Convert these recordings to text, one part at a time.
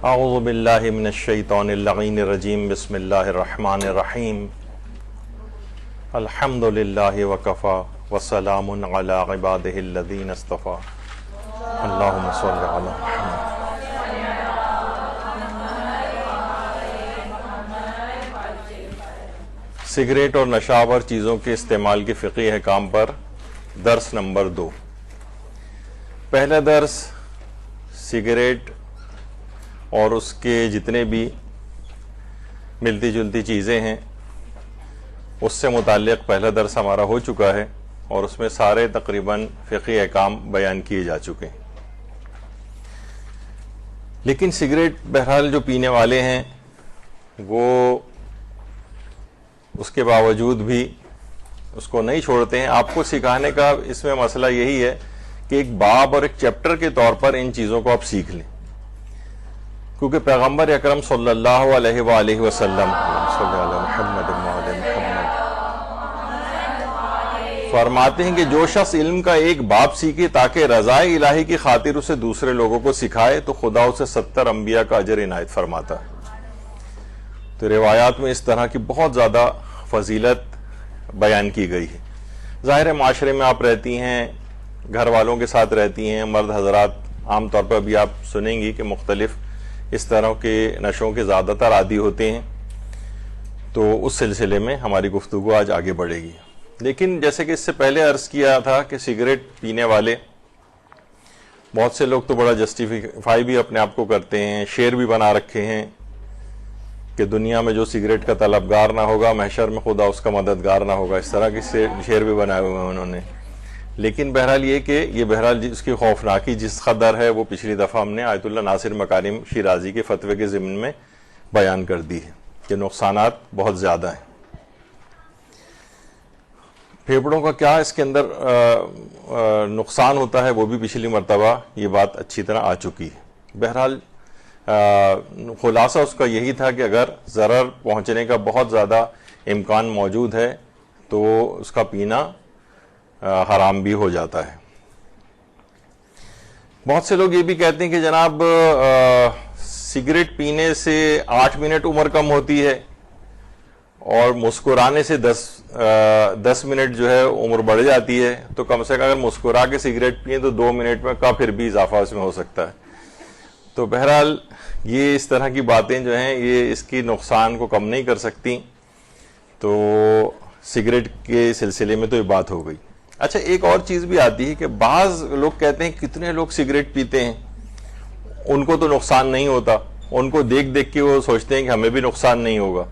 اعوذ باللہ من الشیطان اللعین الرجیم بسم اللہ الرحمن الرحیم الحمد للہ وکفا وسلام علی عبادہ الذین اصطفیٰ اللہم صل علی محمد۔ سگریٹ اور نشاور چیزوں کے استعمال کے فقہی احکام پر درس نمبر 2۔ پہلا درس سگریٹ اور اس کے جتنے بھی ملتی جلتی چیزیں ہیں اس سے متعلق پہلا درس ہمارا ہو چکا ہے، اور اس میں سارے تقریباً فقہی احکام بیان کیے جا چکے ہیں۔ لیکن سگریٹ بہرحال جو پینے والے ہیں وہ اس کے باوجود بھی اس کو نہیں چھوڑتے ہیں۔ آپ کو سکھانے کا اس میں مسئلہ یہی ہے کہ ایک باب اور ایک چیپٹر کے طور پر ان چیزوں کو آپ سیکھ لیں، کیونکہ پیغمبر اکرم صلی اللہ علیہ وآلہ وسلم فرماتے ہیں کہ جو شخص علم کا ایک باب سیکھے تاکہ رضائے الہی کی خاطر اسے دوسرے لوگوں کو سکھائے تو خدا اسے 70 انبیاء کا اجر عنایت فرماتا ہے۔ تو روایات میں اس طرح کی بہت زیادہ فضیلت بیان کی گئی ہے۔ ظاہر ہے معاشرے میں آپ رہتی ہیں، گھر والوں کے ساتھ رہتی ہیں، مرد حضرات عام طور پر بھی آپ سنیں گی کہ مختلف اس طرح کے نشوں کے زیادہ تر عادی ہوتے ہیں، تو اس سلسلے میں ہماری گفتگو آج آگے بڑھے گی۔ لیکن جیسے کہ اس سے پہلے عرض کیا تھا کہ سگریٹ پینے والے بہت سے لوگ تو بڑا جسٹیفائی بھی اپنے آپ کو کرتے ہیں، شعر بھی بنا رکھے ہیں کہ دنیا میں جو سگریٹ کا طلبگار نہ ہوگا محشر میں خدا اس کا مددگار نہ ہوگا، اس طرح کے شعر بھی بنائے ہوئے ہیں انہوں نے۔ لیکن بہرحال یہ کہ یہ بہرحال اس کی خوفناکی جس قدر ہے وہ پچھلی دفعہ ہم نے آیت اللہ ناصر مکارم شیرازی کے فتوے کے ضمن میں بیان کر دی ہے کہ نقصانات بہت زیادہ ہیں۔ پھیپھڑوں کا کیا اس کے اندر نقصان ہوتا ہے وہ بھی پچھلی مرتبہ یہ بات اچھی طرح آ چکی ہے۔ بہرحال خلاصہ اس کا یہی تھا کہ اگر ضرر پہنچنے کا بہت زیادہ امکان موجود ہے تو اس کا پینا حرام بھی ہو جاتا ہے۔ بہت سے لوگ یہ بھی کہتے ہیں کہ جناب سگریٹ پینے سے 8 منٹ عمر کم ہوتی ہے اور مسکرانے سے 10 منٹ جو ہے عمر بڑھ جاتی ہے، تو کم سے کم اگر مسکرا کے سگریٹ پئیں تو 2 منٹ میں کا پھر بھی اضافہ اس میں ہو سکتا ہے۔ تو بہرحال یہ اس طرح کی باتیں جو ہیں یہ اس کی نقصان کو کم نہیں کر سکتی، تو سگریٹ کے سلسلے میں تو یہ بات ہو گئی۔ اچھا، ایک اور چیز بھی آتی ہے کہ بعض لوگ کہتے ہیں کتنے لوگ سگریٹ پیتے ہیں ان کو تو نقصان نہیں ہوتا، ان کو دیکھ دیکھ کے وہ سوچتے ہیں کہ ہمیں بھی نقصان نہیں ہوگا۔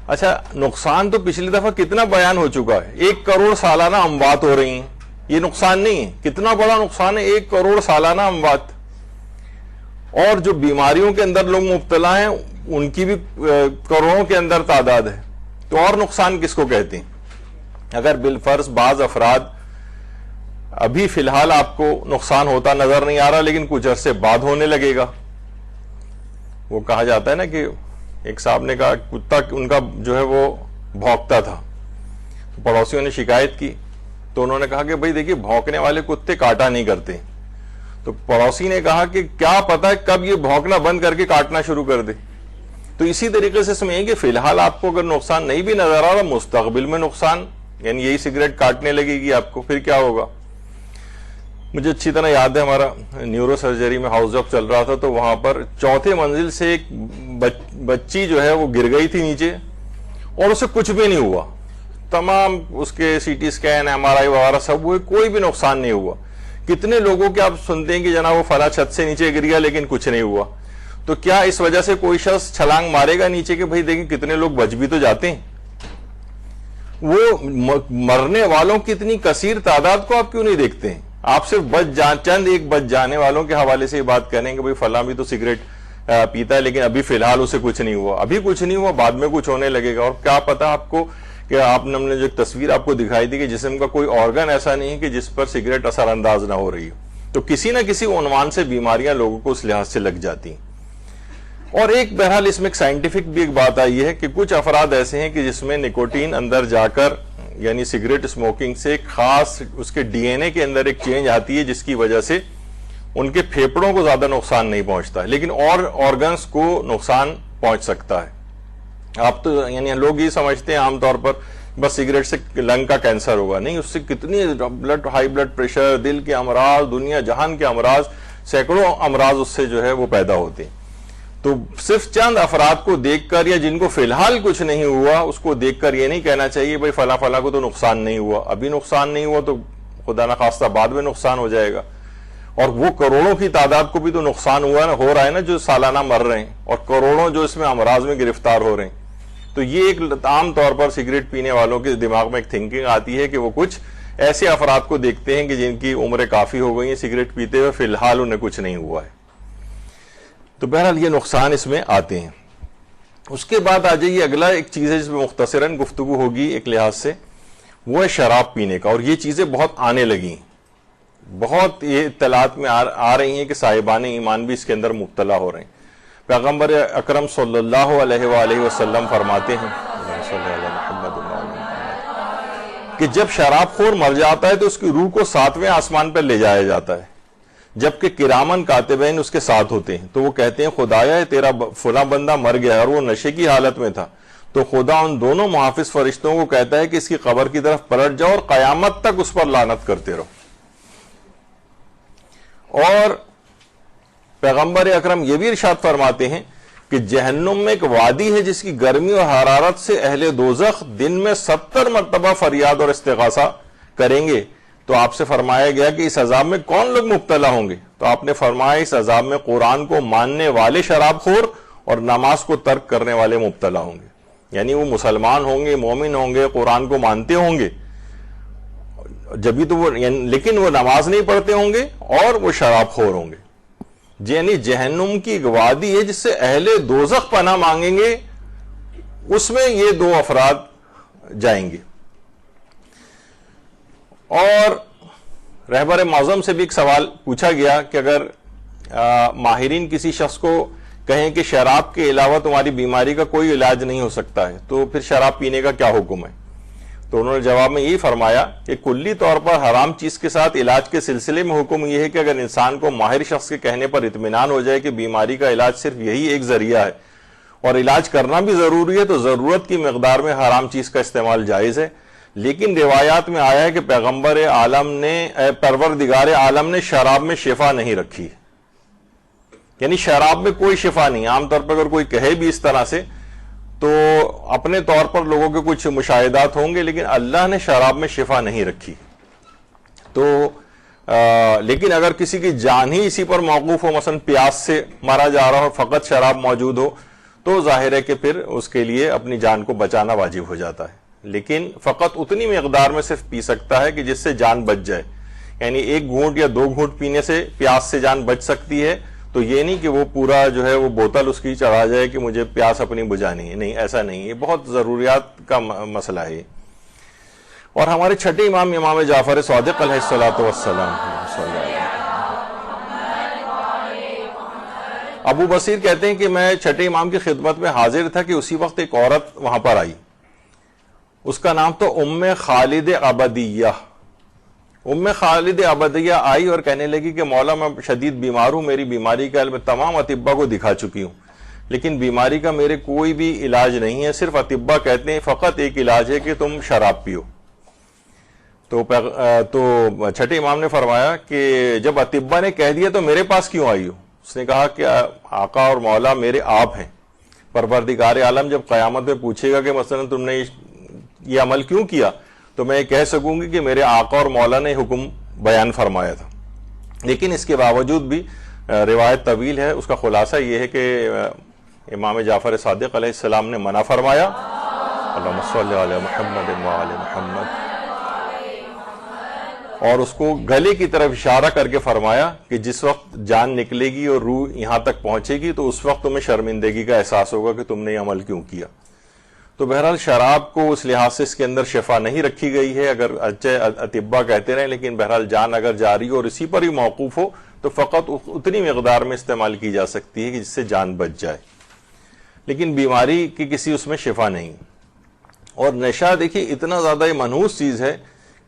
اچھا، نقصان تو پچھلی دفعہ کتنا بیان ہو چکا ہے، 1 کروڑ سالانہ اموات ہو رہی ہیں، یہ نقصان نہیں ہے؟ کتنا بڑا نقصان ہے، 1 کروڑ سالانہ اموات۔ اور جو بیماریوں کے اندر لوگ مبتلا ہیں ان کی بھی کروڑوں کے اندر تعداد ہے، تو اور نقصان کس کو کہتے ہیں؟ اگر بالفرض بعض افراد ابھی فی الحال آپ کو نقصان ہوتا نظر نہیں آ رہا لیکن کچھ عرصے بعد ہونے لگے گا، وہ کہا جاتا ہے نا کہ ایک صاحب نے کہا کتا ان کا جو ہے وہ بھونکتا تھا، پڑوسیوں نے شکایت کی تو انہوں نے کہا کہ بھئی دیکھیے بھونکنے والے کتے کاٹا نہیں کرتے، تو پڑوسی نے کہا کہ کیا پتا ہے کب یہ بھونکنا بند کر کے کاٹنا شروع کر دے۔ تو اسی طریقے سے سمجھیں کہ فی الحال آپ کو اگر نقصان نہیں بھی نظر آ رہا، مستقبل میں نقصان یعنی یہی سگریٹ کاٹنے لگے گی آپ کو، پھر کیا ہوگا؟ مجھے اچھی طرح یاد ہے ہمارا نیورو سرجری میں ہاؤس جاب چل رہا تھا، تو وہاں پر 4تھے منزل سے ایک بچی جو ہے وہ گر گئی تھی نیچے اور اسے کچھ بھی نہیں ہوا، تمام اس کے سی ٹی اسکین MRI وغیرہ سب ہوئے، کوئی بھی نقصان نہیں ہوا۔ کتنے لوگوں کے آپ سنتے ہیں کہ جناب وہ فلاں چھت سے نیچے گر گیا لیکن کچھ نہیں ہوا۔ تو کیا اس وجہ سے کوئی شخص چھلانگ مارے گا نیچے کہ بھئی دیکھیں کتنے لوگ بچ بھی تو جاتے ہیں؟ وہ مرنے والوں کی اتنی کثیر تعداد کو آپ کیوں نہیں دیکھتے ہیں؟ آپ صرف چند ایک بچ جانے والوں کے حوالے سے یہ بات کریں کہ بھئی فلاں بھی تو سگریٹ پیتا ہے لیکن ابھی فی الحال اسے کچھ نہیں ہوا، ابھی کچھ نہیں ہوا، بعد میں کچھ ہونے لگے گا۔ اور کیا پتا آپ کو کہ آپ نے جو ایک تصویر آپ کو دکھائی تھی کہ جسم کا کوئی آرگن ایسا نہیں ہے کہ جس پر سگریٹ اثر انداز نہ ہو رہی ہو، تو کسی نہ کسی عنوان سے بیماریاں لوگوں کو اس لحاظ سے لگ جاتی ہیں۔ اور ایک بہرحال اس میں ایک سائنٹیفک بھی ایک بات آئی ہے کہ کچھ افراد ایسے ہیں کہ جس میں نکوٹین اندر جا کر یعنی سگریٹ اسموکنگ سے ایک خاص اس کے ڈی این اے کے اندر ایک چینج آتی ہے جس کی وجہ سے ان کے پھیپڑوں کو زیادہ نقصان نہیں پہنچتا ہے، لیکن اور آرگنس کو نقصان پہنچ سکتا ہے. آپ تو یعنی لوگ یہ سمجھتے ہیں عام طور پر بس سگریٹ سے لنگ کا کینسر ہوگا. نہیں، اس سے کتنی ہائی بلڈ پریشر، دل کے امراض، دنیا جہان کے امراض، سینکڑوں امراض اس سے جو ہے وہ پیدا ہوتے ہیں. تو صرف چند افراد کو دیکھ کر یا جن کو فی الحال کچھ نہیں ہوا اس کو دیکھ کر یہ نہیں کہنا چاہیے بھائی فلاں فلاں کو تو نقصان نہیں ہوا. ابھی نقصان نہیں ہوا تو خدا نخواستہ بعد میں نقصان ہو جائے گا. اور وہ کروڑوں کی تعداد کو بھی تو نقصان ہو رہا ہے نا جو سالانہ مر رہے ہیں، اور کروڑوں جو اس میں امراض میں گرفتار ہو رہے ہیں. تو یہ ایک عام طور پر سگریٹ پینے والوں کے دماغ میں ایک تھنکنگ آتی ہے کہ وہ کچھ ایسے افراد کو دیکھتے ہیں کہ جن کی عمریں کافی ہو گئی ہیں سگریٹ پیتے ہوئے، فی الحال انہیں کچھ نہیں ہوا ہے. تو بہرحال یہ نقصان اس میں آتے ہیں. اس کے بعد آ جائیے اگلا ایک چیز ہے جس میں مختصراً گفتگو ہوگی ایک لحاظ سے، وہ ہے شراب پینے کا. اور یہ چیزیں بہت آنے لگی ہیں، بہت یہ اطلاعات میں آ رہی ہیں کہ صاحبان ایمان بھی اس کے اندر مبتلا ہو رہے ہیں. پیغمبر اکرم صلی اللہ علیہ وآلہ وسلم فرماتے ہیں کہ جب شراب خور مر جاتا ہے تو اس کی روح کو 7ویں آسمان پر لے جایا جاتا ہے، جبکہ کرامن کاتبین اس کے ساتھ ہوتے ہیں. تو وہ کہتے ہیں خدایا تیرا فلاں بندہ مر گیا اور وہ نشے کی حالت میں تھا. تو خدا ان دونوں محافظ فرشتوں کو کہتا ہے کہ اس کی قبر کی طرف پلٹ جاؤ اور قیامت تک اس پر لعنت کرتے رہو. اور پیغمبر اکرم یہ بھی ارشاد فرماتے ہیں کہ جہنم میں ایک وادی ہے جس کی گرمی اور حرارت سے اہل دوزخ دن میں 70 مرتبہ فریاد اور استغاثہ کریں گے. تو آپ سے فرمایا گیا کہ اس عذاب میں کون لوگ مبتلا ہوں گے؟ تو آپ نے فرمایا اس عذاب میں قرآن کو ماننے والے شراب خور اور نماز کو ترک کرنے والے مبتلا ہوں گے. یعنی وہ مسلمان ہوں گے، مومن ہوں گے، قرآن کو مانتے ہوں گے جبھی تو وہ، لیکن وہ نماز نہیں پڑھتے ہوں گے اور وہ شراب خور ہوں گے. یعنی جہنم کی ایک وادی ہے جس سے اہل دوزخ پناہ مانگیں گے، اس میں یہ دو افراد جائیں گے. اور رہبر معظم سے بھی ایک سوال پوچھا گیا کہ اگر ماہرین کسی شخص کو کہیں کہ شراب کے علاوہ تمہاری بیماری کا کوئی علاج نہیں ہو سکتا ہے تو پھر شراب پینے کا کیا حکم ہے؟ تو انہوں نے جواب میں یہی فرمایا کہ کلی طور پر حرام چیز کے ساتھ علاج کے سلسلے میں حکم یہ ہے کہ اگر انسان کو ماہر شخص کے کہنے پر اطمینان ہو جائے کہ بیماری کا علاج صرف یہی ایک ذریعہ ہے اور علاج کرنا بھی ضروری ہے تو ضرورت کی مقدار میں حرام چیز کا استعمال جائز ہے. لیکن روایات میں آیا ہے کہ پیغمبر عالم نے پروردگار عالم نے شراب میں شفا نہیں رکھی، یعنی شراب میں کوئی شفا نہیں. عام طور پر اگر کوئی کہے بھی اس طرح سے تو اپنے طور پر لوگوں کے کچھ مشاہدات ہوں گے، لیکن اللہ نے شراب میں شفا نہیں رکھی. تو لیکن اگر کسی کی جان ہی اسی پر موقوف ہو، مثلا پیاس سے مارا جا رہا ہو، فقط شراب موجود ہو، تو ظاہر ہے کہ پھر اس کے لیے اپنی جان کو بچانا واجب ہو جاتا ہے. لیکن فقط اتنی مقدار میں صرف پی سکتا ہے کہ جس سے جان بچ جائے. یعنی 1 گھونٹ یا 2 گھونٹ پینے سے پیاس سے جان بچ سکتی ہے، تو یہ نہیں کہ وہ پورا جو ہے وہ بوتل اس کی چڑھا جائے کہ مجھے پیاس اپنی بجھانی ہے. نہیں، ایسا نہیں، یہ بہت ضروریات کا مسئلہ ہے. اور ہمارے چھٹے امام جعفر صادق علیہ الصلوۃ والسلام، ابو بصیر کہتے ہیں کہ میں چھٹے امام کی خدمت میں حاضر تھا کہ اسی وقت ایک عورت وہاں پر آئی. اس کا نام تو ام خالد عبدیہ. ام خالد عبدیہ آئی اور کہنے لگی کہ مولا میں شدید بیمار ہوں، میری بیماری کا علم تمام اطباء کو دکھا چکی ہوں، لیکن بیماری کا میرے کوئی بھی علاج نہیں ہے. صرف اطباء کہتے ہیں فقط ایک علاج ہے کہ تم شراب پیو. تو چھٹے امام نے فرمایا کہ جب اطباء نے کہہ دیا تو میرے پاس کیوں آئی ہو؟ اس نے کہا کہ آقا اور مولا میرے آپ ہیں. پروردگار عالم جب قیامت میں پوچھے گا کہ مثلا تم نے یہ عمل کیوں کیا، تو میں یہ کہہ سکوں گی کہ میرے آقا اور مولا نے حکم بیان فرمایا تھا. لیکن اس کے باوجود بھی روایت طویل ہے، اس کا خلاصہ یہ ہے کہ امام جعفر صادق علیہ السلام نے منع فرمایا. اللہم صلی علی محمد وعلی محمد. اور اس کو گلے کی طرف اشارہ کر کے فرمایا کہ جس وقت جان نکلے گی اور روح یہاں تک پہنچے گی تو اس وقت تمہیں شرمندگی کا احساس ہوگا کہ تم نے یہ عمل کیوں کیا. تو بہرحال شراب کو اس لحاظ سے اس کے اندر شفا نہیں رکھی گئی ہے، اگر اچھے اطباء کہتے رہیں، لیکن بہرحال جان اگر جاری ہو اور اسی پر ہی موقوف ہو تو فقط اتنی مقدار میں استعمال کی جا سکتی ہے کہ جس سے جان بچ جائے، لیکن بیماری کی کسی اس میں شفا نہیں. اور نشہ دیکھیے اتنا زیادہ یہ منحوس چیز ہے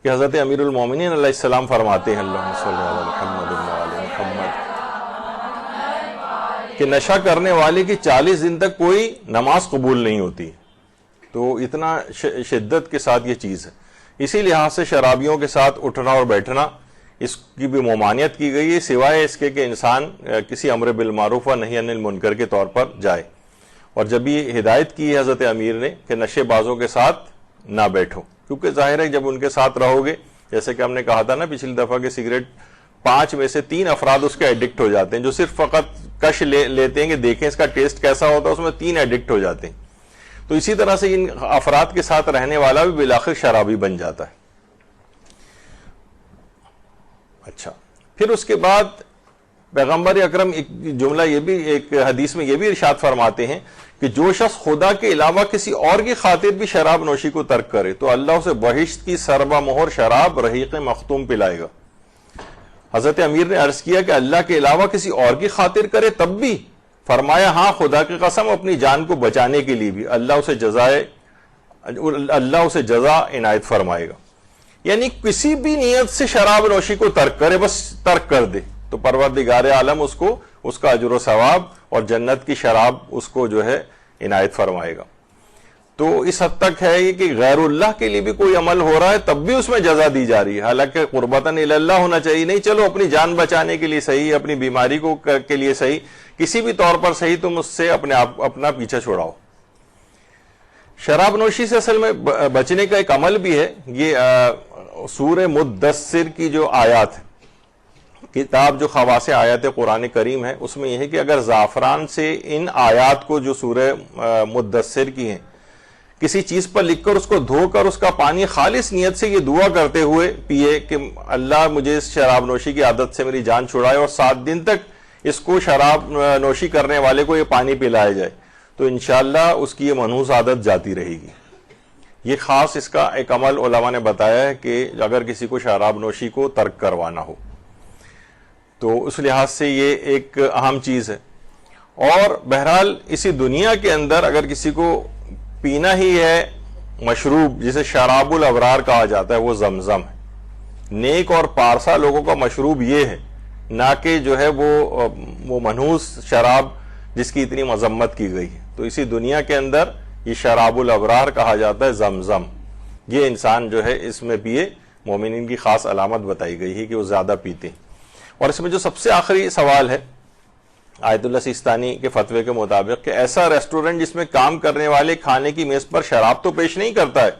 کہ حضرت امیر المومنین علیہ السلام فرماتے ہیں اللہم صلی علی محمد وعلی محمد کہ نشہ کرنے والے کی 40 دن تک کوئی نماز قبول نہیں ہوتی. تو اتنا شدت کے ساتھ یہ چیز ہے. اسی لحاظ سے شرابیوں کے ساتھ اٹھنا اور بیٹھنا اس کی بھی ممانعت کی گئی ہے، سوائے اس کے کہ انسان کسی امر بالمعروف و نہی عن المنکر کے طور پر جائے. اور جب یہ ہدایت کی ہے حضرت امیر نے کہ نشے بازوں کے ساتھ نہ بیٹھو، کیونکہ ظاہر ہے جب ان کے ساتھ رہو گے، جیسے کہ ہم نے کہا تھا نا پچھلی دفعہ کہ سگریٹ 5 میں سے 3 افراد اس کے ایڈکٹ ہو جاتے ہیں، جو صرف فقط کش لیتے ہیں کہ دیکھیں اس کا ٹیسٹ کیسا ہوتا ہے، اس میں 3 ایڈکٹ ہو جاتے ہیں. تو اسی طرح سے ان افراد کے ساتھ رہنے والا بھی بالآخر شرابی بن جاتا ہے. اچھا، پھر اس کے بعد پیغمبر اکرم ایک جملہ یہ بھی ایک حدیث میں یہ بھی ارشاد فرماتے ہیں کہ جو شخص خدا کے علاوہ کسی اور کی خاطر بھی شراب نوشی کو ترک کرے تو اللہ اسے بہشت کی سربہ مہر شراب رحیق مختوم پلائے گا. حضرت امیر نے عرض کیا کہ اللہ کے علاوہ کسی اور کی خاطر کرے تب بھی؟ فرمایا ہاں، خدا کی قسم اپنی جان کو بچانے کے لیے بھی اللہ اسے جزا عنایت فرمائے گا. یعنی کسی بھی نیت سے شراب نوشی کو ترک کرے، بس ترک کر دے تو پروردگار عالم اس کا اجر و ثواب اور جنت کی شراب اس کو جو ہے عنایت فرمائے گا. تو اس حد تک ہے یہ کہ غیر اللہ کے لیے بھی کوئی عمل ہو رہا ہے تب بھی اس میں جزا دی جا رہی ہے، حالانکہ قربتاً الی اللہ ہونا چاہیے. نہیں، چلو اپنی جان بچانے کے لیے صحیح، اپنی بیماری کے لیے صحیح، کسی بھی طور پر صحیح، تم اس سے اپنا پیچھا چھوڑاؤ. شراب نوشی سے اصل میں بچنے کا ایک عمل بھی ہے. یہ سورہ مدثر کی جو آیات ہے، کتاب جو خواص آیات قرآن کریم ہے، اس میں یہ ہے کہ اگر زعفران سے ان آیات کو جو سورہ مدثر کی ہیں کسی چیز پر لکھ کر اس کو دھو کر اس کا پانی خالص نیت سے یہ دعا کرتے ہوئے پیے کہ اللہ مجھے اس شراب نوشی کی عادت سے میری جان چھڑائے اور 7 دن تک اس کو شراب نوشی کرنے والے کو یہ پانی پلایا جائے، تو انشاءاللہ اس کی یہ منحوس عادت جاتی رہے گی. یہ خاص اس کا ایک عمل علماء نے بتایا ہے کہ اگر کسی کو شراب نوشی کو ترک کروانا ہو تو اس لحاظ سے یہ ایک اہم چیز ہے. اور بہرحال اسی دنیا کے اندر اگر کسی کو پینا ہی ہے مشروب جسے شراب الابرار کہا جاتا ہے، وہ زمزم ہے. نیک اور پارسا لوگوں کا مشروب یہ ہے، نہ کہ جو ہے وہ منحوس شراب جس کی اتنی مذمت کی گئی ہے. تو اسی دنیا کے اندر یہ شراب الابرار کہا جاتا ہے، زمزم. یہ انسان جو ہے اس میں پیے، مومنین کی خاص علامت بتائی گئی ہے کہ وہ زیادہ پیتے ہیں. اور اس میں جو سب سے آخری سوال ہے آیت اللہ سیستانی کے فتوے کے مطابق کہ ایسا ریسٹورنٹ جس میں کام کرنے والے کھانے کی میز پر شراب تو پیش نہیں کرتا ہے،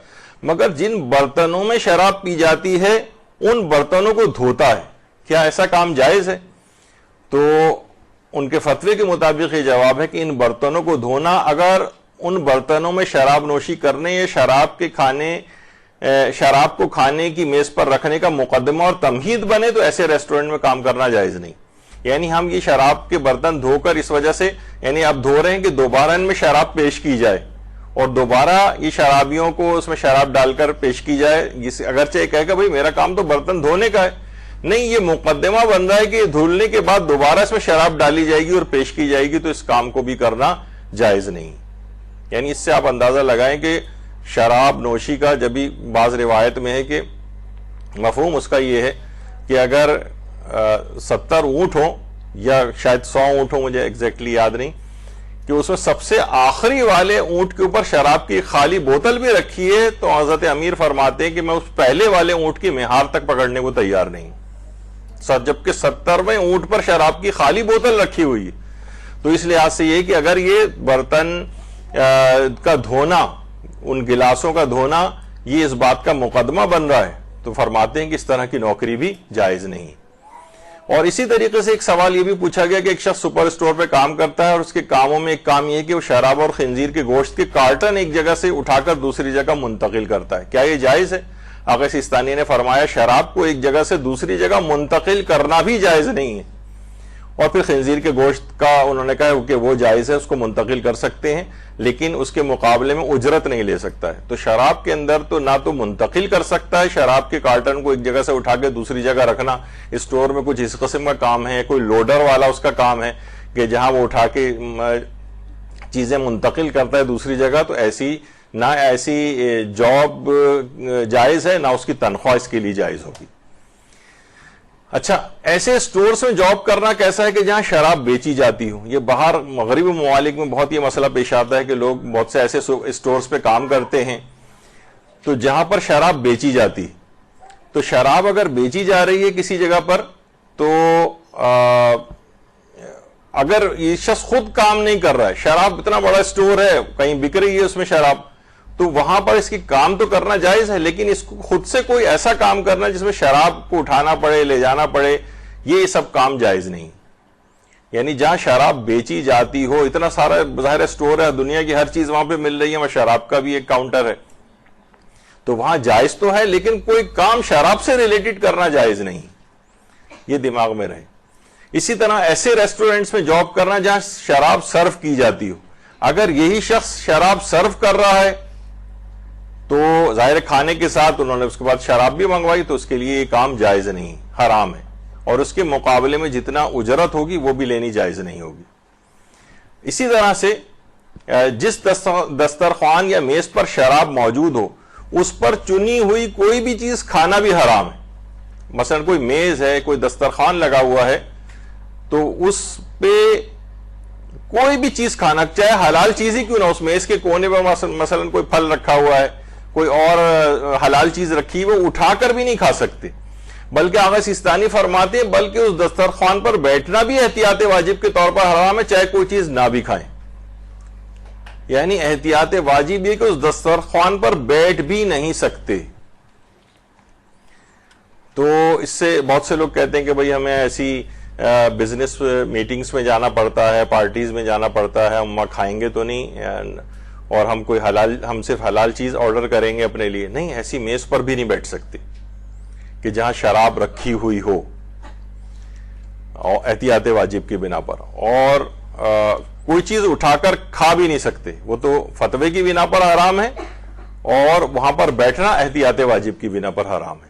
مگر جن برتنوں میں شراب پی جاتی ہے ان برتنوں کو دھوتا ہے، کیا ایسا کام جائز ہے؟ تو ان کے فتوے کے مطابق یہ جواب ہے کہ ان برتنوں کو دھونا اگر ان برتنوں میں شراب نوشی کرنے یا شراب کو کھانے کی میز پر رکھنے کا مقدمہ اور تمہید بنے تو ایسے ریسٹورنٹ میں کام کرنا جائز نہیں. یعنی ہم یہ شراب کے برتن دھو کر اس وجہ سے، یعنی اب دھو رہے ہیں کہ دوبارہ ان میں شراب پیش کی جائے اور دوبارہ یہ شرابیوں کو اس میں شراب ڈال کر پیش کی جائے. اگرچہ یہ کہے کہ بھئی میرا کام تو برتن دھونے کا ہے، نہیں، یہ مقدمہ بن رہا ہے کہ دھلنے کے بعد دوبارہ اس میں شراب ڈالی جائے گی اور پیش کی جائے گی، تو اس کام کو بھی کرنا جائز نہیں. یعنی اس سے آپ اندازہ لگائیں کہ شراب نوشی کا جب بھی بعض روایت میں ہے کہ مفہوم اس کا یہ ہے کہ اگر 70 اونٹ ہوں یا شاید 100 اونٹ ہوں، مجھے ایگزیکٹلی یاد نہیں، کہ اس میں سب سے آخری والے اونٹ کے اوپر شراب کی خالی بوتل بھی رکھی ہے تو حضرت امیر فرماتے ہیں کہ میں اس پہلے والے اونٹ کی مہار تک پکڑنے کو تیار نہیں، جبکہ 70ویں اونٹ پر شراب کی خالی بوتل رکھی ہوئی ہے. تو اس لحاظ سے یہ کہ اگر یہ برتن کا دھونا، ان گلاسوں کا دھونا یہ اس بات کا مقدمہ بن رہا ہے تو فرماتے ہیں کہ اس طرح کی نوکری بھی جائز نہیں. اور اسی طریقے سے ایک سوال یہ بھی پوچھا گیا کہ ایک شخص سپر اسٹور پہ کام کرتا ہے اور اس کے کاموں میں ایک کام یہ ہے کہ وہ شراب اور خنزیر کے گوشت کے کارٹن ایک جگہ سے اٹھا کر دوسری جگہ منتقل کرتا ہے، کیا یہ جائز ہے؟ آقا سیستانی نے فرمایا شراب کو ایک جگہ سے دوسری جگہ منتقل کرنا بھی جائز نہیں ہے. اور پھر خنزیر کے گوشت کا انہوں نے کہا کہ وہ جائز ہے، اس کو منتقل کر سکتے ہیں لیکن اس کے مقابلے میں اجرت نہیں لے سکتا ہے. تو شراب کے اندر تو نہ تو منتقل کر سکتا ہے شراب کے کارٹن کو ایک جگہ سے اٹھا کے دوسری جگہ رکھنا، اسٹور میں کچھ اس قسم کا کام ہے، کوئی لوڈر والا اس کا کام ہے کہ جہاں وہ اٹھا کے چیزیں منتقل کرتا ہے دوسری جگہ، تو نہ ایسی جاب جائز ہے نہ اس کی تنخواہ اس کے لیے جائز ہوگی. اچھا، ایسے اسٹورز میں جاب کرنا کیسا ہے کہ جہاں شراب بیچی جاتی ہو؟ یہ باہر مغربی ممالک میں بہت یہ مسئلہ پیش آتا ہے کہ لوگ بہت سے ایسے اسٹورز پہ کام کرتے ہیں تو جہاں پر شراب بیچی جاتی، تو شراب اگر بیچی جا رہی ہے کسی جگہ پر تو اگر یہ شخص خود کام نہیں کر رہا ہے، شراب اتنا بڑا اسٹور ہے کہیں بک رہی ہے اس میں شراب، تو وہاں پر اس کی کام تو کرنا جائز ہے، لیکن اس کو خود سے کوئی ایسا کام کرنا جس میں شراب کو اٹھانا پڑے، لے جانا پڑے، یہ سب کام جائز نہیں۔ یعنی جہاں شراب بیچی جاتی ہو، اتنا سارا ظاہر اسٹور ہے، دنیا کی ہر چیز وہاں پہ مل رہی ہے، وہاں شراب کا بھی ایک کاؤنٹر ہے، تو وہاں جائز تو ہے، لیکن کوئی کام شراب سے ریلیٹڈ کرنا جائز نہیں، یہ دماغ میں رہے۔ اسی طرح ایسے ریسٹورنٹس میں جاب کرنا جہاں شراب سرو کی جاتی ہو، اگر یہی شخص شراب سرو کر رہا ہے تو ظاہر کھانے کے ساتھ انہوں نے اس کے بعد شراب بھی منگوائی، تو اس کے لیے یہ کام جائز نہیں، حرام ہے، اور اس کے مقابلے میں جتنا اجرت ہوگی وہ بھی لینی جائز نہیں ہوگی۔ اسی طرح سے جس دسترخوان یا میز پر شراب موجود ہو اس پر چنی ہوئی کوئی بھی چیز کھانا بھی حرام ہے۔ مثلا کوئی میز ہے، کوئی دسترخوان لگا ہوا ہے، تو اس پہ کوئی بھی چیز کھانا، چاہے حلال چیز ہی کیوں نہ، اس میز کے کونے پر مثلا کوئی پھل رکھا ہوا ہے، کوئی اور حلال چیز رکھی، وہ اٹھا کر بھی نہیں کھا سکتے، بلکہ آغا سیستانی فرماتے ہیں بلکہ اس دسترخوان پر بیٹھنا بھی احتیاط واجب کے طور پر حرام ہے، چاہے کوئی چیز نہ بھی کھائیں۔ یعنی احتیاط واجب یہ کہ اس دسترخوان پر بیٹھ بھی نہیں سکتے۔ تو اس سے بہت سے لوگ کہتے ہیں کہ بھئی ہمیں ایسی بزنس میٹنگز میں جانا پڑتا ہے، پارٹیز میں جانا پڑتا ہے، ہم وہاں کھائیں گے تو نہیں، اور ہم صرف حلال چیز آرڈر کریں گے اپنے لیے، نہیں، ایسی میز پر بھی نہیں بیٹھ سکتے کہ جہاں شراب رکھی ہوئی ہو احتیاط واجب کی بنا پر، اور کوئی چیز اٹھا کر کھا بھی نہیں سکتے، وہ تو فتوے کی بنا پر حرام ہے، اور وہاں پر بیٹھنا احتیاط واجب کی بنا پر حرام ہے۔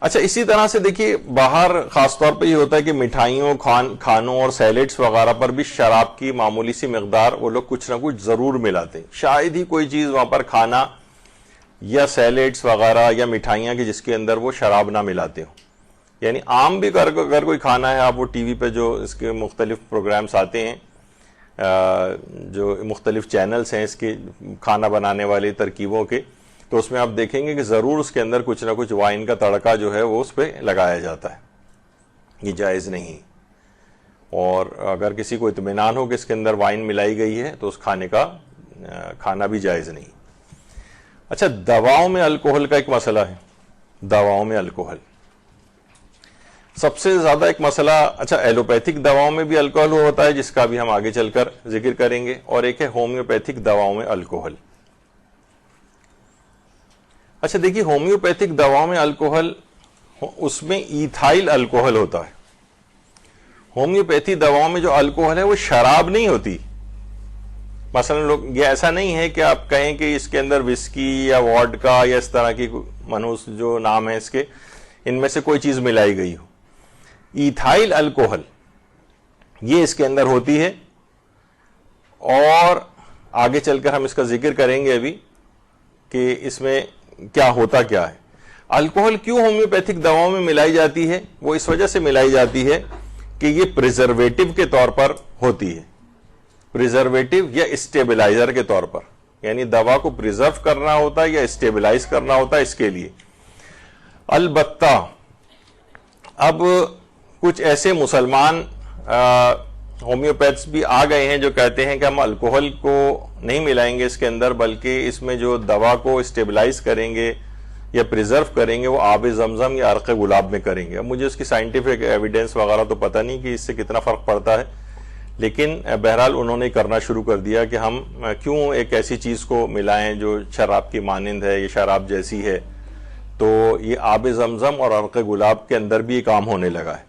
اچھا، اسی طرح سے دیکھیے باہر خاص طور پہ یہ ہوتا ہے کہ مٹھائیوں، کھانوں اور سیلیڈز وغیرہ پر بھی شراب کی معمولی سی مقدار وہ لوگ کچھ نہ کچھ ضرور ملاتے ہیں، شاید ہی کوئی چیز وہاں پر کھانا یا سیلیڈز وغیرہ یا مٹھائیاں کی جس کے اندر وہ شراب نہ ملاتے ہوں۔ یعنی عام بھی اگر کوئی کھانا ہے، آپ وہ ٹی وی پہ جو اس کے مختلف پروگرامز آتے ہیں، جو مختلف چینلز ہیں اس کے کھانا بنانے والی ترکیبوں کے، تو اس میں آپ دیکھیں گے کہ ضرور اس کے اندر کچھ نہ کچھ وائن کا تڑکا جو ہے وہ اس پہ لگایا جاتا ہے، یہ جائز نہیں۔ اور اگر کسی کو اطمینان ہو کہ اس کے اندر وائن ملائی گئی ہے تو اس کھانے کا کھانا بھی جائز نہیں۔ اچھا، دواؤں میں الکوہل کا ایک مسئلہ ہے، دواؤں میں الکوہل سب سے زیادہ ایک مسئلہ، اچھا ایلوپیتھک دواؤں میں بھی الکوہل ہوتا ہے جس کا بھی ہم آگے چل کر ذکر کریں گے، اور ایک ہے ہومیوپیتھک دواؤں میں الکوہل۔ اچھا دیکھیے، ہومیوپیتھک دواؤں میں الکوہل، اس میں ایتھائل الکوہل ہوتا ہے۔ ہومیوپیتھی دواؤں میں جو الکوہل ہے وہ شراب نہیں ہوتی۔ مثلا لوگ یہ ایسا نہیں ہے کہ آپ کہیں کہ اس کے اندر وسکی یا ووڈکا یا اس طرح کی منحوس جو نام ہے اس کے، ان میں سے کوئی چیز ملائی گئی ہو۔ ایتھائل الکوہل یہ اس کے اندر ہوتی ہے، اور آگے چل کر ہم اس کا ذکر کریں گے ابھی کہ اس میں کیا ہوتا کیا ہے۔ الکوہل کیوں ہومیوپیتھک دواؤں میں ملائی جاتی ہے؟ وہ اس وجہ سے ملائی جاتی ہے کہ یہ پریزرویٹو کے طور پر ہوتی ہے، پریزرویٹو یا اسٹیبلائزر کے طور پر، یعنی دوا کو پریزرو کرنا ہوتا ہے یا اسٹیبلائز کرنا ہوتا ہے اس کے لیے۔ البتہ اب کچھ ایسے مسلمان ہومیوپیتھس بھی آ گئے ہیں جو کہتے ہیں کہ ہم الکوہل کو نہیں ملائیں گے اس کے اندر، بلکہ اس میں جو دوا کو اسٹیبلائز کریں گے یا پریزرو کریں گے وہ آب زمزم یا عرق گلاب میں کریں گے۔ اب مجھے اس کی سائنٹیفک ایویڈنس وغیرہ تو پتہ نہیں کہ اس سے کتنا فرق پڑتا ہے، لیکن بہرحال انہوں نے کرنا شروع کر دیا کہ ہم کیوں ایک ایسی چیز کو ملائیں جو شراب کی مانند ہے، یہ شراب جیسی ہے، تو یہ آب زمزم اور عرق گلاب کے اندر بھی یہ کام ہونے لگا ہے۔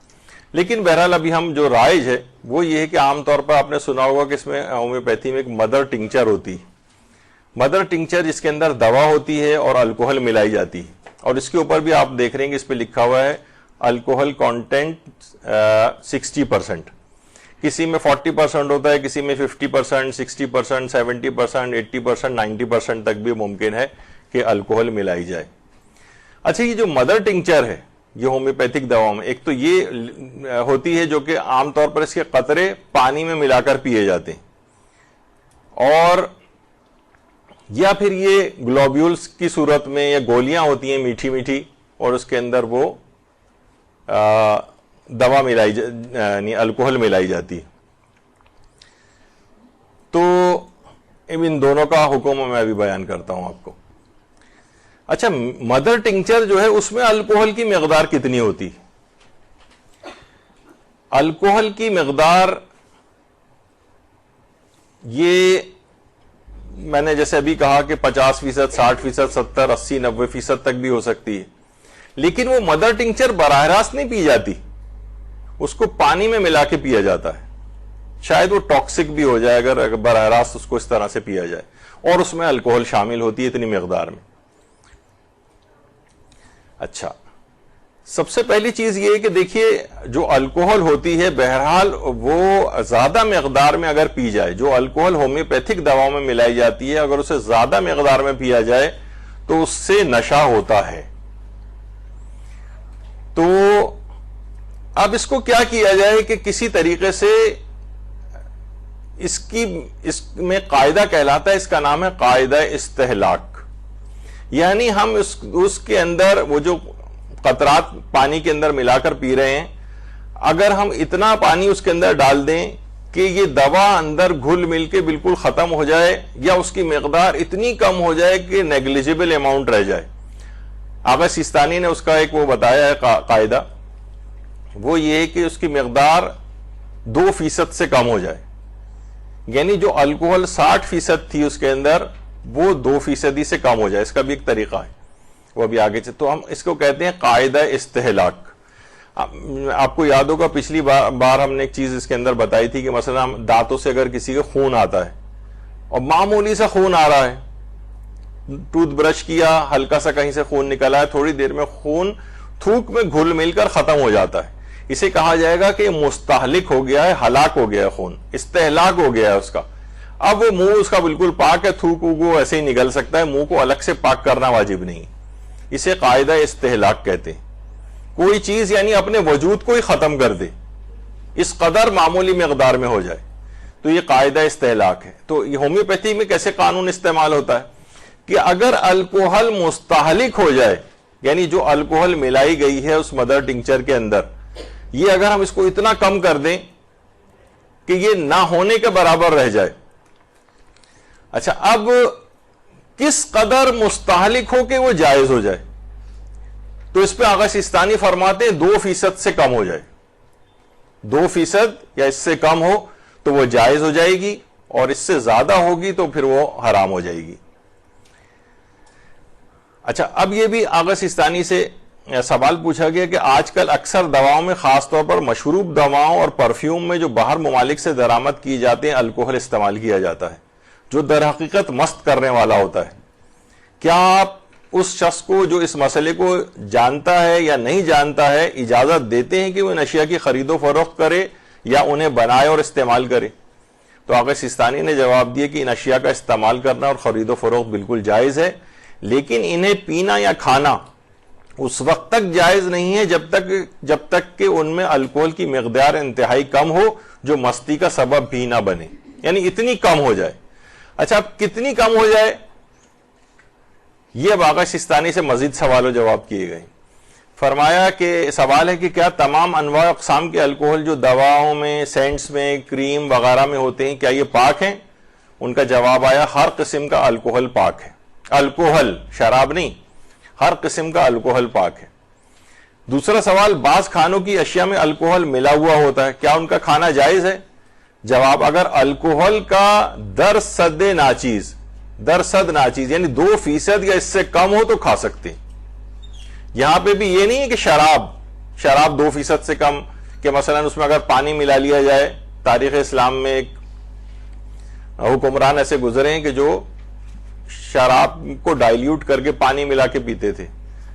لیکن بہرحال ابھی ہم جو رائج ہے وہ یہ ہے کہ عام طور پر آپ نے سنا ہوگا کہ اس میں ہومیوپیتھی میں ایک مدر ٹنکچر ہوتی ہے، مدر ٹنکچر جس کے اندر دوا ہوتی ہے اور الکوہل ملائی جاتی ہے، اور اس کے اوپر بھی آپ دیکھ رہے ہیں کہ اس پہ لکھا ہوا ہے الکوہل کانٹینٹ 60%، کسی میں 40% ہوتا ہے، کسی میں 50%، 60%، 70%، 80%، 90% تک بھی ممکن ہے کہ الکوہل ملائی جائے۔ اچھا، یہ جو مدر ٹنکچر ہے یہ ہومیوپیتھک دواؤں میں ایک تو یہ ہوتی ہے جو کہ عام طور پر اس کے قطرے پانی میں ملا کر پیے جاتے ہیں، اور یا پھر یہ گلوبیولز کی صورت میں یا گولیاں ہوتی ہیں میٹھی میٹھی، اور اس کے اندر وہ دوا ملائی یعنی الکوہل ملائی جاتی ہے. تو ان دونوں کا حکم میں ابھی بیان کرتا ہوں آپ کو. اچھا، مدر ٹنکچر جو ہے اس میں الکوہل کی مقدار کتنی ہوتی؟ الکوہل کی مقدار یہ میں نے جیسے ابھی کہا کہ 50%، 60%، 70%، 80%، 90% تک بھی ہو سکتی ہے، لیکن وہ مدر ٹنکچر براہ راست نہیں پی جاتی، اس کو پانی میں ملا کے پیا جاتا ہے. شاید وہ ٹاکسک بھی ہو جائے اگر براہ راست اس کو اس طرح سے پیا جائے، اور اس میں الکوہل شامل ہوتی ہے اتنی مقدار میں. اچھا، سب سے پہلی چیز یہ ہے کہ دیکھیے جو الکوہل ہوتی ہے بہرحال وہ زیادہ مقدار میں اگر پی جائے، جو الکوہل ہومیوپیتھک دواؤں میں ملائی جاتی ہے اگر اسے زیادہ مقدار میں پیا جائے تو اس سے نشہ ہوتا ہے. تو اب اس کو کیا کیا جائے کہ کسی طریقے سے اس میں قاعدہ کہلاتا ہے، اس کا نام ہے قاعدہ استہلاک. یعنی ہم اس کے اندر وہ جو قطرات پانی کے اندر ملا کر پی رہے ہیں، اگر ہم اتنا پانی اس کے اندر ڈال دیں کہ یہ دوا اندر گھل مل کے بالکل ختم ہو جائے، یا اس کی مقدار اتنی کم ہو جائے کہ نیگلیجیبل اماؤنٹ رہ جائے. آغا سیستانی نے اس کا ایک وہ بتایا ہے قاعدہ، وہ یہ ہے کہ اس کی مقدار 2% سے کم ہو جائے. یعنی جو الکوہل 60% تھی اس کے اندر وہ 2% سے کم ہو جائے. اس کا بھی ایک طریقہ ہے، وہ ابھی آگے سے. تو ہم اس کو کہتے ہیں قاعدہ استہلاک. آپ کو یاد ہوگا پچھلی بار ہم نے ایک چیز اس کے اندر بتائی تھی کہ مثلا ہم دانتوں سے اگر کسی کا خون آتا ہے اور معمولی سا خون آ رہا ہے، ٹوتھ برش کیا، ہلکا سا کہیں سے خون نکلا ہے، تھوڑی دیر میں خون تھوک میں گھل مل کر ختم ہو جاتا ہے، اسے کہا جائے گا کہ مستہلک ہو گیا ہے، ہلاک ہو گیا ہے، خون استہلاک ہو گیا ہے اس کا. اب وہ منہ اس کا بالکل پاک ہے، تھوک وہ ایسے ہی نکل سکتا ہے، منہ کو الگ سے پاک کرنا واجب نہیں. اسے قاعدہ استہلاک کہتے ہیں. کوئی چیز یعنی اپنے وجود کو ہی ختم کر دے، اس قدر معمولی مقدار میں ہو جائے، تو یہ قاعدہ استہلاک ہے. تو یہ ہومیوپیتھی میں کیسے قانون استعمال ہوتا ہے کہ اگر الکوہل مستہلک ہو جائے، یعنی جو الکوہل ملائی گئی ہے اس مدر ٹنکچر کے اندر، یہ اگر ہم اس کو اتنا کم کر دیں کہ یہ نہ ہونے کے برابر رہ جائے. اچھا، اب کس قدر مستہلک ہو کہ وہ جائز ہو جائے؟ تو اس پہ آغا سیستانی فرماتے ہیں 2% سے کم ہو جائے. 2% یا اس سے کم ہو تو وہ جائز ہو جائے گی، اور اس سے زیادہ ہوگی تو پھر وہ حرام ہو جائے گی. اچھا، اب یہ بھی آغا سیستانی سے سوال پوچھا گیا کہ آج کل اکثر دواؤں میں، خاص طور پر مشروب دواؤں اور پرفیوم میں جو باہر ممالک سے درآمد کی جاتے ہیں، الکوہل استعمال کیا جاتا ہے جو در حقیقت مست کرنے والا ہوتا ہے. کیا آپ اس شخص کو جو اس مسئلے کو جانتا ہے یا نہیں جانتا ہے اجازت دیتے ہیں کہ وہ ان اشیاء کی خرید و فروخت کرے یا انہیں بنائے اور استعمال کرے؟ تو آغا سیستانی نے جواب دیا کہ ان اشیاء کا استعمال کرنا اور خرید و فروخت بالکل جائز ہے، لیکن انہیں پینا یا کھانا اس وقت تک جائز نہیں ہے جب تک کہ ان میں الکوہل کی مقدار انتہائی کم ہو جو مستی کا سبب بھی نہ بنے، یعنی اتنی کم ہو جائے. اچھا، اب کتنی کم ہو جائے، یہ اب آغا سیستانی سے مزید سوال و جواب کیے گئے. فرمایا کہ سوال ہے کہ کیا تمام انواع اقسام کے الکوہل جو دواؤں میں، سینٹس میں، کریم وغیرہ میں ہوتے ہیں، کیا یہ پاک ہیں؟ ان کا جواب آیا ہر قسم کا الکوہل پاک ہے. الکوہل، شراب نہیں، ہر قسم کا الکوہل پاک ہے. دوسرا سوال، بعض کھانوں کی اشیاء میں الکوہل ملا ہوا ہوتا ہے، کیا ان کا کھانا جائز ہے؟ جواب، اگر الکوہل کا درصد ناچیز یعنی 2% یا اس سے کم ہو تو کھا سکتے. یہاں پہ بھی یہ نہیں ہے کہ شراب 2% سے کم، کہ مثلا اس میں اگر پانی ملا لیا جائے. تاریخ اسلام میں ایک حکمران ایسے گزرے ہیں کہ جو شراب کو ڈائلیوٹ کر کے پانی ملا کے پیتے تھے،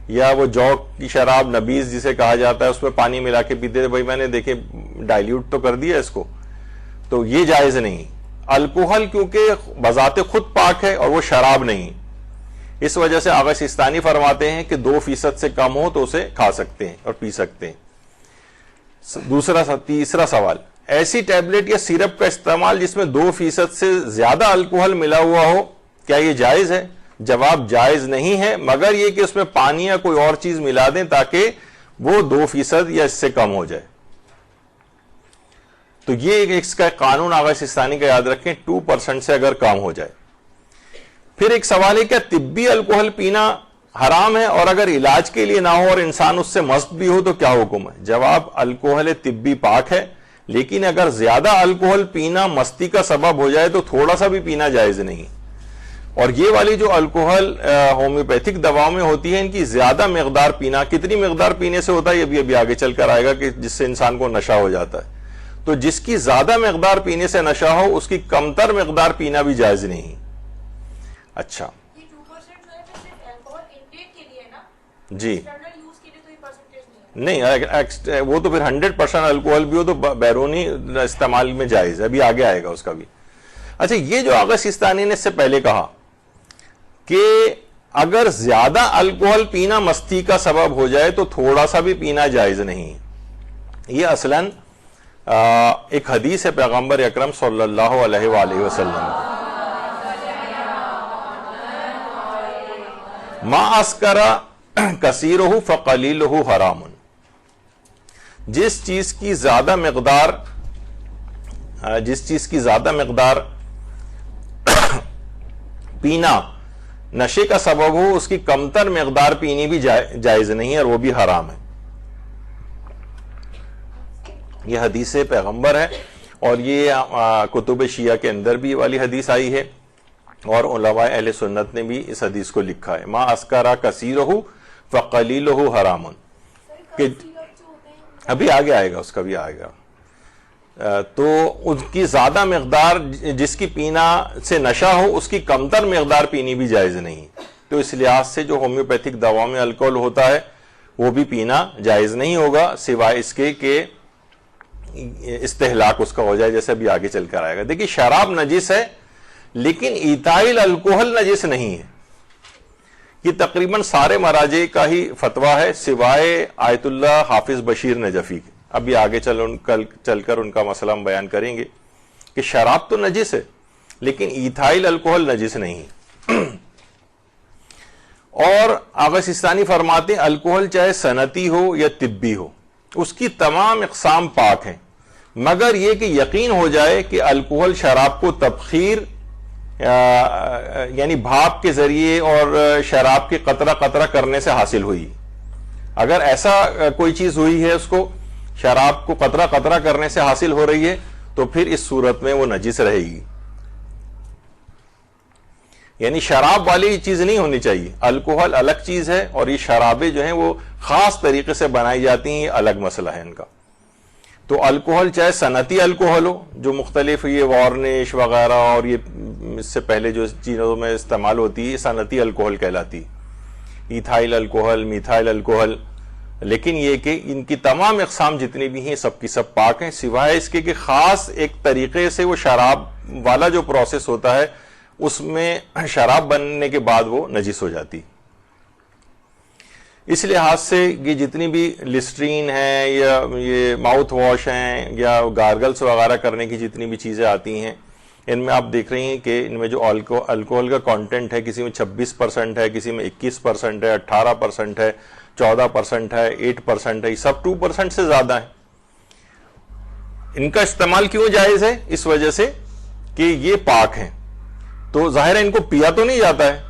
یا وہ جوک کی شراب نبیز جسے کہا جاتا ہے اس میں پانی ملا کے پیتے تھے. بھائی میں نے دیکھے ڈائلیوٹ تو کر دیا اس کو، تو یہ جائز نہیں. الکوہل کیونکہ بذات خود پاک ہے اور وہ شراب نہیں، اس وجہ سے آغا سیستانی فرماتے ہیں کہ 2% سے کم ہو تو اسے کھا سکتے ہیں اور پی سکتے ہیں۔ تیسرا سوال، ایسی ٹیبلٹ یا سیرپ کا استعمال جس میں 2% سے زیادہ الکوہل ملا ہوا ہو، کیا یہ جائز ہے؟ جواب جائز نہیں ہے، مگر یہ کہ اس میں پانی یا کوئی اور چیز ملا دیں تاکہ وہ 2% یا اس سے کم ہو جائے۔ تو یہ اس کا قانون آغا سیستانی کا یاد رکھیں، 2% سے اگر کم ہو جائے۔ پھر ایک سوال ہے، کیا طبی الکوہل پینا حرام ہے، اور اگر علاج کے لیے نہ ہو اور انسان اس سے مست بھی ہو تو کیا حکم ہے؟ جواب، الکوہل طبی پاک ہے، لیکن اگر زیادہ الکوہل پینا مستی کا سبب ہو جائے تو تھوڑا سا بھی پینا جائز نہیں۔ اور یہ والی جو الکوہل ہومیوپیتھک دواؤں میں ہوتی ہے، ان کی زیادہ مقدار پینا، کتنی مقدار پینے سے ہوتا ہے یہ بھی ابھی آگے چل کر آئے گا، کہ جس سے انسان کو نشہ ہو جاتا ہے۔ تو جس کی زیادہ مقدار پینے سے نشہ ہو اس کی کمتر مقدار پینا بھی جائز نہیں۔ اچھا جی، نہیں وہ تو پھر 100% الکوہل بھی ہو تو بیرونی استعمال میں جائز ہے، ابھی آگے آئے گا اس کا بھی۔ اچھا، یہ جو آغا سیستانی نے اس سے پہلے کہا کہ اگر زیادہ الکوہل پینا مستی کا سبب ہو جائے تو تھوڑا سا بھی پینا جائز نہیں، یہ اصلاً ایک حدیث ہے پیغمبر اکرم صلی اللہ علیہ وآلہ وسلم، ما اسکر کثیرہ فقلیلہ حرام، جس چیز کی زیادہ مقدار پینا نشے کا سبب ہو اس کی کمتر مقدار پینی بھی جائز نہیں ہے، اور وہ بھی حرام ہے۔ یہ حدیث پیغمبر ہے، اور یہ کتب شیعہ کے اندر بھی یہ والی حدیث آئی ہے، اور علماء اہل سنت نے بھی اس حدیث کو لکھا ہے، ما اسکر کثیرہ فقلیلہ حرام، کہ ابھی آگے آئے گا، اس کا بھی آئے گا۔ تو ان کی زیادہ مقدار جس کی پینا سے نشہ ہو اس کی کمتر مقدار پینی بھی جائز نہیں، تو اس لحاظ سے جو ہومیوپیتھک دوا میں الکوہل ہوتا ہے وہ بھی پینا جائز نہیں ہوگا، سوائے اس کے کہ استہلاک اس کا ہو جائے، جیسے ابھی آگے چل کر آئے گا۔ دیکھیے، شراب نجس ہے لیکن ایتھائل الکوہل نجس نہیں ہے، یہ تقریباً سارے مراجع کا ہی فتویٰ ہے سوائے آیت اللہ حافظ بشیر نجفی کے۔ ابھی آگے چل کر ان کا مسئلہ ہم بیان کریں گے کہ شراب تو نجس ہے لیکن ایتھائل الکوہل نجس نہیں ہے۔ اور آغا سیستانی فرماتے ہیں الکوہل چاہے صنعتی ہو یا طبی ہو، اس کی تمام اقسام پاک ہیں، مگر یہ کہ یقین ہو جائے کہ الکوہل شراب کو تبخیر یعنی بھاپ کے ذریعے اور شراب کے قطرہ قطرہ کرنے سے حاصل ہوئی۔ اگر ایسا کوئی چیز ہوئی ہے اس کو شراب کو قطرہ قطرہ کرنے سے حاصل ہو رہی ہے تو پھر اس صورت میں وہ نجس رہے گی، یعنی شراب والی چیز نہیں ہونی چاہیے۔ الکوہل الگ چیز ہے، اور یہ شرابیں جو ہیں وہ خاص طریقے سے بنائی جاتی ہیں، یہ الگ مسئلہ ہے ان کا۔ تو الکوہل چاہے صنعتی الکوہل ہو، جو مختلف یہ وارنش وغیرہ اور یہ اس سے پہلے جو چیزوں میں استعمال ہوتی ہے، یہ صنعتی الکوہل کہلاتی، ایتھائل الکوہل، میتھائل الکوہل، لیکن یہ کہ ان کی تمام اقسام جتنی بھی ہیں سب کی سب پاک ہیں، سوائے اس کے کہ خاص ایک طریقے سے وہ شراب والا جو پروسیس ہوتا ہے اس میں شراب بننے کے بعد وہ نجس ہو جاتی۔ اس لحاظ سے یہ جتنی بھی لسٹرین ہیں یا یہ ماؤتھ واش ہیں یا گارگلز وغیرہ کرنے کی جتنی بھی چیزیں آتی ہیں، ان میں آپ دیکھ رہی ہیں کہ ان میں جو الکوہل کا کانٹینٹ ہے، کسی میں 26% ہے، کسی میں 21% ہے، 18% ہے، 14% ہے، 8% ہے، یہ سب 2% سے زیادہ ہیں۔ ان کا استعمال کیوں جائز ہے؟ اس وجہ سے کہ یہ پاک ہیں، تو ظاہر ہے ان کو پیا تو نہیں جاتا ہے،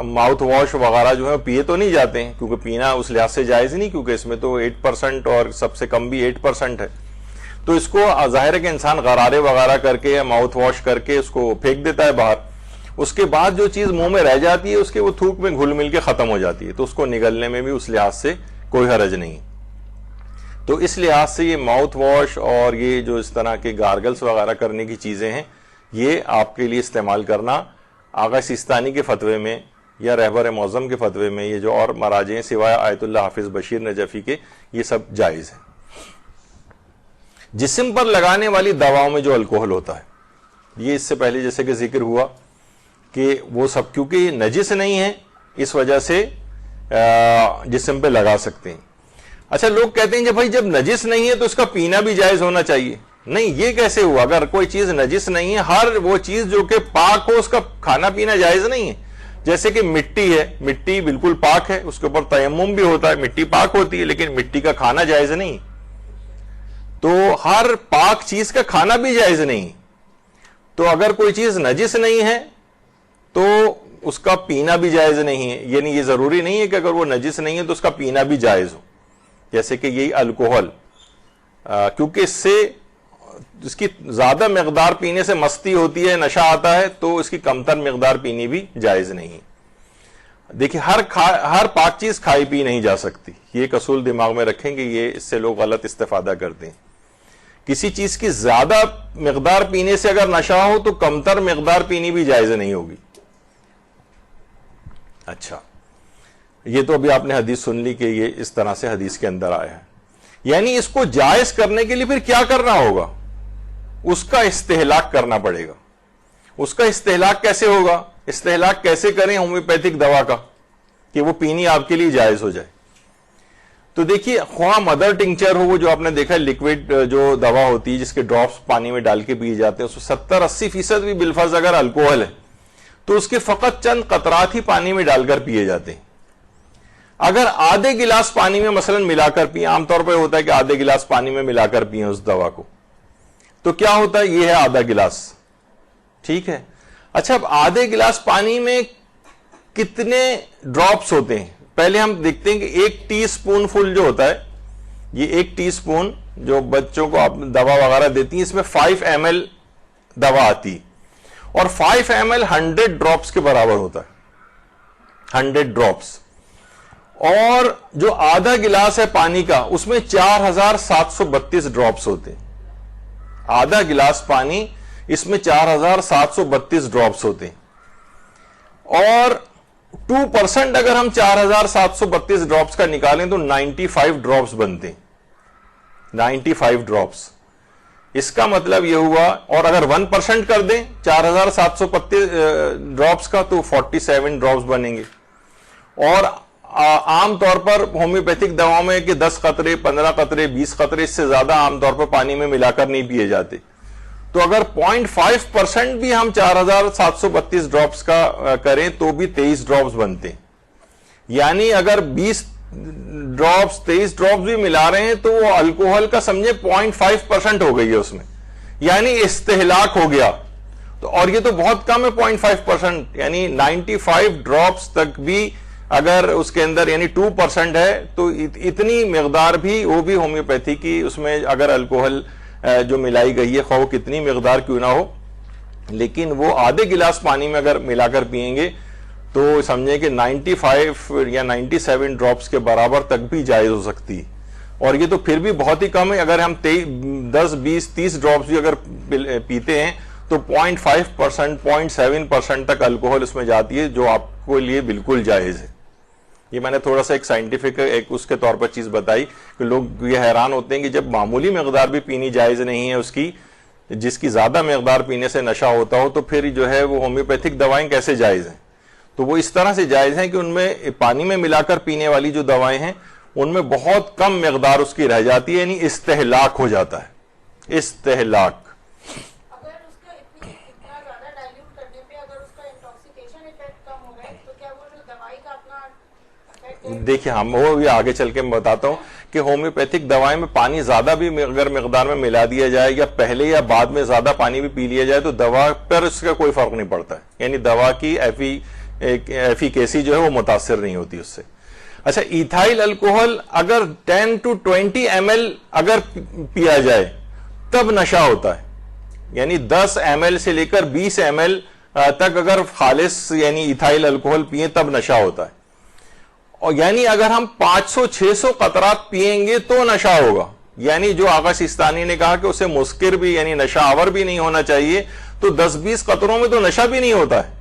ماؤتھ واش وغیرہ جو ہے پیے تو نہیں جاتے ہیں، کیونکہ پینا اس لحاظ سے جائز نہیں، کیونکہ اس میں تو 8% اور سب سے کم بھی 8% ہے، تو اس کو ظاہر ہے کہ انسان غرارے وغیرہ کر کے یا ماؤتھ واش کر کے اس کو پھینک دیتا ہے باہر، اس کے بعد جو چیز منہ میں رہ جاتی ہے اس کے وہ تھوک میں گھل مل کے ختم ہو جاتی ہے، تو اس کو نگلنے میں بھی اس لحاظ سے کوئی حرج نہیں۔ تو اس لحاظ سے یہ ماؤتھ واش اور یہ جو اس طرح کے گارگلز وغیرہ کرنے کی چیزیں ہیں، یہ آپ کے لیے استعمال کرنا آغا سیستانی کے فتوے میں یا رہبر معظم کے فتوے میں، یہ جو اور مراجع ہیں سوائے آیت اللہ حافظ بشیر نجفی کے، یہ سب جائز ہے۔ جسم پر لگانے والی دواؤں میں جو الکوہل ہوتا ہے، یہ اس سے پہلے جیسے کہ ذکر ہوا کہ وہ سب کیونکہ یہ نجس نہیں ہے اس وجہ سے جسم پہ لگا سکتے ہیں. اچھا لوگ کہتے ہیں کہ بھائی جب نجس نہیں ہے تو اس کا پینا بھی جائز ہونا چاہیے. نہیں, یہ کیسے ہوا؟ اگر کوئی چیز نجس نہیں ہے, ہر وہ چیز جو کہ پاک ہو اس کا کھانا پینا جائز نہیں ہے. جیسے کہ مٹی ہے, مٹی بالکل پاک ہے, اس کے اوپر تیمم بھی ہوتا ہے, مٹی پاک ہوتی ہے, لیکن مٹی کا کھانا جائز نہیں. تو ہر پاک چیز کا کھانا بھی جائز نہیں. تو اگر کوئی چیز نجس نہیں ہے تو اس کا پینا بھی جائز نہیں ہے. یعنی یہ ضروری نہیں ہے کہ اگر وہ نجس نہیں ہے تو اس کا پینا بھی جائز ہو. جیسے کہ یہی الکوہل, کیونکہ اس کی زیادہ مقدار پینے سے مستی ہوتی ہے, نشہ آتا ہے, تو اس کی کمتر مقدار پینی بھی جائز نہیں. دیکھیں ہر پاک چیز کھائی پی نہیں جا سکتی, یہ ایک اصول دماغ میں رکھیں گے, یہ اس سے لوگ غلط استفادہ کرتے ہیں. کسی چیز کی زیادہ مقدار پینے سے اگر نشہ ہو تو کمتر مقدار پینی بھی جائز نہیں ہوگی. اچھا, یہ تو ابھی آپ نے حدیث سن لی کہ یہ اس طرح سے حدیث کے اندر آیا ہے. یعنی اس کو جائز کرنے کے لیے پھر کیا کرنا ہوگا؟ اس کا استہلاک کرنا پڑے گا. اس کا استہلاک کیسے ہوگا؟ استہلاک کیسے کریں ہومیوپیتھک دوا کا کہ وہ پینی آپ کے لیے جائز ہو جائے؟ تو دیکھیے, خواہ مدر ٹنکچر ہو, وہ جو آپ نے دیکھا لیکوڈ جو دوا ہوتی ہے جس کے ڈراپس پانی میں ڈال کے پیے جاتے ہیں, اس میں 70-80% بھی بالفرض اگر الکوہل ہے تو اس کے فقط چند قطرات ہی پانی میں ڈال کر پیے جاتے ہیں. اگر آدھے گلاس پانی میں مثلا ملا کر پیے, عام طور پہ ہوتا ہے کہ آدھے گلاس پانی میں ملا کر پیے اس دوا کو, تو کیا ہوتا ہے؟ یہ ہے آدھا گلاس, ٹھیک ہے. اچھا, اب آدھے گلاس پانی میں کتنے ڈراپس ہوتے ہیں؟ پہلے ہم دیکھتے ہیں کہ 1 ٹی اسپون فل جو ہوتا ہے, یہ 1 ٹی اسپون جو بچوں کو آپ دوا وغیرہ دیتی ہیں, اس میں 5 ml دوا آتی, اور 5 ml 100 ڈراپس کے برابر ہوتا ہے, 100 ڈراپس. اور جو آدھا گلاس ہے پانی کا, اس میں 4732 ڈراپس ہوتے ہیں. آدھا گلاس پانی, اس میں 4732 ڈراپس ہوتے ہیں. اور 2% اگر ہم 4732 ڈراپس کا نکالیں تو 95 ڈراپس بنتے ہیں. 95 ڈراپس. اس کا مطلب یہ ہوا, اور اگر 1% کر دیں 4732 ڈراپس کا تو 47 ڈراپس بنیں گے. اور عام طور پر ہومیوپیتھک دواؤں میں کہ 10 قطرے 15 قطرے 20 قطرے, اس سے زیادہ عام طور پر پانی میں ملا کر نہیں پیے جاتے. تو اگر 0.5% بھی ہم 4732 ڈراپس کا کریں تو بھی 23 ڈراپس بنتے ہیں. یعنی اگر 20 ڈراپس 23 ڈراپس بھی ملا رہے ہیں تو وہ الکوہل کا سمجھے 0.5% ہو گئی ہے اس میں, یعنی استہلاک ہو گیا. تو اور یہ تو بہت کم ہے 0.5%, یعنی 95 ڈراپس تک بھی اگر اس کے اندر یعنی 2% ہے تو اتنی مقدار بھی, وہ بھی ہومیوپیتھی کی, اس میں اگر الکوہل جو ملائی گئی ہے خواہ کتنی مقدار کیوں نہ ہو, لیکن وہ آدھے گلاس پانی میں اگر ملا کر پیئیں گے تو سمجھیں کہ 95 یا 97 ڈراپس کے برابر تک بھی جائز ہو سکتی. اور یہ تو پھر بھی بہت ہی کم ہے. اگر ہم 10 20 30 ڈراپس بھی اگر پیتے ہیں تو 0.5% 0.7% تک الکوہل اس میں جاتی ہے, جو آپ کو لیے بالکل جائز ہے. یہ میں نے تھوڑا سا ایک سائنٹیفک ایک اس کے طور پر چیز بتائی کہ لوگ یہ حیران ہوتے ہیں کہ جب معمولی مقدار بھی پینی جائز نہیں ہے اس کی, جس کی زیادہ مقدار پینے سے نشہ ہوتا ہو, تو پھر جو ہے وہ ہومیوپیتھک دوائیں کیسے جائز ہیں؟ تو وہ اس طرح سے جائز ہیں کہ ان میں پانی میں ملا کر پینے والی جو دوائیں ہیں ان میں بہت کم مقدار اس کی رہ جاتی ہے, یعنی استہلاک ہو جاتا ہے. استہلاک. دیکھیں ہم وہ یہ آگے چل کے میں بتاتا ہوں کہ ہومیوپیتھک دوائیں میں پانی زیادہ بھی اگر مقدار میں ملا دیا جائے یا پہلے یا بعد میں زیادہ پانی بھی پی لیا جائے تو دوا پر اس کا کوئی فرق نہیں پڑتا ہے, یعنی دوا کی ایفیکیسی جو ہے وہ متاثر نہیں ہوتی اس سے. اچھا, ایتھائل الکوہل اگر 10 to 20 ml اگر پیا جائے تب نشہ ہوتا ہے, یعنی 10 ml سے لے کر 20 ml تک اگر خالص یعنی ایتھائل الکوہل پیئیں تب نشہ ہوتا ہے. اور یعنی اگر ہم 500-600 قطرات پیئیں گے تو نشہ ہوگا. یعنی جو آغا سیستانی نے کہا کہ اسے مسکر بھی یعنی نشہ آور بھی نہیں ہونا چاہیے, تو 10-20 قطروں میں تو نشہ بھی نہیں ہوتا ہے.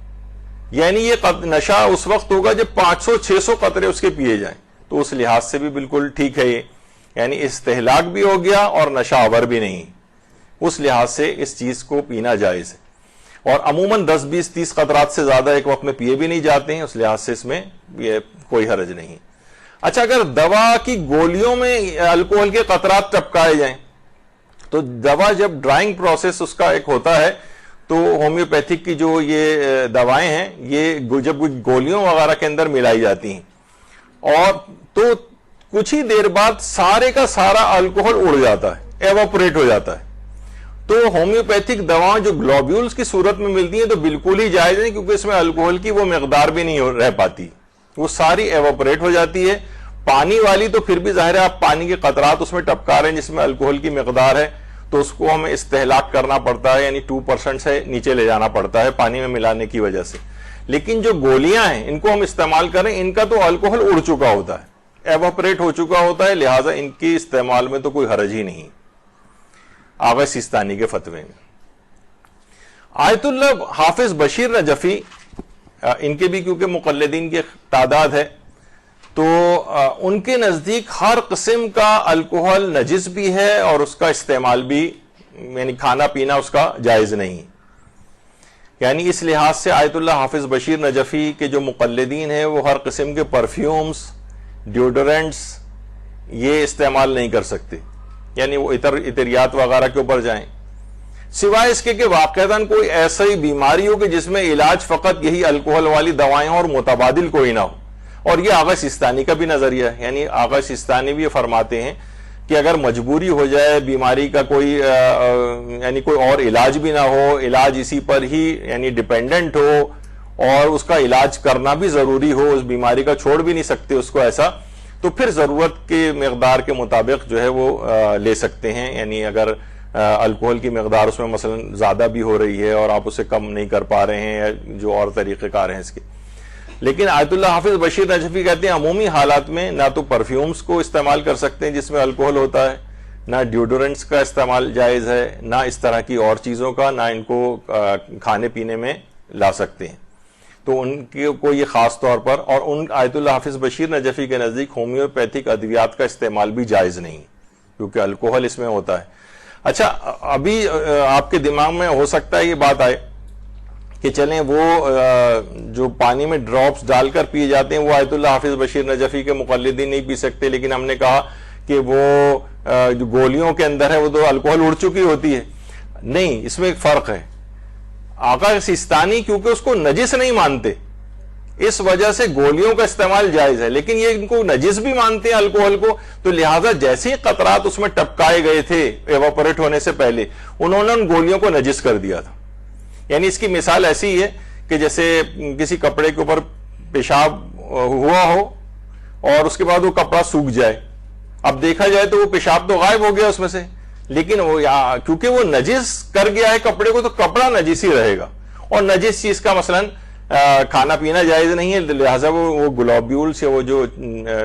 یعنی یہ نشہ اس وقت ہوگا جب 500-600 قطرے اس کے پیے جائیں, تو اس لحاظ سے بھی بالکل ٹھیک ہے یہ, یعنی استہلاک بھی ہو گیا اور نشہ آور بھی نہیں, اس لحاظ سے اس چیز کو پینا جائز ہے. اور عموماً 10 20 30 قطرات سے زیادہ ایک وقت میں پیے بھی نہیں جاتے ہیں، اس لحاظ سے اس میں یہ کوئی حرج نہیں۔ اچھا، اگر دوا کی گولیوں میں الکوہل کے قطرات ٹپکائے جائیں تو دوا جب ڈرائنگ پروسیس اس کا ایک ہوتا ہے تو ہومیوپیتھک کی جو یہ دوائیں ہیں یہ جب گولیوں وغیرہ کے اندر ملائی جاتی ہیں اور تو کچھ ہی دیر بعد سارے کا سارا الکوہل اڑ جاتا ہے، ایواپوریٹ ہو جاتا ہے۔ تو ہومیوپیتھک دواؤں جو گلوبیولز کی صورت میں ملتی ہیں تو بالکل ہی جائز نہیں، کیونکہ اس میں الکوہل کی وہ مقدار بھی نہیں رہ پاتی، وہ ساری ایواپوریٹ ہو جاتی ہے۔ پانی والی تو پھر بھی ظاہر ہے آپ پانی کے قطرات اس میں ٹپکا رہے ہیں جس میں الکوہل کی مقدار ہے، تو اس کو ہمیں استہلاک کرنا پڑتا ہے، یعنی 2% سے نیچے لے جانا پڑتا ہے پانی میں ملانے کی وجہ سے۔ لیکن جو گولیاں ہیں ان کو ہم استعمال کریں، ان کا تو الکوہل اڑ چکا ہوتا ہے، ایواپوریٹ ہو چکا ہوتا ہے، لہٰذا ان کی استعمال میں تو کوئی حرج ہی نہیں۔ آغا سیستانی کے فتوے میں آیت اللہ حافظ بشیر نجفی، ان کے بھی کیونکہ مقلدین کی تعداد ہے تو ان کے نزدیک ہر قسم کا الکوہل نجس بھی ہے اور اس کا استعمال بھی، یعنی کھانا پینا اس کا جائز نہیں۔ یعنی اس لحاظ سے آیت اللہ حافظ بشیر نجفی کے جو مقلدین ہیں وہ ہر قسم کے پرفیومز، ڈیوڈرنٹس یہ استعمال نہیں کر سکتے، یعنی وہ عطریات وغیرہ کے اوپر جائیں، سوائے اس کے کہ واقعتاً کوئی ایسی بیماری ہو کہ جس میں علاج فقط یہی الکوہل والی دوائیں ہوں اور متبادل کوئی نہ ہو۔ اور یہ آغا سیستانی کا بھی نظریہ ہے، یعنی آغا سیستانی بھی یہ فرماتے ہیں کہ اگر مجبوری ہو جائے، بیماری کا کوئی یعنی کوئی اور علاج بھی نہ ہو، علاج اسی پر ہی یعنی ڈیپینڈنٹ ہو اور اس کا علاج کرنا بھی ضروری ہو، اس بیماری کا چھوڑ بھی نہیں سکتے اس کو ایسا، تو پھر ضرورت کے مقدار کے مطابق جو ہے وہ لے سکتے ہیں۔ یعنی اگر الکوہل کی مقدار اس میں مثلا زیادہ بھی ہو رہی ہے اور آپ اسے کم نہیں کر پا رہے ہیں، یا جو اور طریقہ کار ہیں اس کے۔ لیکن آیت اللہ حافظ بشیر نجفی کہتے ہیں عمومی حالات میں نہ تو پرفیومز کو استعمال کر سکتے ہیں جس میں الکوہل ہوتا ہے، نہ ڈیوڈرنٹس کا استعمال جائز ہے، نہ اس طرح کی اور چیزوں کا، نہ ان کو کھانے پینے میں لا سکتے ہیں۔ تو ان کو یہ خاص طور پر، اور ان آیت اللہ حافظ بشیر نجفی کے نزدیک ہومیوپیتھک ادویات کا استعمال بھی جائز نہیں کیونکہ الکوہل اس میں ہوتا ہے۔ اچھا، ابھی آپ کے دماغ میں ہو سکتا ہے یہ بات آئے کہ چلیں وہ جو پانی میں ڈراپس ڈال کر پیے جاتے ہیں وہ آیت اللہ حافظ بشیر نجفی کے مقلدین نہیں پی سکتے، لیکن ہم نے کہا کہ وہ جو گولیوں کے اندر ہے وہ تو الکوہل اڑ چکی ہوتی ہے۔ نہیں، اس میں ایک فرق ہے۔ آقا سیستانی کیونکہ اس کو نجس نہیں مانتے، اس وجہ سے گولیوں کا استعمال جائز ہے، لیکن یہ ان کو نجس بھی مانتے ہیں الکوہل کو، تو لہٰذا جیسے ہی قطرات اس میں ٹپکائے گئے تھے ایواپوریٹ ہونے سے پہلے، انہوں نے ان گولیوں کو نجس کر دیا تھا۔ یعنی اس کی مثال ایسی ہے کہ جیسے کسی کپڑے کے اوپر پیشاب ہوا ہو اور اس کے بعد وہ کپڑا سوکھ جائے، اب دیکھا جائے تو وہ پیشاب تو غائب ہو گیا اس میں سے، لیکن وہ کیونکہ وہ نجس کر گیا ہے کپڑے کو تو کپڑا نجس ہی رہے گا، اور نجس چیز کا مثلاً کھانا پینا جائز نہیں ہے، لہٰذا وہ گلوبیولز یا وہ جو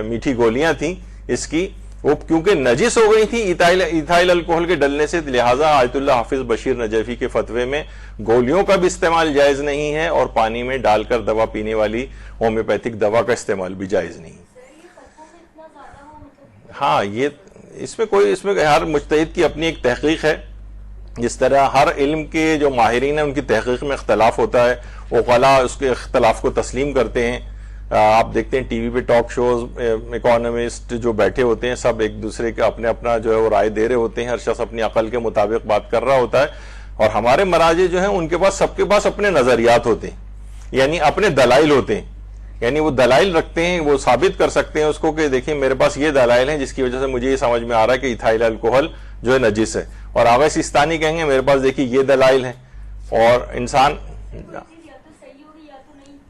میٹھی گولیاں تھیں اس کی، وہ کیونکہ نجس ہو گئی تھی ایتھائل الکوہل کے ڈلنے سے، لہٰذا آیت اللہ حافظ بشیر نجفی کے فتوے میں گولیوں کا بھی استعمال جائز نہیں ہے اور پانی میں ڈال کر دوا پینے والی ہومیوپیتھک دوا کا استعمال بھی جائز نہیں۔ ہاں، یہ اس میں ہر مجتہد کی اپنی ایک تحقیق ہے، جس طرح ہر علم کے جو ماہرین ہیں ان کی تحقیق میں اختلاف ہوتا ہے، عقلاء اس کے اختلاف کو تسلیم کرتے ہیں۔ آپ دیکھتے ہیں ٹی وی پہ ٹاک شوز، اکانومسٹ جو بیٹھے ہوتے ہیں سب ایک دوسرے کے اپنا جو ہے وہ رائے دے رہے ہوتے ہیں، ہر شخص اپنی عقل کے مطابق بات کر رہا ہوتا ہے، اور ہمارے مراجع جو ہیں ان کے پاس سب کے پاس اپنے نظریات ہوتے ہیں، یعنی اپنے دلائل ہوتے ہیں، یعنی وہ دلائل رکھتے ہیں، وہ ثابت کر سکتے ہیں اس کو کہ دیکھیں میرے پاس یہ دلائل ہیں جس کی وجہ سے مجھے یہ سمجھ میں آ رہا ہے کہ ایتھائل الکوہل جو ہے نجس ہے، اور آغا سیستانی کہیں گے میرے پاس دیکھیے یہ دلائل ہیں، اور انسان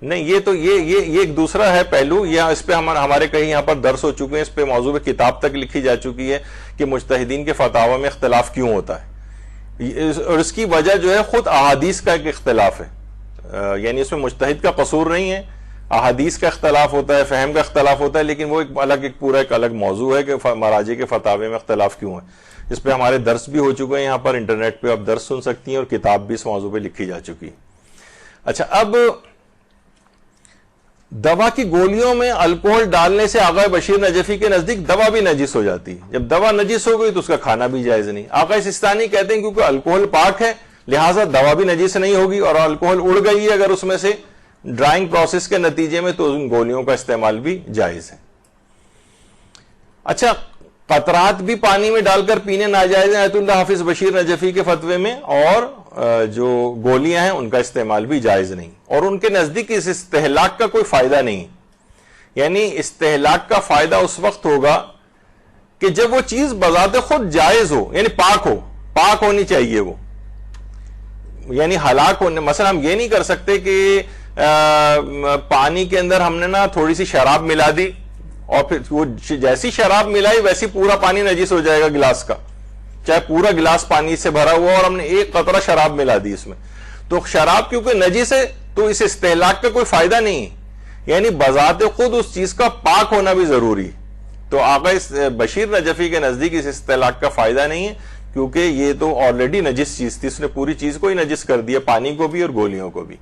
نہیں، یہ ایک دوسرا ہے پہلو، یا اس پہ ہمارے کہیں یہاں پر درس ہو چکے ہیں، اس پہ موضوع کتاب تک لکھی جا چکی ہے کہ مجتہدین کے فتاوی میں اختلاف کیوں ہوتا ہے، اور اس کی وجہ جو ہے خود احادیث کا ایک اختلاف ہے، یعنی اس میں مجتہد کا قصور نہیں ہے، احادیث کا اختلاف ہوتا ہے، فہم کا اختلاف ہوتا ہے، لیکن وہ ایک الگ موضوع ہے کہ مراجع کے فتاوی میں اختلاف کیوں ہے۔ اس پہ ہمارے درس بھی ہو چکے ہیں، یہاں پر انٹرنیٹ پہ آپ درس سن سکتی ہیں، اور کتاب بھی اس موضوع پہ لکھی جا چکی ہے۔ اچھا، اب دوا کی گولیوں میں الکوہل ڈالنے سے آقا بشیر نجفی کے نزدیک دوا بھی نجس ہو جاتی ہے، جب دوا نجس ہو گئی تو اس کا کھانا بھی جائز نہیں۔ آقا سیستانی کہتے ہیں کیونکہ الکوہل پاک ہے لہٰذا دوا بھی نجس نہیں ہوگی، اور الکوہل اڑ گئی ہے اگر اس میں سے ڈرائنگ پروسیس کے نتیجے میں، تو ان گولیوں کا استعمال بھی جائز ہے۔ اچھا، قطرات بھی پانی میں ڈال کر پینے ناجائز ہیں آیت اللہ حافظ بشیر نجفی کے فتوے میں، اور جو گولیاں ہیں ان کا استعمال بھی جائز نہیں، اور ان کے نزدیک اس استہلاک کا کوئی فائدہ نہیں۔ یعنی استہلاک کا فائدہ اس وقت ہوگا کہ جب وہ چیز بذات خود جائز ہو، یعنی پاک ہونی چاہیے وہ، یعنی ہلاک ہونے۔ مثلا ہم یہ نہیں کر سکتے کہ پانی کے اندر ہم نے نا تھوڑی سی شراب ملا دی، اور پھر وہ جیسی شراب ملائی ویسی پورا پانی نجس ہو جائے گا گلاس کا، چاہے پورا گلاس پانی سے بھرا ہوا اور ہم نے ایک قطرہ شراب ملا دی اس میں، تو شراب کیونکہ نجس ہے تو اس استہلاک کا کوئی فائدہ نہیں ہے، یعنی بذات خود اس چیز کا پاک ہونا بھی ضروری ہے۔ تو آقا بشیر نجفی کے نزدیک اس استہلاک کا فائدہ نہیں ہے، کیونکہ یہ تو آلریڈی نجس چیز تھی، اس نے پوری چیز کو ہی نجس کر دیا، پانی کو بھی اور گولیوں کو بھی۔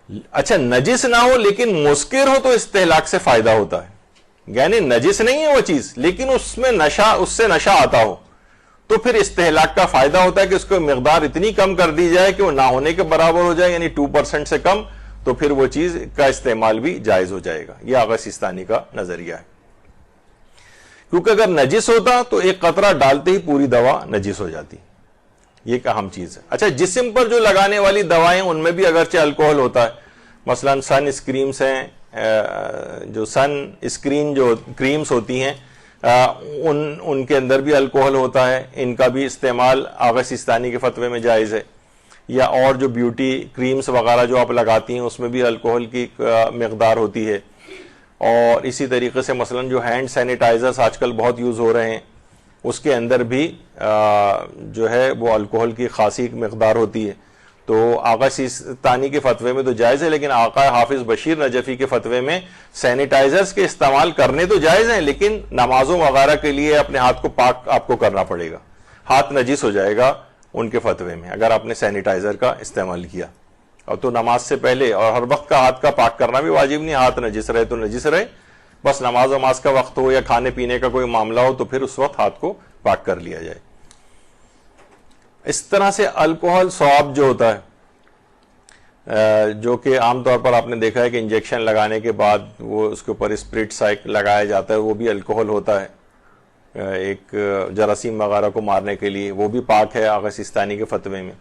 اچھا، نجس نہ ہو لیکن مسکر ہو تو استہلاک سے فائدہ ہوتا ہے، یعنی نجس نہیں ہے وہ چیز لیکن اس سے نشہ آتا ہو، تو پھر استہلاک کا فائدہ ہوتا ہے کہ اس کو مقدار اتنی کم کر دی جائے کہ وہ نہ ہونے کے برابر ہو جائے، یعنی 2% سے کم، تو پھر وہ چیز کا استعمال بھی جائز ہو جائے گا۔ یہ آغا سیستانی کا نظریہ ہے، کیونکہ اگر نجس ہوتا تو ایک قطرہ ڈالتے ہی پوری دوا نجس ہو جاتی، یہ ایک اہم چیز ہے۔ اچھا، جسم پر جو لگانے والی دوائیں ان میں بھی اگرچہ الکوہل ہوتا ہے، مثلا سن اسکریمز ہیں، جو سن اسکرین جو کریمز ہوتی ہیں ان کے اندر بھی الکوہل ہوتا ہے، ان کا بھی استعمال آغا سیستانی کے فتوے میں جائز ہے۔ یا اور جو بیوٹی کریمز وغیرہ جو آپ لگاتی ہیں اس میں بھی الکوہل کی مقدار ہوتی ہے، اور اسی طریقے سے مثلا جو ہینڈ سینیٹائزرز آج کل بہت یوز ہو رہے ہیں اس کے اندر بھی جو ہے وہ الکوہل کی خاصی مقدار ہوتی ہے۔ تو آقا سیستانی کے فتوے میں تو جائز ہے، لیکن آقا حافظ بشیر نجفی کے فتوے میں سینیٹائزرز کے استعمال کرنے تو جائز ہیں، لیکن نمازوں وغیرہ کے لیے اپنے ہاتھ کو پاک آپ کو کرنا پڑے گا، ہاتھ نجس ہو جائے گا ان کے فتوے میں اگر آپ نے سینیٹائزر کا استعمال کیا۔ اور تو نماز سے پہلے اور ہر وقت کا ہاتھ کا پاک کرنا بھی واجب نہیں، ہاتھ نجس رہے تو نجس رہے، بس نماز کا وقت ہو یا کھانے پینے کا کوئی معاملہ ہو تو پھر اس وقت ہاتھ کو پاک کر لیا جائے۔ اس طرح سے الکوہل سواب جو ہوتا ہے، جو کہ عام طور پر آپ نے دیکھا ہے کہ انجیکشن لگانے کے بعد وہ اس کے اوپر اسپرٹ سائک لگایا جاتا ہے، وہ بھی الکوہل ہوتا ہے ایک جراثیم وغیرہ کو مارنے کے لیے، وہ بھی پاک ہے آغا سیستانی کے فتوے میں۔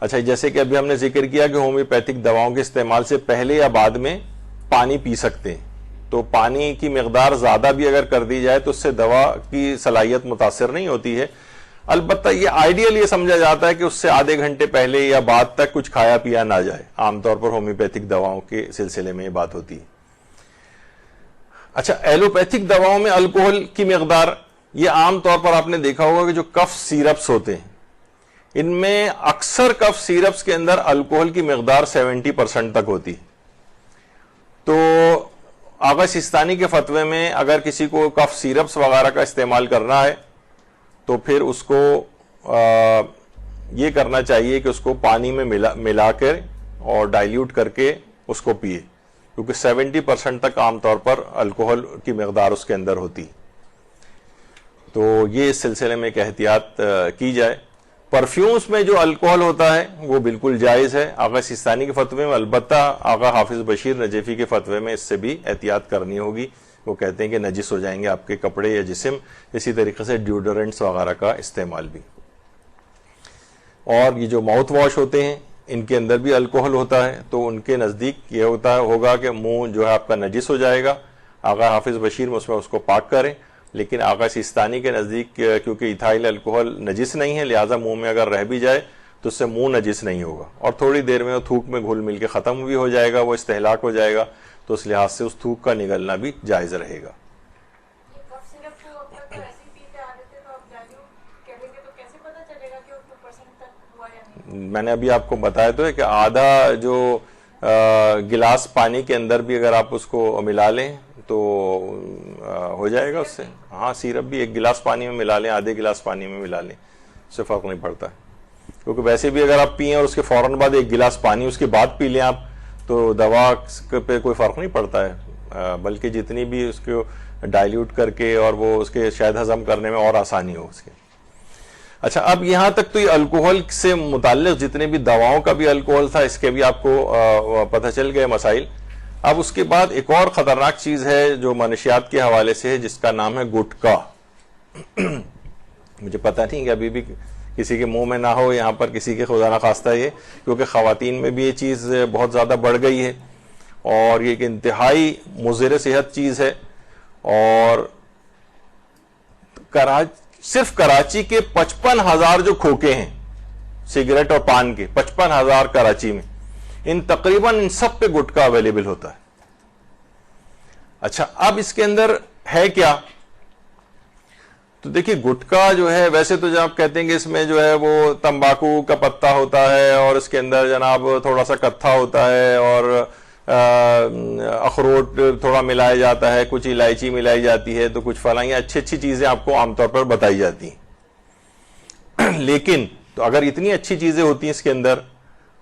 اچھا، جیسے کہ ابھی ہم نے ذکر کیا کہ ہومیوپیتھک دواؤں کے استعمال سے پہلے یا بعد میں پانی پی سکتے ہیں، تو پانی کی مقدار زیادہ بھی اگر کر دی جائے تو اس سے دوا کی صلاحیت متاثر نہیں ہوتی ہے، البتہ یہ آئیڈیل یہ سمجھا جاتا ہے کہ اس سے آدھے گھنٹے پہلے یا بعد تک کچھ کھایا پیا نہ جائے، عام طور پر ہومیوپیتھک دواؤں کے سلسلے میں یہ بات ہوتی ہے۔ اچھا، ایلوپیتھک دواؤں میں الکوہل کی مقدار، یہ عام طور پر آپ نے دیکھا ہوگا کہ جو کف سیرپس ہوتے ہیں ان میں اکثر کف سیرپس کے اندر الکوہل کی مقدار 70% تک ہوتی ہے۔ تو آغا سیستانی کے فتوے میں اگر کسی کو کف سیرپس وغیرہ کا استعمال کرنا ہے تو پھر اس کو یہ کرنا چاہیے کہ اس کو پانی میں ملا کر اور ڈائلیوٹ کر کے اس کو پیے، کیونکہ 70% تک عام طور پر الکوہل کی مقدار اس کے اندر ہوتی ہے۔ تو یہ اس سلسلے میں ایک احتیاط کی جائے۔ پرفیومز میں جو الکوہل ہوتا ہے وہ بالکل جائز ہے آغا سیستانی کے فتوے میں، البتہ آغا حافظ بشیر نجفی کے فتوے میں اس سے بھی احتیاط کرنی ہوگی، وہ کہتے ہیں کہ نجس ہو جائیں گے آپ کے کپڑے یا جسم۔ اسی طریقے سے ڈیوڈرنٹس وغیرہ کا استعمال بھی، اور یہ جو ماؤتھ واش ہوتے ہیں ان کے اندر بھی الکوہل ہوتا ہے، تو ان کے نزدیک یہ ہوگا کہ منہ جو ہے آپ کا نجس ہو جائے گا، آغا حافظ بشیر اس کو پاک کریں، لیکن آغا سیستانی کے نزدیک کیونکہ ایتھائل الکوہل نجس نہیں ہے، لہٰذا منہ میں اگر رہ بھی جائے تو اس سے منہ نجس نہیں ہوگا، اور تھوڑی دیر میں وہ تھوک میں گھل مل کے ختم بھی ہو جائے گا، وہ استہلاک ہو جائے گا، تو اس لحاظ سے اس تھوک کا نگلنا بھی جائز رہے گا۔ میں نے ابھی آپ کو بتایا تو ہے کہ آدھا جو گلاس پانی کے اندر بھی اگر آپ اس کو ملا لیں تو ہو جائے گا اس سے، ہاں سیرپ بھی ایک گلاس پانی میں ملا لیں، آدھے گلاس پانی میں ملا لیں، اس سے فرق نہیں پڑتا ہے، کیونکہ ویسے بھی اگر آپ پئیں اور اس کے فوراً بعد ایک گلاس پانی اس کے بعد پی لیں آپ تو دوا پہ کوئی فرق نہیں پڑتا ہے، بلکہ جتنی بھی اس کو ڈائلیوٹ کر کے اور وہ اس کے شاید ہضم کرنے میں اور آسانی ہو اس کے۔ اچھا اب یہاں تک تو یہ الکوہل سے متعلق جتنے بھی دواؤں کا بھی الکوہل تھا اس کے بھی آپ کو پتہ چل گئے مسائل. اب اس کے بعد ایک اور خطرناک چیز ہے جو منشیات کے حوالے سے ہے جس کا نام ہے گٹکا. مجھے پتہ نہیں کہ ابھی بھی کسی کے منہ میں نہ ہو یہاں پر کسی کے خدا نخواستہ یہ, کیونکہ خواتین میں بھی یہ چیز بہت زیادہ بڑھ گئی ہے اور یہ ایک انتہائی مضر صحت چیز ہے. اور صرف کراچی کے 55,000 جو کھوکے ہیں سگریٹ اور پان کے, 55,000 کراچی میں, ان تقریباً ان سب پہ گٹکا اویلیبل ہوتا ہے. اچھا اب اس کے اندر ہے کیا؟ تو دیکھیے گٹکا جو ہے ویسے تو جناب کہتے ہیں کہ اس میں جو ہے وہ تمباکو کا پتا ہوتا ہے اور اس کے اندر جناب تھوڑا سا کتھا ہوتا ہے اور اخروٹ تھوڑا ملایا جاتا ہے, کچھ الائچی ملائی جاتی ہے, تو کچھ فلاں اچھی اچھی چیزیں آپ کو عام طور پر بتائی جاتی ہیں. لیکن تو اگر اتنی اچھی چیزیں ہوتی ہیں اس کے اندر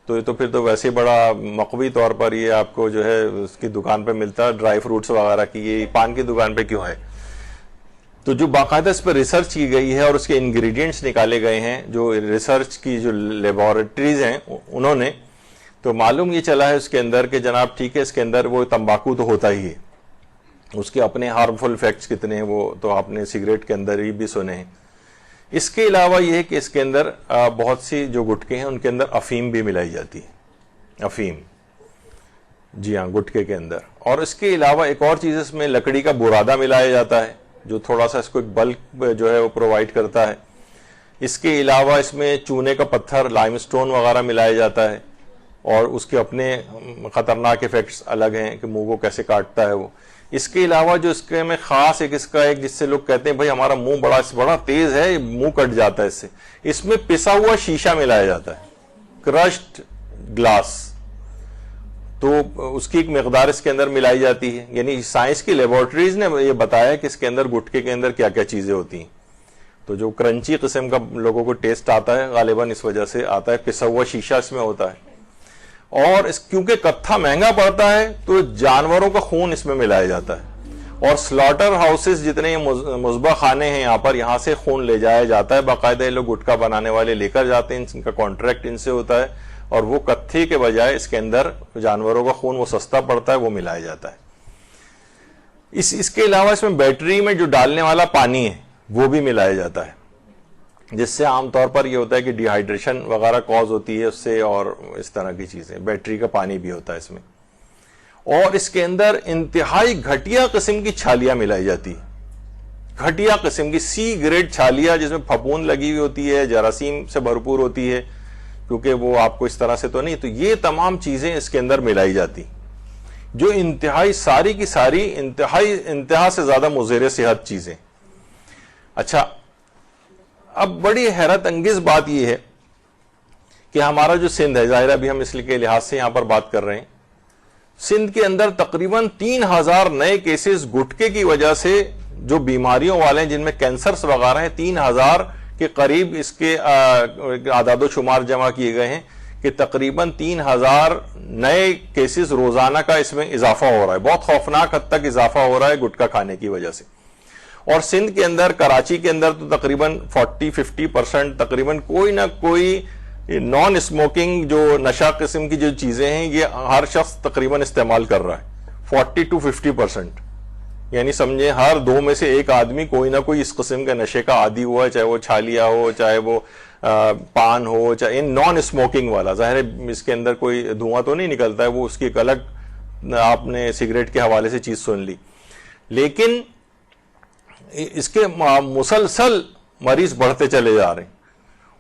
تو پھر تو ویسے بڑا مقوی طور پر یہ آپ کو جو ہے اس کی دکان پہ ملتا ہے ڈرائی فروٹس وغیرہ کی, یہ پان کی دکان پہ کیوں ہے؟ تو جو باقاعدہ اس پہ ریسرچ کی گئی ہے اور اس کے انگریڈینٹس نکالے گئے ہیں, جو ریسرچ کی جو لیبارٹریز ہیں انہوں نے, تو معلوم یہ چلا ہے اس کے اندر کہ جناب ٹھیک ہے اس کے اندر وہ تمباکو تو ہوتا ہی ہے, اس کے اپنے ہارمفل افیکٹس کتنے ہیں وہ تو آپ نے سگریٹ کے اندر ہی بھی سنے ہیں. اس کے علاوہ یہ ہے کہ اس کے اندر بہت سی جو گٹکے ہیں ان کے اندر افیم بھی ملائی جاتی ہے, افیم, جی ہاں گٹکے کے اندر. اور اس کے علاوہ ایک اور چیز اس میں لکڑی کا برادہ ملایا جاتا ہے جو تھوڑا سا اس کو ایک بلک جو ہے وہ پرووائڈ کرتا ہے. اس کے علاوہ اس میں چونے کا پتھر لائم سٹون وغیرہ ملایا جاتا ہے اور اس کے اپنے خطرناک ایفیکٹس الگ ہیں کہ منہ کو کیسے کاٹتا ہے وہ. اس کے علاوہ جو اس کے میں خاص اس کا ایک جس سے لوگ کہتے ہیں بھائی ہمارا منہ بڑا تیز ہے, منہ کٹ جاتا ہے اس سے, اس میں پسا ہوا شیشہ ملایا جاتا ہے, کرشڈ گلاس, تو اس کی ایک مقدار اس کے اندر ملائی جاتی ہے. یعنی سائنس کی لیبارٹریز نے یہ بتایا کہ اس کے اندر گٹکے کے اندر کیا کیا چیزیں ہوتی ہیں. تو جو کرنچی قسم کا لوگوں کو ٹیسٹ آتا ہے غالباً اس وجہ سے آتا ہے, پسا ہوا شیشہ اس میں ہوتا ہے. اور کیونکہ کتھا مہنگا پڑتا ہے تو جانوروں کا خون اس میں ملایا جاتا ہے اور سلاٹر ہاؤسز جتنے مذبح خانے ہیں یہاں پر, یہاں سے خون لے جایا جاتا ہے. باقاعدہ یہ لوگ گٹکا بنانے والے لے کر جاتے ہیں, ان کا کانٹریکٹ ان سے ہوتا ہے اور وہ کتھے کے بجائے اس کے اندر جانوروں کا خون وہ سستا پڑتا ہے وہ ملایا جاتا ہے. اس کے علاوہ اس میں بیٹری میں جو ڈالنے والا پانی ہے وہ بھی ملایا جاتا ہے, جس سے عام طور پر یہ ہوتا ہے کہ ڈی ہائیڈریشن وغیرہ کاز ہوتی ہے اس سے اور اس طرح کی چیزیں. بیٹری کا پانی بھی ہوتا ہے اس میں. اور اس کے اندر انتہائی گھٹیا قسم کی چھالیاں ملائی جاتی ہے, گھٹیا قسم کی سی گریڈ چھالیاں جس میں پھپھوند لگی ہوئی ہوتی ہے, جراثیم سے بھرپور ہوتی ہے, کیونکہ وہ آپ کو اس طرح سے تو نہیں. تو یہ تمام چیزیں اس کے اندر ملائی جاتی جو انتہائی ساری کی ساری انتہا سے زیادہ مضر صحت چیزیں. اچھا اب بڑی حیرت انگیز بات یہ ہے کہ ہمارا جو سندھ ہے, ظاہر ابھی ہم اس کے لحاظ سے یہاں پر بات کر رہے ہیں, سندھ کے اندر تقریباً 3,000 نئے کیسز گٹکے کی وجہ سے جو بیماریوں والے ہیں جن میں کینسرز وغیرہ ہیں, 3,000 کے قریب اس کے اعداد و شمار جمع کیے گئے ہیں کہ تقریباً 3,000 نئے کیسز روزانہ کا اس میں اضافہ ہو رہا ہے. بہت خوفناک حد تک اضافہ ہو رہا ہے گٹکا کھانے کی وجہ سے. اور سندھ کے اندر کراچی کے اندر تو تقریباً 40-50% تقریباً کوئی نہ کوئی نان اسموکنگ جو نشہ قسم کی جو چیزیں ہیں یہ ہر شخص تقریباً استعمال کر رہا ہے, 40-50%. یعنی سمجھیں ہر 2 میں سے 1 آدمی کوئی نہ کوئی اس قسم کے نشے کا عادی ہوا ہے, چاہے وہ چھالیا ہو, چاہے وہ پان ہو, چاہے نان اسموکنگ والا. ظاہر ہے اس کے اندر کوئی دھواں تو نہیں نکلتا ہے, وہ اس کی ایک الگ آپ نے سگریٹ کے حوالے سے چیز سن لی. لیکن اس کے مسلسل مریض بڑھتے چلے جا رہے ہیں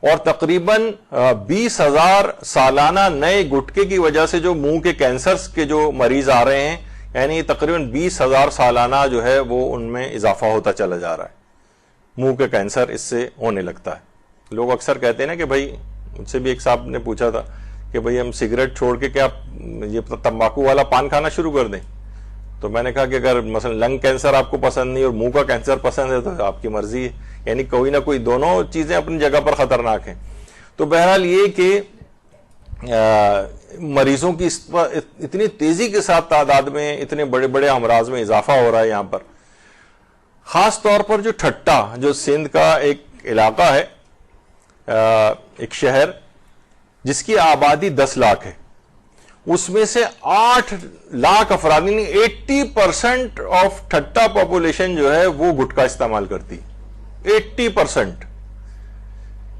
اور تقریباً 20,000 سالانہ نئے گٹکے کی وجہ سے جو منہ کے کینسرز کے جو مریض آ رہے ہیں, یعنی تقریباً 20,000 سالانہ جو ہے وہ ان میں اضافہ ہوتا چلا جا رہا ہے. منہ کے کینسر اس سے ہونے لگتا ہے. لوگ اکثر کہتے ہیں نا کہ بھائی, مجھ سے بھی ایک صاحب نے پوچھا تھا کہ بھائی ہم سگریٹ چھوڑ کے کیا یہ تمباکو والا پان کھانا شروع کر دیں. تو میں نے کہا کہ اگر مثلا لنگ کینسر آپ کو پسند نہیں اور منہ کا کینسر پسند ہے تو آپ کی مرضی ہے, یعنی کوئی نہ کوئی دونوں چیزیں اپنی جگہ پر خطرناک ہیں. تو بہرحال یہ کہ مریضوں کی اتنی تیزی کے ساتھ تعداد میں اتنے بڑے بڑے امراض میں اضافہ ہو رہا ہے یہاں پر. خاص طور پر جو ٹھٹا جو سندھ کا ایک علاقہ ہے ایک شہر جس کی آبادی 10 لاکھ ہے، اس میں سے 8 لاکھ افراد یعنی 80% آف ٹھٹا پاپولیشن جو ہے وہ گٹکا استعمال کرتی، 80%،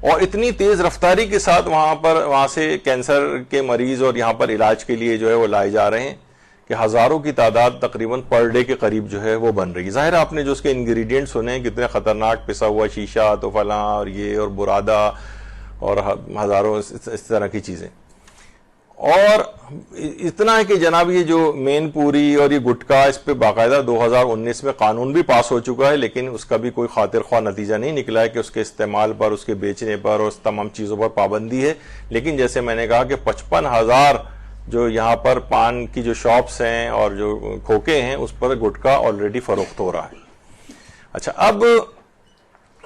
اور اتنی تیز رفتاری کے ساتھ وہاں سے کینسر کے مریض اور یہاں پر علاج کے لیے جو ہے وہ لائے جا رہے ہیں کہ ہزاروں کی تعداد تقریباً پر ڈے کے قریب جو ہے وہ بن رہی ہے۔ ظاہر ہے آپ نے جو اس کے انگریڈینٹ سنے ہیں کتنے خطرناک، پسا ہوا شیشہ تو فلاں اور یہ اور برادہ اور ہزاروں اس طرح کی چیزیں، اور اتنا ہے کہ جناب یہ جو مین پوری اور یہ گٹکا، اس پہ باقاعدہ 2019 میں قانون بھی پاس ہو چکا ہے، لیکن اس کا بھی کوئی خاطر خواہ نتیجہ نہیں نکلا ہے کہ اس کے استعمال پر، اس کے بیچنے پر اور اس تمام چیزوں پر پابندی ہے۔ لیکن جیسے میں نے کہا کہ 55,000 جو یہاں پر پان کی جو شاپس ہیں اور جو کھوکے ہیں اس پر گٹکا آلریڈی فروخت ہو رہا ہے۔ اچھا، اب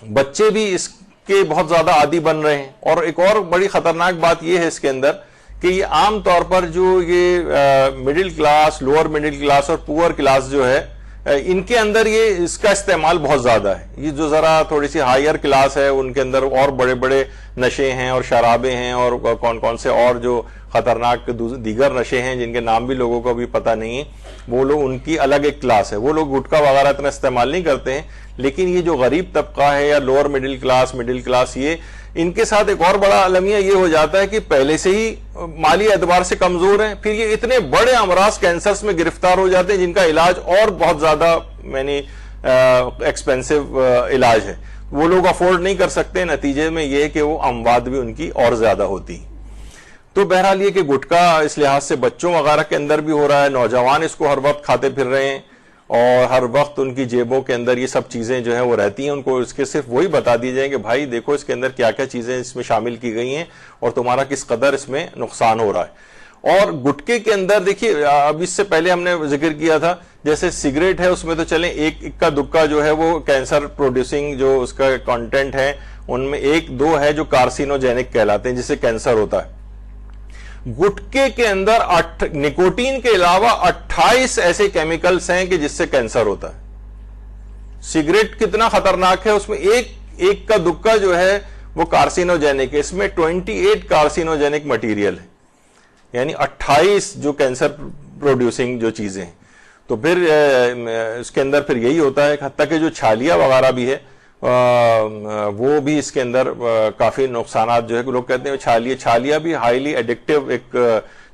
بچے بھی اس کے بہت زیادہ عادی بن رہے ہیں، اور ایک اور بڑی خطرناک بات یہ ہے اس کے اندر کہ یہ عام طور پر جو یہ middle class, lower middle class اور پور کلاس جو ہے، ان کے اندر یہ اس کا استعمال بہت زیادہ ہے۔ یہ جو ذرا تھوڑی سی ہائر کلاس ہے ان کے اندر اور بڑے بڑے نشے ہیں اور شرابیں ہیں اور کون سے اور جو خطرناک دیگر نشے ہیں جن کے نام بھی لوگوں کو بھی پتہ نہیں ہے، وہ لوگ، ان کی الگ ایک کلاس ہے، وہ لوگ گٹکا وغیرہ اتنا استعمال نہیں کرتے ہیں۔ لیکن یہ جو غریب طبقہ ہے یا لوور مڈل کلاس، یہ ان کے ساتھ ایک اور بڑا المیہ یہ ہو جاتا ہے کہ پہلے سے ہی مالی اعتبار سے کمزور ہیں، پھر یہ اتنے بڑے امراض کینسرز میں گرفتار ہو جاتے ہیں جن کا علاج اور بہت زیادہ ایکسپینسو علاج ہے، وہ لوگ افورڈ نہیں کر سکتے۔ نتیجے میں یہ ہے کہ وہ اموات بھی ان کی اور زیادہ ہوتی ہیں۔ تو بہرحال یہ کہ گٹکا اس لحاظ سے بچوں وغیرہ کے اندر بھی ہو رہا ہے، نوجوان اس کو ہر وقت کھاتے پھر رہے ہیں، اور ہر وقت ان کی جیبوں کے اندر یہ سب چیزیں جو ہیں وہ رہتی ہیں، ان کو اس کے صرف وہی بتا دی جائیں کہ بھائی دیکھو اس کے اندر کیا کیا چیزیں اس میں شامل کی گئی ہیں اور تمہارا کس قدر اس میں نقصان ہو رہا ہے۔ اور گٹکے کے اندر دیکھیے، اب اس سے پہلے ہم نے ذکر کیا تھا جیسے سگریٹ ہے، اس میں تو چلیں ایک اکا دکا جو ہے وہ کینسر پروڈیوسنگ جو اس کا کانٹینٹ ہے ان میں 1-2 ہے جو کارسینوجینک کہلاتے ہیں، جس سے کینسر ہوتا ہے۔ گٹکے کے اندر نکوٹین کے علاوہ 28 ایسے کیمیکلز ہیں کہ جس سے کینسر ہوتا ہے۔ سگریٹ کتنا خطرناک ہے، اس میں ایک کا دکا جو ہے وہ کارسینوجینک ہے، اس میں 28 کارسینوجینک مٹیریل ہے، یعنی 28 جو کینسر پروڈیوسنگ جو چیزیں ہیں۔ تو پھر اس کے اندر پھر یہی ہوتا ہے، حتیٰ کہ جو چھالیاں وغیرہ بھی ہے وہ بھی اس کے اندر کافی نقصانات جو ہے، لوگ کہتے ہیں چھالیاں بھی ہائیلی ایڈکٹیو ایک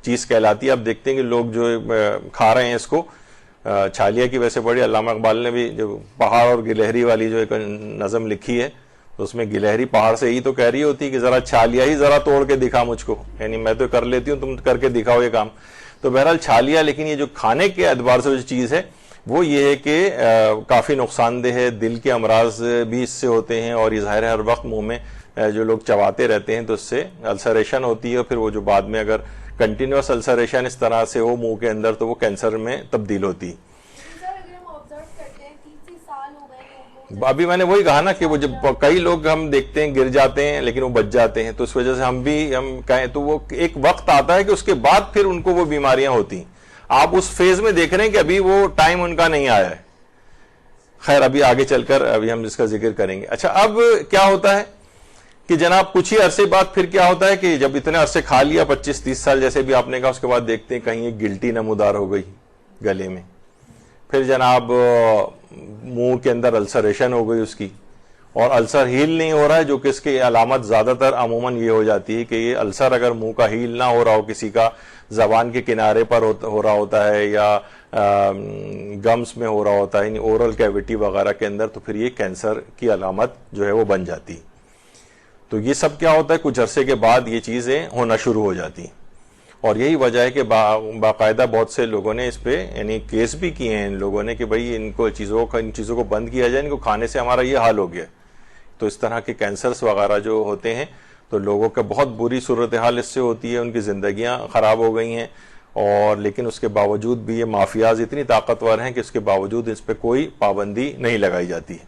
چیز کہلاتی ہے۔ اب دیکھتے ہیں کہ لوگ جو کھا رہے ہیں اس کو، چھالیاں کی ویسے بڑی، علامہ اقبال نے بھی جو پہاڑ اور گلہری والی جو ایک نظم لکھی ہے تو اس میں گلہری پہاڑ سے ہی تو کہہ رہی ہوتی کہ ذرا چھالیاں ہی ذرا توڑ کے دکھا مجھ کو، یعنی میں تو کر لیتی ہوں، تم کر کے دکھاؤ یہ کام۔ تو بہرحال چھالیاں، لیکن یہ جو کھانے کے اعتبار سے جو چیز ہے وہ یہ ہے کہ کافی نقصان دہ ہے، دل کے امراض بھی اس سے ہوتے ہیں، اور یہ ظاہر ہے ہر وقت منہ میں جو لوگ چباتے رہتے ہیں تو اس سے السریشن ہوتی ہے، اور پھر وہ جو بعد میں اگر کنٹینیوس السریشن اس طرح سے ہو منہ کے اندر تو وہ کینسر میں تبدیل ہوتی ہے۔ ابھی میں نے وہی کہا نا کہ وہ جب کئی لوگ ہم دیکھتے ہیں گر جاتے ہیں لیکن وہ بچ جاتے ہیں، تو اس وجہ سے ہم کہیں تو وہ ایک وقت آتا ہے کہ اس کے بعد پھر ان کو وہ بیماریاں ہوتی ہیں۔ آپ اس فیز میں دیکھ رہے ہیں کہ ابھی وہ ٹائم ان کا نہیں آیا ہے، خیر ابھی آگے چل کر ابھی ہم اس کا ذکر کریں گے۔ اچھا، اب کیا ہوتا ہے کہ جناب کچھ ہی عرصے بعد پھر کیا ہوتا ہے کہ جب اتنے عرصے کھا لیا 25-30 سال جیسے بھی آپ نے کہا، اس کے بعد دیکھتے ہیں کہیں ایک گلٹی نمودار ہو گئی گلے میں، پھر جناب منہ کے اندر السریشن ہو گئی اس کی، اور السر ہیل نہیں ہو رہا ہے، جو کہ اس کی علامت زیادہ تر عموماً یہ ہو جاتی ہے کہ یہ السر اگر منہ کا ہیل نہ ہو رہا ہو، کسی کا زبان کے کنارے پر ہو رہا ہوتا ہے یا گمس میں ہو رہا ہوتا ہے، یعنی اورل کیویٹی وغیرہ کے اندر، تو پھر یہ کینسر کی علامت جو ہے وہ بن جاتی ہے۔ تو یہ سب کیا ہوتا ہے، کچھ عرصے کے بعد یہ چیزیں ہونا شروع ہو جاتی ہیں، اور یہی وجہ ہے کہ باقاعدہ بہت سے لوگوں نے اس پہ یعنی کیس بھی کیے ہیں ان لوگوں نے کہ بھائی ان چیزوں کو بند کیا جائے، ان کو کھانے سے ہمارا یہ حال ہو گیا۔ تو اس طرح کے کینسرز وغیرہ جو ہوتے ہیں تو لوگوں کا بہت بری صورتحال اس سے ہوتی ہے، ان کی زندگیاں خراب ہو گئی ہیں، اور لیکن اس کے باوجود بھی یہ مافیاز اتنی طاقتور ہیں کہ اس کے باوجود اس پہ کوئی پابندی نہیں لگائی جاتی ہے،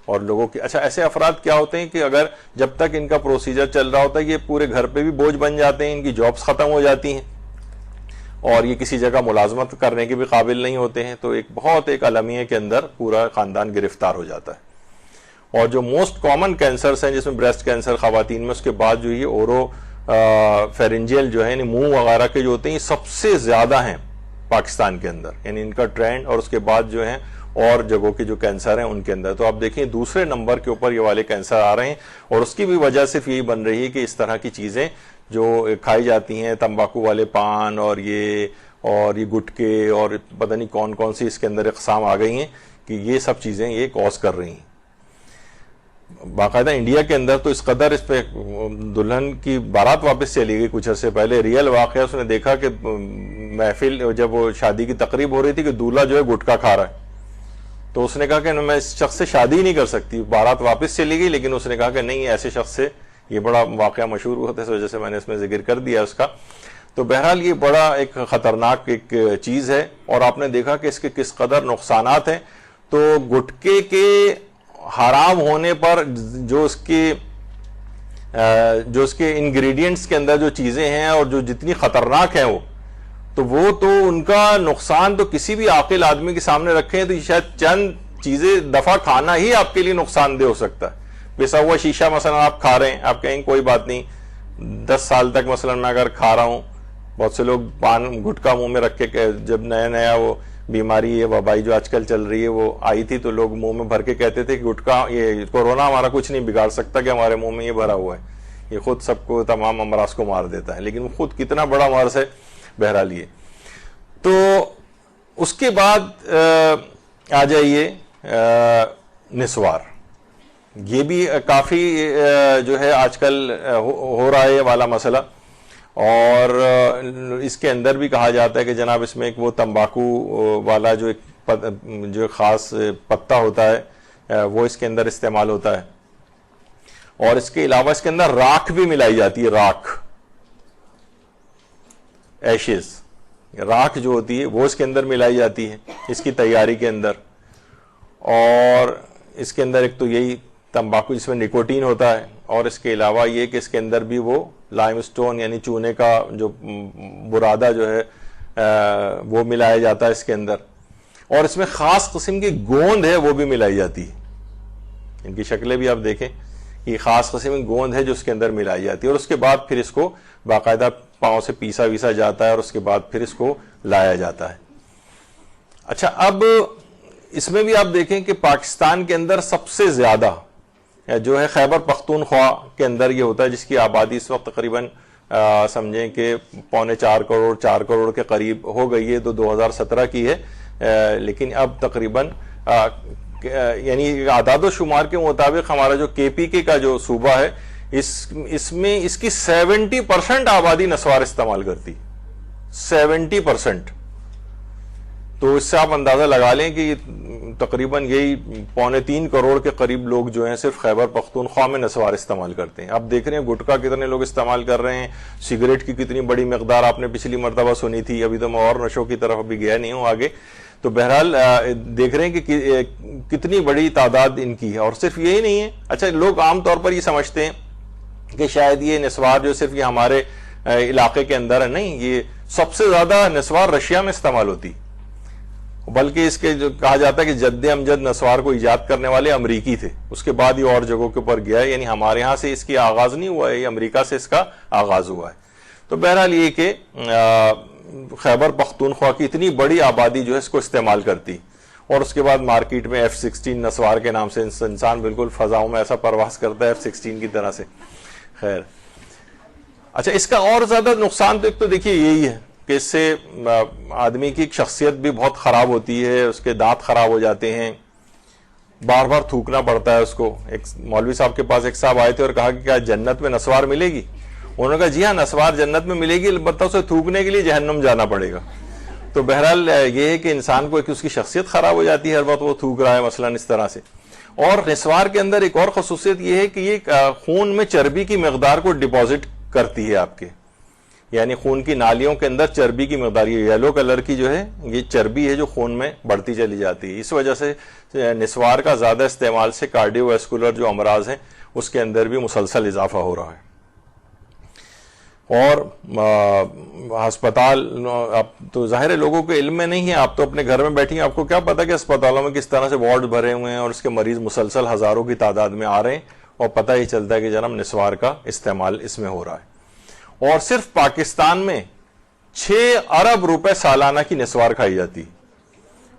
اور لوگوں کی اچھا ایسے افراد کیا ہوتے ہیں کہ اگر جب تک ان کا پروسیجر چل رہا ہوتا ہے یہ پورے گھر پہ بھی بوجھ بن جاتے ہیں، ان کی جابز ختم ہو جاتی ہیں، اور یہ کسی جگہ ملازمت کرنے کے بھی قابل نہیں ہوتے ہیں، تو ایک بہت ایک المیہ کے اندر پورا خاندان گرفتار ہو جاتا ہے۔ اور جو موسٹ کامن کینسرز ہیں جس میں بریسٹ کینسر خواتین میں، اس کے بعد جو یہ اورو فیرنجیل جو ہے یعنی منہ وغیرہ کے جو ہوتے ہیں یہ سب سے زیادہ ہیں پاکستان کے اندر، یعنی ان کا ٹرینڈ، اور اس کے بعد جو ہیں اور جگہوں کے جو کینسر ہیں ان کے اندر. تو آپ دیکھیں دوسرے نمبر کے اوپر یہ والے کینسر آ رہے ہیں، اور اس کی بھی وجہ صرف یہی بن رہی ہے کہ اس طرح کی چیزیں جو کھائی جاتی ہیں، تمباکو والے پان اور یہ گٹکے اور پتہ نہیں کون کون سی اس کے اندر اقسام آ گئی ہیں کہ یہ سب چیزیں یہ کوز کر رہی ہیں. باقاعدہ انڈیا کے اندر تو اس قدر اس پہ دلہن کی بارات واپس چلی گئی کچھ عرصے پہلے، ریئل واقعہ اس نے دیکھا کہ محفل جب وہ شادی کی تقریب ہو رہی تھی کہ دولہا جو ہے گٹکا کھا رہا ہے، تو اس نے کہا کہ میں اس شخص سے شادی ہی نہیں کر سکتی. بارات واپس چلی گئی لیکن اس نے کہا کہ نہیں، ایسے شخص سے، یہ بڑا واقعہ مشہور ہوا تھا اس وجہ سے میں نے اس میں ذکر کر دیا اس کا. تو بہرحال یہ بڑا ایک خطرناک ایک چیز ہے، اور آپ نے دیکھا کہ اس کے کس قدر نقصانات ہیں. تو گٹکے کے حرام ہونے پر جو اس کے انگریڈینٹس کے اندر جو چیزیں ہیں اور جو جتنی خطرناک ہیں وہ تو ان کا نقصان تو کسی بھی عاقل آدمی کے سامنے رکھے ہیں تو شاید چند چیزیں دفعہ کھانا ہی آپ کے لیے نقصان دہ ہو سکتا ہے. پیسا ہوا شیشہ مثلا آپ کھا رہے ہیں، آپ کہیں کوئی بات نہیں، 10 سال تک مثلا میں اگر کھا رہا ہوں، بہت سے لوگ پان گٹکا منہ میں رکھ کے، جب نیا وہ بیماری ہے وبائی جو آج کل چل رہی ہے وہ آئی تھی تو لوگ منہ میں بھر کے کہتے تھے کہ گٹکا، یہ کورونا ہمارا کچھ نہیں بگاڑ سکتا کہ ہمارے منہ میں یہ بھرا ہوا ہے، یہ خود سب کو تمام امراض کو مار دیتا ہے. لیکن وہ خود کتنا بڑا مرض ہے بہرحال یہ. تو اس کے بعد آ جائیے نسوار. یہ بھی کافی جو ہے آج کل ہو رہا ہے والا مسئلہ، اور اس کے اندر بھی کہا جاتا ہے کہ جناب اس میں ایک وہ تمباکو والا جو ایک خاص پتا ہوتا ہے وہ اس کے اندر استعمال ہوتا ہے، اور اس کے علاوہ اس کے اندر راکھ بھی ملائی جاتی ہے. راکھ، ایشز، راکھ جو ہوتی ہے وہ اس کے اندر ملائی جاتی ہے اس کی تیاری کے اندر. اور اس کے اندر ایک تو یہی تمباکو جس میں نکوٹین ہوتا ہے، اور اس کے علاوہ یہ کہ اس کے اندر بھی وہ لائم سٹون یعنی چونے کا جو برادہ جو ہے وہ ملایا جاتا ہے اس کے اندر، اور اس میں خاص قسم کی گوند ہے وہ بھی ملائی جاتی ہے. ان کی شکلیں بھی آپ دیکھیں، یہ خاص قسم کی گوند ہے جو اس کے اندر ملائی جاتی ہے، اور اس کے بعد پھر اس کو باقاعدہ پاؤں سے پیسا ویسا جاتا ہے، اور اس کے بعد پھر اس کو لایا جاتا ہے. اچھا، اب اس میں بھی آپ دیکھیں کہ پاکستان کے اندر سب سے زیادہ جو ہے خیبر پختونخوا کے اندر یہ ہوتا ہے، جس کی آبادی اس وقت تقریباً سمجھیں کہ 4.25 کروڑ کے قریب ہو گئی ہے. تو 2017 کی ہے، لیکن اب تقریباً یعنی اعداد و شمار کے مطابق ہمارا جو KPK کا جو صوبہ ہے اس میں اس کی 70% آبادی نسوار استعمال کرتی، 70%. تو اس سے آپ اندازہ لگا لیں کہ تقریباً یہی 2.25 کروڑ کے قریب لوگ جو ہیں صرف خیبر پختونخوا میں نسوار استعمال کرتے ہیں. آپ دیکھ رہے ہیں گٹکا کتنے لوگ استعمال کر رہے ہیں، سگریٹ کی کتنی بڑی مقدار آپ نے پچھلی مرتبہ سنی تھی. ابھی تو میں اور نشوں کی طرف ابھی گیا نہیں ہوں آگے. تو بہرحال دیکھ رہے ہیں کہ کتنی بڑی تعداد ان کی ہے. اور صرف یہی نہیں ہے، اچھا لوگ عام طور پر یہ سمجھتے ہیں کہ شاید یہ نسوار جو صرف یہ ہمارے علاقے کے اندر ہے. نہیں، یہ سب سے زیادہ نسوار رشیا میں استعمال ہوتی، بلکہ اس کے جو کہا جاتا ہے کہ جد امجد نسوار کو ایجاد کرنے والے امریکی تھے، اس کے بعد یہ اور جگہوں کے اوپر گیا ہے. یعنی ہمارے ہاں سے اس کی آغاز نہیں ہوا ہے، یہ امریکہ سے اس کا آغاز ہوا ہے. تو بہرحال یہ کہ خیبر پختونخوا کی اتنی بڑی آبادی جو ہے اس کو استعمال کرتی، اور اس کے بعد مارکیٹ میں F-16 نسوار کے نام سے انسان بالکل فضاؤں میں ایسا پرواز کرتا ہے F-16 کی طرح سے. خیر، اچھا اس کا اور زیادہ نقصان تو ایک تو دیکھیے یہی ہے کہ اس سے آدمی کی شخصیت بھی بہت خراب ہوتی ہے، اس کے دانت خراب ہو جاتے ہیں، بار بار تھوکنا پڑتا ہے اس کو. ایک مولوی صاحب کے پاس ایک صاحب آئے تھے اور کہا کہ کیا جنت میں نسوار ملے گی؟ انہوں نے کہا جی ہاں نسوار جنت میں ملے گی، البتہ اسے تھوکنے کے لیے جہنم جانا پڑے گا. تو بہرحال یہ ہے کہ انسان کو اس کی شخصیت خراب ہو جاتی ہے ہر وقت وہ تھوک رہا ہے مثلا اس طرح سے. اور نسوار کے اندر ایک اور خصوصیت یہ ہے کہ یہ خون میں چربی کی مقدار کو ڈپازٹ کرتی ہے آپ کے، یعنی خون کی نالیوں کے اندر چربی کی مقدار، یہ یلو کلر کی جو ہے یہ چربی ہے جو خون میں بڑھتی چلی جاتی ہے. اس وجہ سے نسوار کا زیادہ استعمال سے کارڈیو ویسکولر جو امراض ہیں اس کے اندر بھی مسلسل اضافہ ہو رہا ہے. اور ہسپتال، اب تو ظاہر ہے لوگوں کے علم میں نہیں ہے، آپ تو اپنے گھر میں بیٹھی ہیں، آپ کو کیا پتا کہ اسپتالوں میں کس طرح سے وارڈ بھرے ہوئے ہیں اور اس کے مریض مسلسل ہزاروں کی تعداد میں آ رہے ہیں، اور پتہ ہی چلتا ہے کہ جناب نسوار کا استعمال اس میں ہو رہا ہے۔ اور صرف پاکستان میں 6 ارب روپے سالانہ کی نسوار کھائی جاتی ہے۔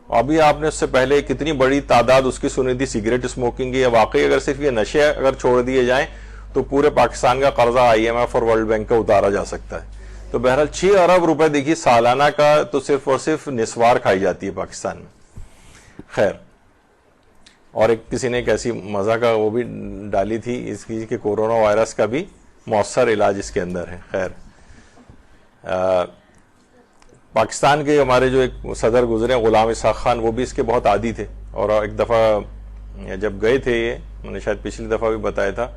ابھی آپ نے اس سے پہلے کتنی بڑی تعداد اس کی سنی تھی سگریٹ اسموکنگ کی، یا واقعی اگر صرف یہ نشے اگر چھوڑ دیے جائیں تو پورے پاکستان کا قرضہ IMF اور ورلڈ بینک کا اتارا جا سکتا ہے۔ تو بہرحال 6 ارب روپے دیکھیے سالانہ کا تو صرف اور صرف نسوار کھائی جاتی ہے پاکستان میں۔ خیر، اور ایک کسی نے ایک ایسی مزہ کا وہ بھی ڈالی تھی اس کی کہ کورونا وائرس کا بھی مؤثر علاج اس کے اندر ہے۔ خیر، پاکستان کے ہمارے جو ایک صدر گزرے غلام اسحاق خان، وہ بھی اس کے بہت عادی تھے، اور ایک دفعہ جب گئے تھے، یہ میں نے شاید پچھلی دفعہ بھی بتایا تھا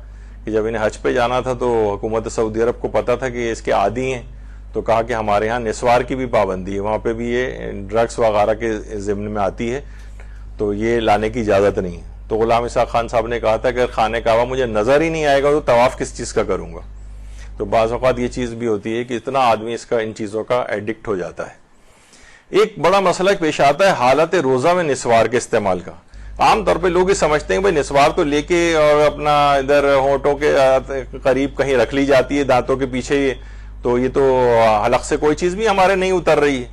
کہ جب انہیں حج پہ جانا تھا تو حکومت سعودی عرب کو پتا تھا کہ یہ اس کے عادی ہیں، تو کہا کہ ہمارے ہاں نسوار کی بھی پابندی ہے، وہاں پہ بھی یہ ڈرگس وغیرہ کے ضمن میں آتی ہے، تو یہ لانے کی اجازت نہیں ہے۔ تو غلام اسحاق خان صاحب نے کہا تھا کہ خانہ کعبہ مجھے نظر ہی نہیں آئے گا تو طواف کس چیز کا کروں گا۔ تو بعض اوقات یہ چیز بھی ہوتی ہے کہ اتنا آدمی اس کا ان چیزوں کا ایڈکٹ ہو جاتا ہے۔ ایک بڑا مسئلہ پیش آتا ہے حالت روزہ میں نسوار کے استعمال کا۔ عام طور پہ لوگ یہ سمجھتے ہیں بھائی نسوار تو لے کے اور اپنا ادھر ہونٹوں کے قریب کہیں رکھ لی جاتی ہے، دانتوں کے پیچھے، تو یہ تو حلق سے کوئی چیز بھی ہمارے نہیں اتر رہی ہے،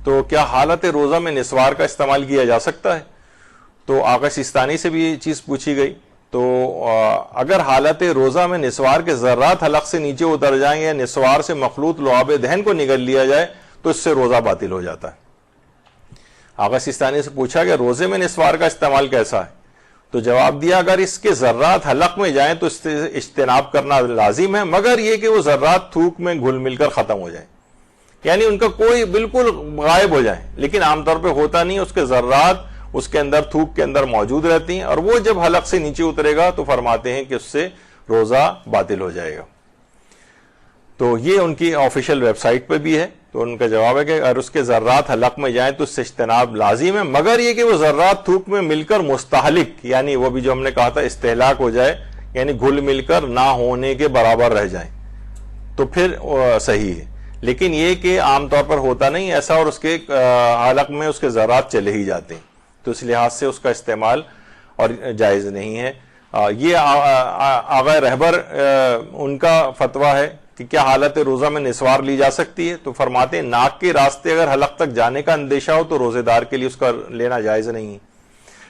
تو کیا حالت روزہ میں نسوار کا استعمال کیا جا سکتا ہے؟ تو آقا سیستانی سے بھی یہ چیز پوچھی گئی، تو اگر حالت روزہ میں نسوار کے ذرات حلق سے نیچے اتر جائیں یا نسوار سے مخلوط لعاب دہن کو نگل لیا جائے تو اس سے روزہ باطل ہو جاتا ہے۔ آقا سیستانی سے پوچھا کہ روزے میں نسوار کا استعمال کیسا ہے؟ تو جواب دیا اگر اس کے ذرات حلق میں جائیں تو اس سے اجتناب کرنا لازم ہے، مگر یہ کہ وہ ذرات تھوک میں گھل مل کر ختم ہو جائیں، یعنی ان کا کوئی بالکل غائب ہو جائیں، لیکن عام طور پہ ہوتا نہیں، اس کے ذرات اس کے اندر تھوک کے اندر موجود رہتی ہیں، اور وہ جب حلق سے نیچے اترے گا تو فرماتے ہیں کہ اس سے روزہ باطل ہو جائے گا۔ تو یہ ان کی آفیشیل ویب سائٹ پہ بھی ہے، تو ان کا جواب ہے کہ اگر اس کے ذرات حلق میں جائیں تو اس سے اجتناب لازم ہے، مگر یہ کہ وہ ذرات تھوک میں مل کر مستحلق، یعنی وہ بھی جو ہم نے کہا تھا استہلاک ہو جائے، یعنی گھل مل کر نہ ہونے کے برابر رہ جائیں، تو پھر صحیح ہے۔ لیکن یہ کہ عام طور پر ہوتا نہیں ایسا، اور اس کے حلق میں اس کے ذرات چلے ہی جاتے ہیں، تو اس لحاظ سے اس کا استعمال اور جائز نہیں ہے۔ یہ آغا رہبر ان کا فتویٰ ہے کہ کیا حالت روزہ میں نسوار لی جا سکتی ہے؟ تو فرماتے ہیں ناک کے راستے اگر حلق تک جانے کا اندیشہ ہو تو روزے دار کے لیے اس کا لینا جائز نہیں ہے۔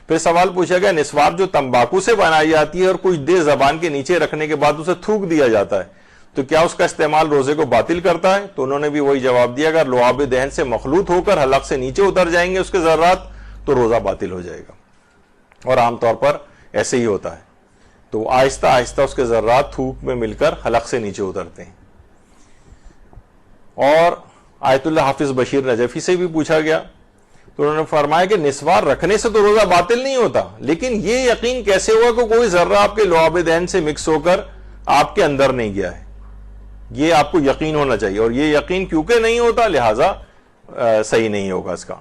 پھر سوال پوچھا گیا نسوار جو تمباکو سے بنائی جاتی ہے اور کچھ دیر زبان کے نیچے رکھنے کے بعد اسے تھوک دیا جاتا ہے، تو کیا اس کا استعمال روزے کو باطل کرتا ہے؟ تو انہوں نے بھی وہی جواب دیا اگر لعاب دہن سے مخلوط ہو کر حلق سے نیچے اتر جائیں گے اس کے ذرات تو روزہ باطل ہو جائے گا، اور عام طور پر ایسے ہی ہوتا ہے، تو آہستہ آہستہ اس کے ذرات تھوک میں مل کر حلق سے نیچے اترتے ہیں۔ اور آیت اللہ حافظ بشیر نجفی سے بھی پوچھا گیا، تو انہوں نے فرمایا کہ نسوار رکھنے سے تو روزہ باطل نہیں ہوتا، لیکن یہ یقین کیسے ہوا کہ کوئی ذرہ آپ کے لعاب دہن سے مکس ہو کر آپ کے اندر نہیں گیا ہے، یہ آپ کو یقین ہونا چاہیے، اور یہ یقین کیونکہ نہیں ہوتا لہذا صحیح نہیں ہوگا اس کا۔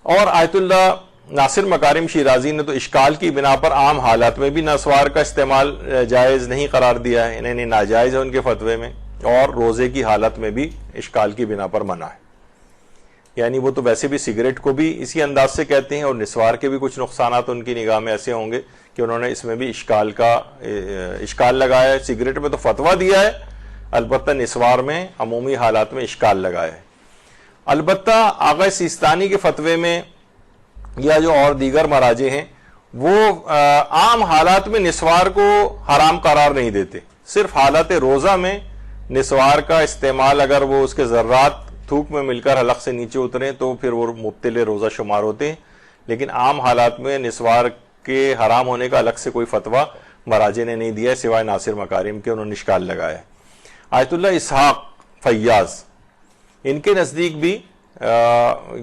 اور آیت اللہ ناصر مکارم شیرازی نے تو اشکال کی بنا پر عام حالات میں بھی نسوار کا استعمال جائز نہیں قرار دیا ہے، انہیں ناجائز ہے ان کے فتوے میں، اور روزے کی حالت میں بھی اشکال کی بنا پر منع ہے، یعنی وہ تو ویسے بھی سگریٹ کو بھی اسی انداز سے کہتے ہیں، اور نسوار کے بھی کچھ نقصانات ان کی نگاہ میں ایسے ہوں گے کہ انہوں نے اس میں بھی اشکال لگایا ہے۔ سگریٹ میں تو فتویٰ دیا ہے، البتہ نسوار میں عمومی حالات میں اشکال لگایا ہے۔ البتہ آغا سیستانی کے فتوے میں یا جو اور دیگر مراجع ہیں وہ عام حالات میں نسوار کو حرام قرار نہیں دیتے، صرف حالت روزہ میں نسوار کا استعمال اگر وہ اس کے ذرات تھوک میں مل کر حلق سے نیچے اتریں تو پھر وہ مبتل روزہ شمار ہوتے ہیں، لیکن عام حالات میں نسوار کے حرام ہونے کا الگ سے کوئی فتویٰ مراجع نے نہیں دیا ہے سوائے ناصر مکارم کے، انہوں نے اشکال لگایا ہے۔ آیت اللہ اسحاق فیاض ان کے نزدیک بھی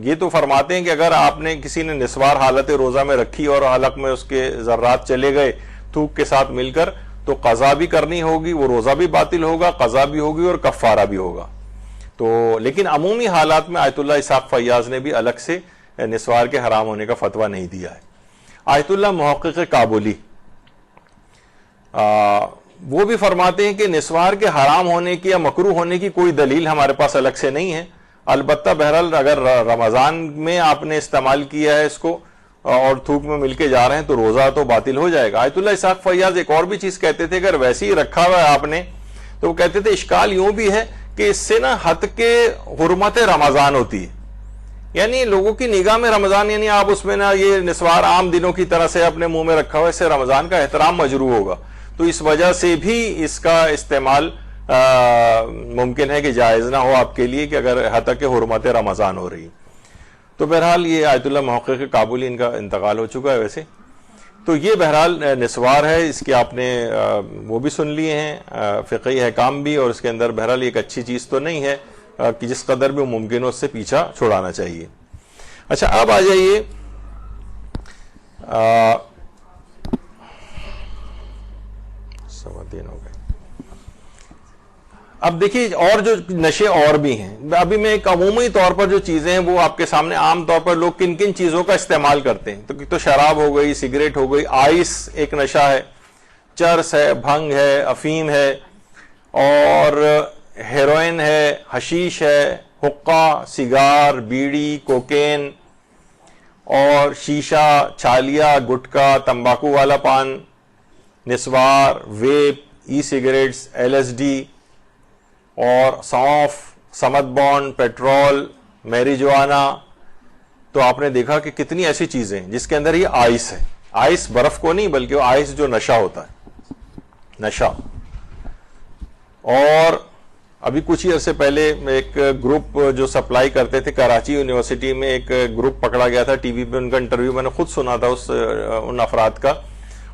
یہ تو فرماتے ہیں کہ اگر آپ نے کسی نے نسوار حالت روزہ میں رکھی اور حلق میں اس کے ذرات چلے گئے تھوک کے ساتھ مل کر تو قضا بھی کرنی ہوگی، وہ روزہ بھی باطل ہوگا، قضا بھی ہوگی اور کفارہ بھی ہوگا۔ تو لیکن عمومی حالات میں آیت اللہ اسحاق فیاض نے بھی الگ سے نسوار کے حرام ہونے کا فتویٰ نہیں دیا ہے۔ آیت اللہ محقق کابلی وہ بھی فرماتے ہیں کہ نسوار کے حرام ہونے کی یا مکروہ ہونے کی کوئی دلیل ہمارے پاس الگ سے نہیں ہے، البتہ بہرحال اگر رمضان میں آپ نے استعمال کیا ہے اس کو اور تھوک میں مل کے جا رہے ہیں تو روزہ تو باطل ہو جائے گا۔ آیت اللہ اسحاق فیاض ایک اور بھی چیز کہتے تھے، اگر ویسے ہی رکھا ہوا ہے آپ نے تو وہ کہتے تھے اشکال یوں بھی ہے کہ اس سے نا حد کے حرمت رمضان ہوتی ہے، یعنی لوگوں کی نگاہ میں رمضان، یعنی آپ اس میں نا یہ نسوار عام دنوں کی طرح سے اپنے منہ میں رکھا ہوا ہے، اس سے رمضان کا احترام مجروح ہوگا، تو اس وجہ سے بھی اس کا استعمال ممکن ہے کہ جائز نہ ہو آپ کے لیے کہ اگر حد کے حرمت رمضان ہو رہی۔ تو بہرحال یہ آیت اللہ محقق کابلی، ان کا انتقال ہو چکا ہے ویسے، تو یہ بہرحال نسوار ہے، اس کے آپ نے وہ بھی سن لیے ہیں فقہی احکام بھی، اور اس کے اندر بہرحال ایک اچھی چیز تو نہیں ہے کہ جس قدر بھی ممکن ہو اس سے پیچھا چھڑانا چاہیے۔ اچھا اب آ جائیے ہو گئے، اب دیکھیے اور جو نشے اور بھی ہیں، ابھی میں ایک عمومی طور پر جو چیزیں ہیں وہ آپ کے سامنے، عام طور پر لوگ کن کن چیزوں کا استعمال کرتے ہیں، تو شراب ہو گئی، سگریٹ ہو گئی، آئس ایک نشہ ہے، چرس ہے، بھنگ ہے، افیم ہے، اور ہیروئن ہے، حشیش ہے، حقہ، سگار، بیڑی، کوکین اور شیشہ، چھالیا، گٹکا، تمباکو والا پان، نسوار، ویپ، ای سگریٹس، ایل ایس ڈی اور سونف، سمت بانڈ، پیٹرول، میری جوانا۔ تو آپ نے دیکھا کہ کتنی ایسی چیزیں ہیں جس کے اندر یہ آئس ہے، آئس برف کو نہیں بلکہ آئس جو نشہ ہوتا ہے، نشہ۔ اور ابھی کچھ ہی عرصے پہلے ایک گروپ جو سپلائی کرتے تھے کراچی یونیورسٹی میں، ایک گروپ پکڑا گیا تھا، ٹی وی پہ ان کا انٹرویو میں نے خود سنا تھا ان افراد کا،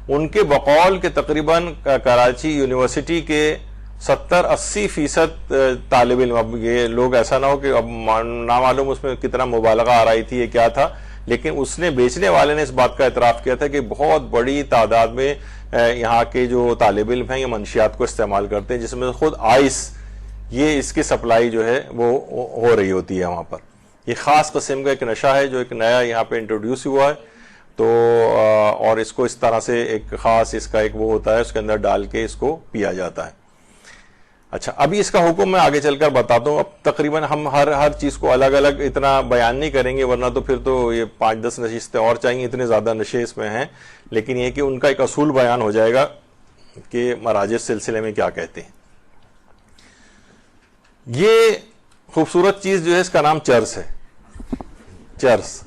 ان کے بقول کے تقریباً کراچی یونیورسٹی کے 70-80% طالب علم، اب یہ لوگ ایسا نہ ہو کہ اب نامعلوم اس میں کتنا مبالغہ آ رہی تھی، یہ کیا تھا، لیکن اس نے بیچنے والے نے اس بات کا اعتراف کیا تھا کہ بہت بڑی تعداد میں یہاں کے جو طالب علم ہیں یہ منشیات کو استعمال کرتے ہیں، جس میں خود آئس، یہ اس کی سپلائی جو ہے وہ ہو رہی ہوتی ہے وہاں پر۔ یہ خاص قسم کا ایک نشہ ہے جو ایک نیا یہاں پہ انٹروڈیوس ہوا ہے، تو اور اس کو اس طرح سے ایک خاص اس کا ایک وہ ہوتا ہے، اس کے اندر ڈال کے اس کو پیا جاتا ہے۔ اچھا ابھی اس کا حکم میں آگے چل کر بتاتا ہوں، اب تقریباً ہم ہر چیز کو الگ الگ اتنا بیان نہیں کریں گے، ورنہ تو پھر تو یہ 5-10 نشستیں اور چاہیے، اتنے زیادہ نشے اس میں ہیں، لیکن یہ کہ ان کا ایک اصول بیان ہو جائے گا کہ مراجع اس سلسلے میں کیا کہتے ہیں۔ یہ خوبصورت چیز جو ہے اس کا نام چرس ہے، چرس۔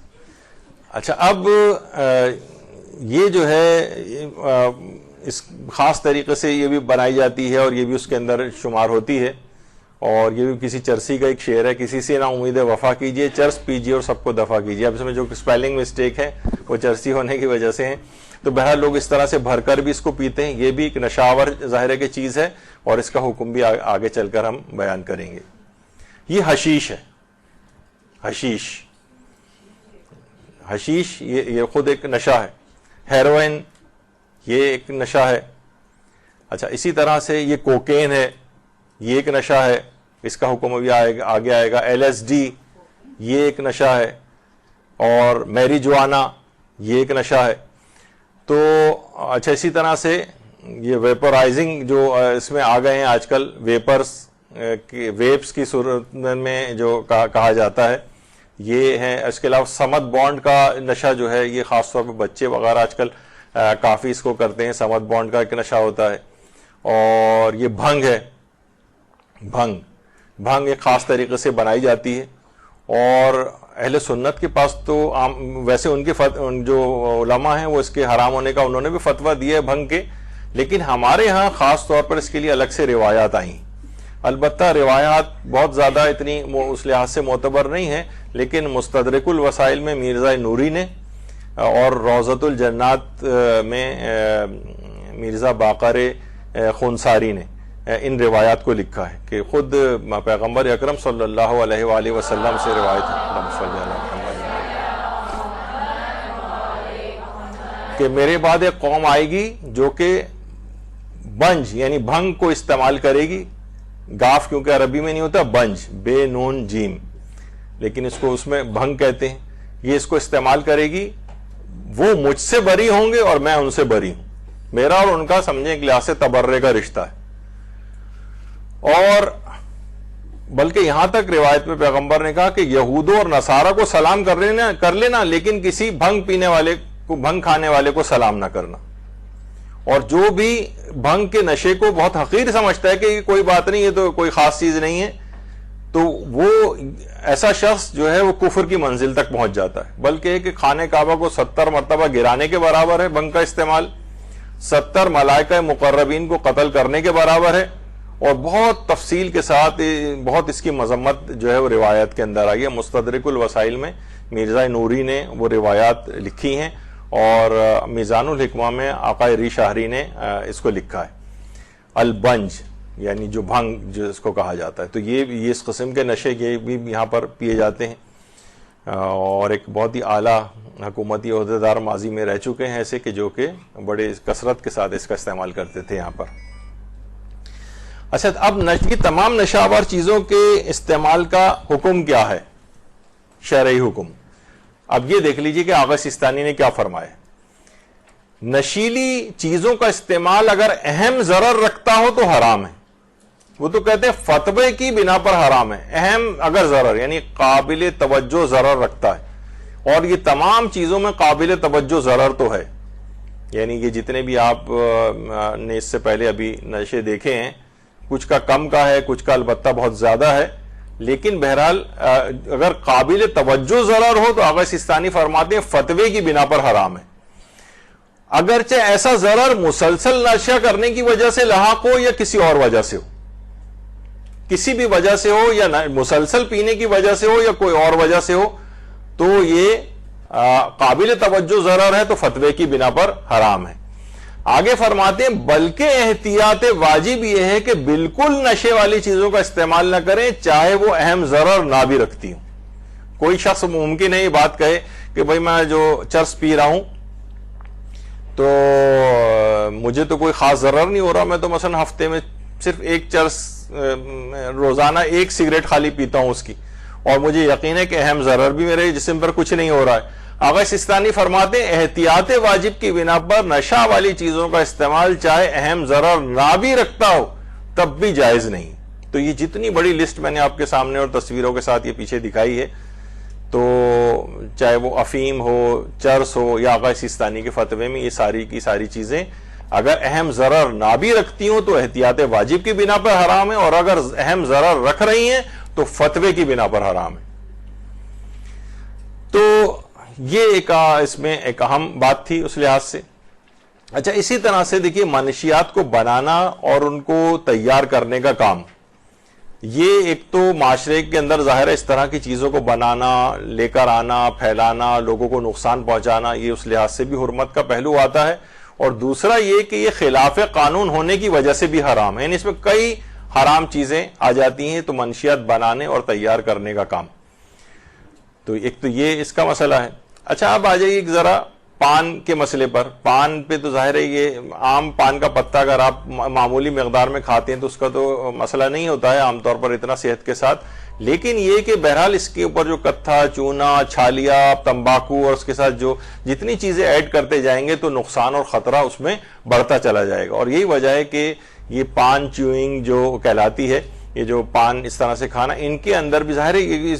اچھا اب یہ جو ہے اس خاص طریقے سے یہ بھی بنائی جاتی ہے اور یہ بھی اس کے اندر شمار ہوتی ہے، اور یہ بھی کسی چرسی کا ایک شعر ہے، کسی سے نہ امید وفا کیجئے، چرس پیجئے اور سب کو دفع کیجئے۔ اب اس میں جو اسپیلنگ مسٹیک ہے وہ چرسی ہونے کی وجہ سے ہیں، تو بہرحال لوگ اس طرح سے بھر کر بھی اس کو پیتے ہیں، یہ بھی ایک نشاور ظاہر ہے کہ چیز ہے، اور اس کا حکم بھی آگے چل کر ہم بیان کریں گے۔ یہ حشیش ہے، حشیش، حشیش یہ خود ایک نشہ ہے۔ ہیروئن یہ ایک نشہ ہے۔ اچھا اسی طرح سے یہ کوکین ہے، یہ ایک نشہ ہے، اس کا حکم بھی آگے آئے گا۔ ایل ایس ڈی یہ ایک نشہ ہے، اور میری جوانا یہ ایک نشہ ہے۔ تو اچھا اسی طرح سے یہ ویپورائزنگ جو اس میں آ گئے ہیں آج کل، ویپس کی صورت میں جو کہا جاتا ہے، یہ ہے۔ اس کے علاوہ سمت بانڈ کا نشہ جو ہے یہ خاص طور پہ بچے وغیرہ آج کل کافی اس کو کرتے ہیں، سمت بانڈ کا ایک نشہ ہوتا ہے۔ اور یہ بھنگ ہے، بھنگ ایک خاص طریقے سے بنائی جاتی ہے، اور اہل سنت کے پاس تو ویسے ان کے جو علماء ہیں وہ اس کے حرام ہونے کا انہوں نے بھی فتویٰ دیا ہے بھنگ کے، لیکن ہمارے ہاں خاص طور پر اس کے لیے الگ سے روایات آئیں۔ البتہ روایات بہت زیادہ اتنی اس لحاظ سے معتبر نہیں ہیں، لیکن مستدرک الوسائل میں مرزا نوری نے اور روضۃ الجنات میں مرزا باقر خونساری نے ان روایات کو لکھا ہے کہ خود پیغمبر اکرم صلی اللہ علیہ وآلہ وسلم سے روایت ہے کہ میرے بعد ایک قوم آئے گی جو کہ بنج یعنی بھنگ کو استعمال کرے گی، گاف کیونکہ عربی میں نہیں ہوتا، بنج بے نون جیم، لیکن اس کو اس میں بھنگ کہتے ہیں، یہ اس کو استعمال کرے گی، وہ مجھ سے بری ہوں گے اور میں ان سے بری ہوں، میرا اور ان کا سمجھیں ایک لحاظ سے تبرے کا رشتہ ہے. اور بلکہ یہاں تک روایت میں پیغمبر نے کہا کہ یہودوں اور نصارہ کو سلام کر لینا لیکن کسی بھنگ پینے والے کو، بھنگ کھانے والے کو سلام نہ کرنا. اور جو بھی بھنگ کے نشے کو بہت حقیر سمجھتا ہے کہ یہ کوئی بات نہیں، یہ تو کوئی خاص چیز نہیں ہے، تو وہ ایسا شخص جو ہے وہ کفر کی منزل تک پہنچ جاتا ہے. بلکہ کہ خانہ کعبہ کو 70 مرتبہ گرانے کے برابر ہے بھنگ کا استعمال، 70 ملائکہ مقربین کو قتل کرنے کے برابر ہے. اور بہت تفصیل کے ساتھ بہت اس کی مذمت جو ہے وہ روایت کے اندر آئی ہے. مستدرک الوسائل میں مرزا نوری نے وہ روایات لکھی ہیں، اور میزان الحکمہ میں آقا ری شاہری نے اس کو لکھا ہے. البنج یعنی جو بھنگ جو اس کو کہا جاتا ہے، تو یہ اس قسم کے نشے یہ بھی یہاں پر پیے جاتے ہیں. اور ایک بہت ہی اعلیٰ حکومتی عہدیدار ماضی میں رہ چکے ہیں ایسے کہ جو کہ بڑے کثرت کے ساتھ اس کا استعمال کرتے تھے یہاں پر. اچھا، اب یہ تمام نشاور چیزوں کے استعمال کا حکم کیا ہے، شرعی حکم. اب یہ دیکھ لیجئے کہ آغا سیستانی نے کیا فرمایا. نشیلی چیزوں کا استعمال اگر اہم ضرر رکھتا ہو تو حرام ہے. وہ تو کہتے ہیں فتوے کی بنا پر حرام ہے. اہم اگر ضرر یعنی قابل توجہ ضرر رکھتا ہے، اور یہ تمام چیزوں میں قابل توجہ ضرر تو ہے. یعنی یہ جتنے بھی آپ نے اس سے پہلے ابھی نشے دیکھے ہیں، کچھ کا کم کا ہے، کچھ کا البتہ بہت زیادہ ہے، لیکن بہرحال اگر قابل توجہ ضرر ہو تو آغا سیستانی فرماتے ہیں فتوے کی بنا پر حرام ہے. اگرچہ ایسا ضرر مسلسل نشہ کرنے کی وجہ سے لاحق ہو یا کسی اور وجہ سے ہو، کسی بھی وجہ سے ہو، یا مسلسل پینے کی وجہ سے ہو یا کوئی اور وجہ سے ہو، تو یہ قابل توجہ ضرر ہے تو فتوے کی بنا پر حرام ہے. آگے فرماتے ہیں بلکہ احتیاط واجب یہ ہے کہ بالکل نشے والی چیزوں کا استعمال نہ کریں چاہے وہ اہم ضرر نہ بھی رکھتی ہوں. کوئی شخص ممکن ہے یہ بات کہے کہ بھئی میں جو چرس پی رہا ہوں تو مجھے تو کوئی خاص ضرر نہیں ہو رہا، میں تو مثلا ہفتے میں صرف ایک چرس، روزانہ ایک سگریٹ خالی پیتا ہوں اس کی، اور مجھے یقین ہے کہ اہم ضرر بھی میرے جسم پر کچھ نہیں ہو رہا ہے. آغا سیستانی فرماتے ہیں احتیاط واجب کی بنا پر نشہ والی چیزوں کا استعمال چاہے اہم ضرر نہ بھی رکھتا ہو تب بھی جائز نہیں. تو یہ جتنی بڑی لسٹ میں نے آپ کے سامنے اور تصویروں کے ساتھ یہ پیچھے دکھائی ہے، تو چاہے وہ افیم ہو، چرس ہو، یا آغا سیستانی کے فتوے میں یہ ساری کی ساری چیزیں اگر اہم ضرر نہ بھی رکھتی ہوں تو احتیاط واجب کی بنا پر حرام ہے، اور اگر اہم ضرر رکھ رہی ہیں تو فتوے کی بنا پر حرام ہے. تو یہ ایک اس میں ایک اہم بات تھی اس لحاظ سے. اچھا، اسی طرح سے دیکھیے منشیات کو بنانا اور ان کو تیار کرنے کا کام، یہ ایک تو معاشرے کے اندر ظاہر ہے اس طرح کی چیزوں کو بنانا، لے کر آنا، پھیلانا، لوگوں کو نقصان پہنچانا، یہ اس لحاظ سے بھی حرمت کا پہلو آتا ہے. اور دوسرا یہ کہ یہ خلاف قانون ہونے کی وجہ سے بھی حرام ہے، یعنی اس میں کئی حرام چیزیں آ جاتی ہیں. تو منشیات بنانے اور تیار کرنے کا کام، تو ایک تو یہ اس کا مسئلہ ہے. اچھا، اب آ جائیے ذرا پان کے مسئلے پر. پان پہ تو ظاہر ہے یہ عام پان کا پتا اگر آپ معمولی مقدار میں کھاتے ہیں تو اس کا تو مسئلہ نہیں ہوتا ہے عام طور پر اتنا صحت کے ساتھ، لیکن یہ کہ بہرحال اس کے اوپر جو کتھا، چونا، چھالیا، تمباکو اور اس کے ساتھ جو جتنی چیزیں ایڈ کرتے جائیں گے تو نقصان اور خطرہ اس میں بڑھتا چلا جائے گا. اور یہی وجہ ہے کہ یہ پان چیوئنگ جو کہلاتی ہے، یہ جو پان اس طرح سے کھانا، ان کے اندر بھی ظاہر ہے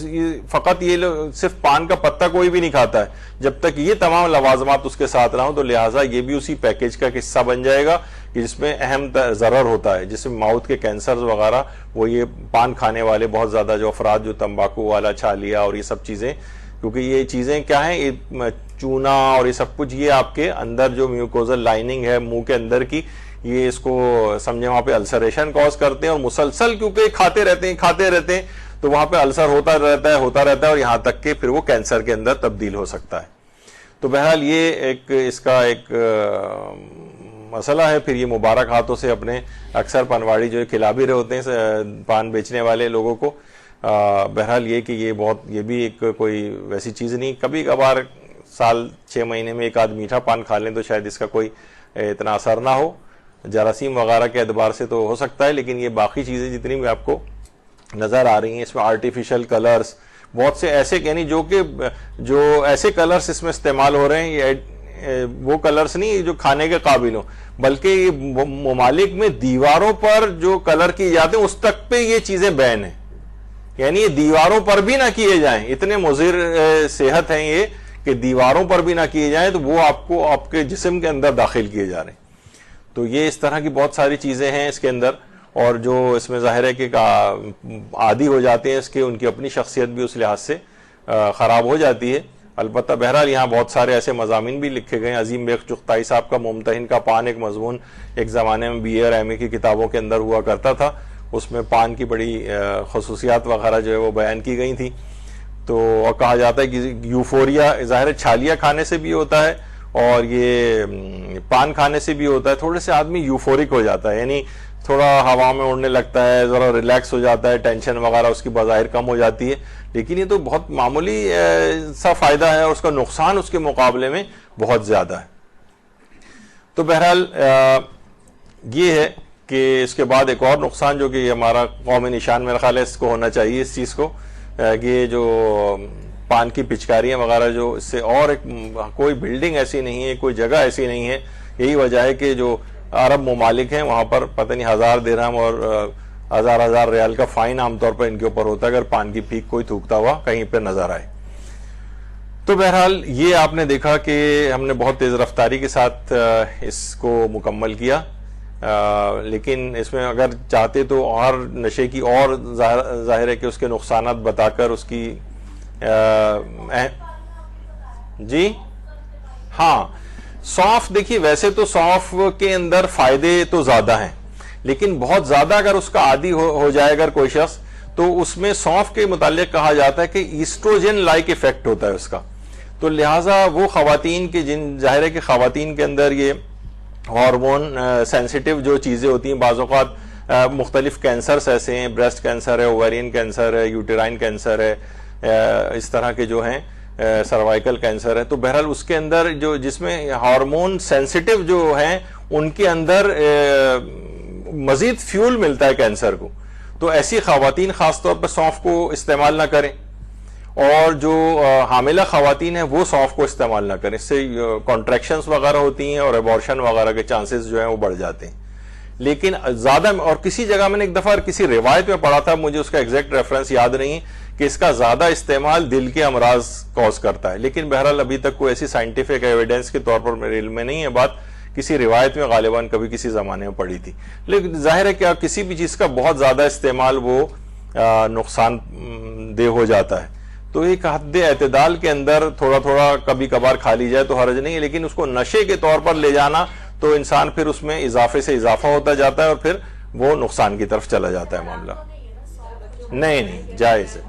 فقط یہ صرف پان کا پتا کوئی بھی نہیں کھاتا ہے جب تک یہ تمام لوازمات اس کے ساتھ نہ ہوں. تو لہٰذا یہ بھی اسی پیکیج کا حصہ بن جائے گا کہ جس میں اہم ضرر ہوتا ہے، جس میں ماؤتھ کے کینسرز وغیرہ، وہ یہ پان کھانے والے بہت زیادہ جو افراد جو تمباکو والا، چھالیا اور یہ سب چیزیں، کیونکہ یہ چیزیں کیا ہیں، یہ چونا اور یہ سب کچھ یہ آپ کے اندر جو میوکوزل لائننگ ہے منہ کے اندر کی، یہ اس کو سمجھیں وہاں پہ السریشن کاز کرتے ہیں، اور مسلسل کیونکہ کھاتے رہتے ہیں تو وہاں پہ السر ہوتا رہتا ہے اور یہاں تک کہ پھر وہ کینسر کے اندر تبدیل ہو سکتا ہے. تو بہرحال یہ ایک اس کا ایک مسئلہ ہے. پھر یہ مبارک ہاتھوں سے اپنے اکثر پنواڑی جو کھلا بھی رہے ہوتے ہیں پان بیچنے والے لوگوں کو. بہرحال یہ کہ یہ بھی ایک کوئی ویسی چیز نہیں. کبھی کبھار سال 6 مہینے میں ایک آدھ میٹھا پان کھا لیں تو شاید اس کا کوئی اتنا اثر نہ ہو، جراثیم وغیرہ کے اعتبار سے تو ہو سکتا ہے، لیکن یہ باقی چیزیں جتنی بھی آپ کو نظر آ رہی ہیں اس میں آرٹیفیشل کلرز، بہت سے ایسے یعنی جو ایسے کلرز اس میں استعمال ہو رہے ہیں، یہ وہ کلرز نہیں جو کھانے کے قابل ہوں، بلکہ ممالک میں دیواروں پر جو کلر کیے جاتے ہیں اس تک پہ یہ چیزیں بین ہیں، یعنی یہ دیواروں پر بھی نہ کیے جائیں، اتنے مضر صحت ہیں یہ کہ دیواروں پر بھی نہ کیے جائیں تو وہ آپ کو آپ کے جسم کے اندر داخل کیے جا رہے ہیں. تو یہ اس طرح کی بہت ساری چیزیں ہیں اس کے اندر، اور جو اس میں ظاہر ہے کہ عادی ہو جاتے ہیں اس کے، ان کی اپنی شخصیت بھی اس لحاظ سے خراب ہو جاتی ہے. البتہ بہرحال یہاں بہت سارے ایسے مضامین بھی لکھے گئے ہیں. عظیم بیگ چغتائی صاحب کا ممتحن کا پان ایک مضمون ایک زمانے میں بی اے اور ایم اے کی کتابوں کے اندر ہوا کرتا تھا، اس میں پان کی بڑی خصوصیات وغیرہ جو ہے وہ بیان کی گئی تھی. تو اور کہا جاتا ہے کہ یوفوریا ظاہر چھالیاں کھانے سے بھی ہوتا ہے اور یہ پان کھانے سے بھی ہوتا ہے. تھوڑے سے آدمی یوفورک ہو جاتا ہے، یعنی تھوڑا ہوا میں اڑنے لگتا ہے، ذرا ریلیکس ہو جاتا ہے، ٹینشن وغیرہ اس کی بظاہر کم ہو جاتی ہے. لیکن یہ تو بہت معمولی سا فائدہ ہے اور اس کا نقصان اس کے مقابلے میں بہت زیادہ ہے. تو بہرحال یہ ہے کہ اس کے بعد ایک اور نقصان جو کہ ہمارا قومی نشان میرا خیال ہے اس کو ہونا چاہیے اس چیز کو، یہ جو پان کی پچکاریاں وغیرہ جو اس سے، اور ایک کوئی بلڈنگ ایسی نہیں ہے، کوئی جگہ ایسی نہیں ہے. یہی وجہ ہے کہ جو عرب ممالک ہیں وہاں پر پتہ نہیں 1000 درہم اور 1000 ریال کا فائن عام طور پر ان کے اوپر ہوتا ہے اگر پان کی پیک کوئی تھوکتا ہوا کہیں پہ نظر آئے. تو بہرحال یہ آپ نے دیکھا کہ ہم نے بہت تیز رفتاری کے ساتھ اس کو مکمل کیا، لیکن اس میں اگر چاہتے تو اور نشے کی اور ظاہر ہے کہ اس کے نقصانات بتا کر اس کی جی ہاں سونف، دیکھیے ویسے تو سونف کے اندر فائدے تو زیادہ ہیں، لیکن بہت زیادہ اگر اس کا عادی ہو جائے اگر کوئی شخص، تو اس میں سونف کے متعلق کہا جاتا ہے کہ ایسٹروجن لائک ایفیکٹ ہوتا ہے اس کا. تو لہٰذا وہ خواتین کے ظاہر ہے کہ خواتین کے اندر یہ ہارمون سینسیٹیو جو چیزیں ہوتی ہیں، بعض اوقات مختلف کینسرز ایسے ہیں، بریسٹ کینسر ہے، اوویرین کینسر ہے، یوٹرائن کینسر ہے، اس طرح کے جو ہیں سروائیکل کینسر ہے. تو بہرحال اس کے اندر جو جس میں ہارمون سینسیٹیو جو ہیں ان کے اندر مزید فیول ملتا ہے کینسر کو. تو ایسی خواتین خاص طور پر سونف کو استعمال نہ کریں، اور جو حاملہ خواتین ہیں وہ سونف کو استعمال نہ کریں، اس سے کانٹریکشنز وغیرہ ہوتی ہیں اور ایبورشن وغیرہ کے چانسز جو ہیں وہ بڑھ جاتے ہیں. لیکن زیادہ، اور کسی جگہ میں نے ایک دفعہ کسی روایت میں پڑھا تھا، مجھے اس کا ایگزیکٹ ریفرنس یاد نہیں کہ اس کا زیادہ استعمال دل کے امراض کوز کرتا ہے، لیکن بہرحال ابھی تک کوئی ایسی سائنٹیفک ایویڈنس کے طور پر میرے علم میں نہیں ہے بات، کسی روایت میں غالباً کبھی کسی زمانے میں پڑھی تھی. لیکن ظاہر ہے کہ کسی بھی چیز کا بہت زیادہ استعمال وہ نقصان دہ ہو جاتا ہے. تو ایک حد اعتدال کے اندر تھوڑا تھوڑا کبھی کبھار کھا لی جائے تو حرج نہیں ہے، لیکن اس کو نشے کے طور پر لے جانا تو انسان پھر اس میں اضافے سے اضافہ ہوتا جاتا ہے اور پھر وہ نقصان کی طرف چلا جاتا ہے معاملہ. نہیں جائز ہے.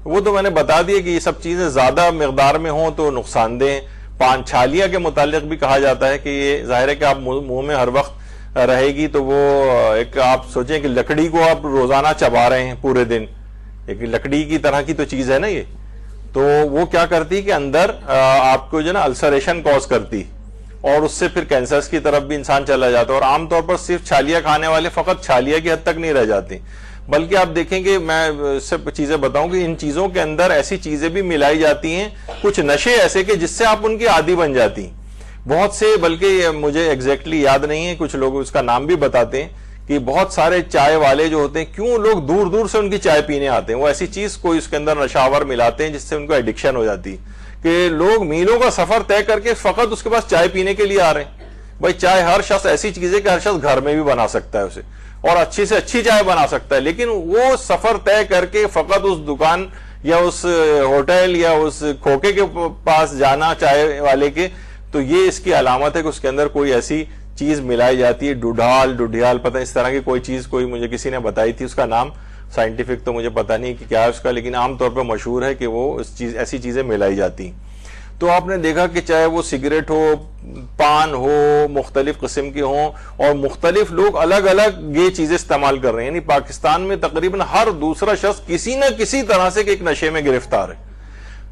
وہ تو میں نے بتا دیا کہ یہ سب چیزیں زیادہ مقدار میں ہوں تو نقصان دہ. پان چھالیہ کے متعلق بھی کہا جاتا ہے کہ یہ ظاہر ہے کہ آپ منہ میں ہر وقت رہے گی تو وہ ایک آپ سوچیں کہ لکڑی کو آپ روزانہ چبا رہے ہیں پورے دن، ایک لکڑی کی طرح کی تو چیز ہے نا یہ، تو وہ کیا کرتی کہ اندر آپ کو جو نا السریشن کوز کرتی اور اس سے پھر کینسرز کی طرف بھی انسان چلا جاتا ہے. اور عام طور پر صرف چھالیہ کھانے والے فقط چھالیہ کی حد تک نہیں رہ جاتے، بلکہ آپ دیکھیں کہ میں سب چیزیں بتاؤں کہ ان چیزوں کے اندر ایسی چیزیں بھی ملائی جاتی ہیں، کچھ نشے ایسے کہ جس سے آپ ان کی عادی بن جاتی ہیں بہت سے، بلکہ مجھے ایگزیکٹلی یاد نہیں ہے، کچھ لوگ اس کا نام بھی بتاتے ہیں کہ بہت سارے چائے والے جو ہوتے ہیں کیوں لوگ دور دور سے ان کی چائے پینے آتے ہیں، وہ ایسی چیز کوئی اس کے اندر نشاور ملاتے ہیں جس سے ان کو ایڈکشن ہو جاتی کہ لوگ میلوں کا سفر طے کر کے فقط اس کے پاس چائے پینے کے لیے آ رہے ہیں. بھائی چائے ہر شخص ایسی چیز ہے کہ ہر شخص گھر میں بھی بنا سکتا ہے اسے اور اچھی سے اچھی چائے بنا سکتا ہے، لیکن وہ سفر طے کر کے فقط اس دکان یا اس ہوٹل یا اس کھوکے کے پاس جانا چائے والے کے، تو یہ اس کی علامت ہے کہ اس کے اندر کوئی ایسی چیز ملائی جاتی ہے، ڈوڈھیال پتہ اس طرح کی کوئی چیز کوئی مجھے کسی نے بتائی تھی، اس کا نام سائنٹیفک تو مجھے پتہ نہیں کہ کیا ہے اس کا، لیکن عام طور پہ مشہور ہے کہ وہ ایسی چیزیں ملائی جاتی ہیں. تو آپ نے دیکھا کہ چاہے وہ سگریٹ ہو، پان ہو، مختلف قسم کے ہوں، اور مختلف لوگ الگ الگ یہ چیزیں استعمال کر رہے ہیں، یعنی پاکستان میں تقریباً ہر دوسرا شخص کسی نہ کسی طرح سے ایک نشے میں گرفتار ہے.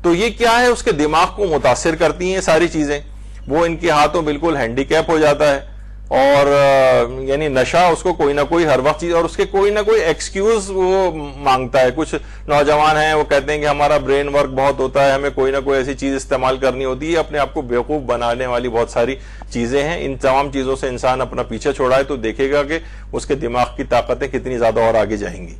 تو یہ کیا ہے، اس کے دماغ کو متاثر کرتی ہیں ساری چیزیں، وہ ان کے ہاتھوں بالکل ہینڈی کیپ ہو جاتا ہے. اور یعنی نشہ اس کو کوئی نہ کوئی ہر وقت چیز، اور اس کے کوئی نہ کوئی ایکسکیوز وہ مانگتا ہے. کچھ نوجوان ہیں وہ کہتے ہیں کہ ہمارا برین ورک بہت ہوتا ہے، ہمیں کوئی نہ کوئی ایسی چیز استعمال کرنی ہوتی ہے. اپنے آپ کو بیوقوف بنانے والی بہت ساری چیزیں ہیں. ان تمام چیزوں سے انسان اپنا پیچھے چھوڑائے تو دیکھے گا کہ اس کے دماغ کی طاقتیں کتنی زیادہ اور آگے جائیں گی.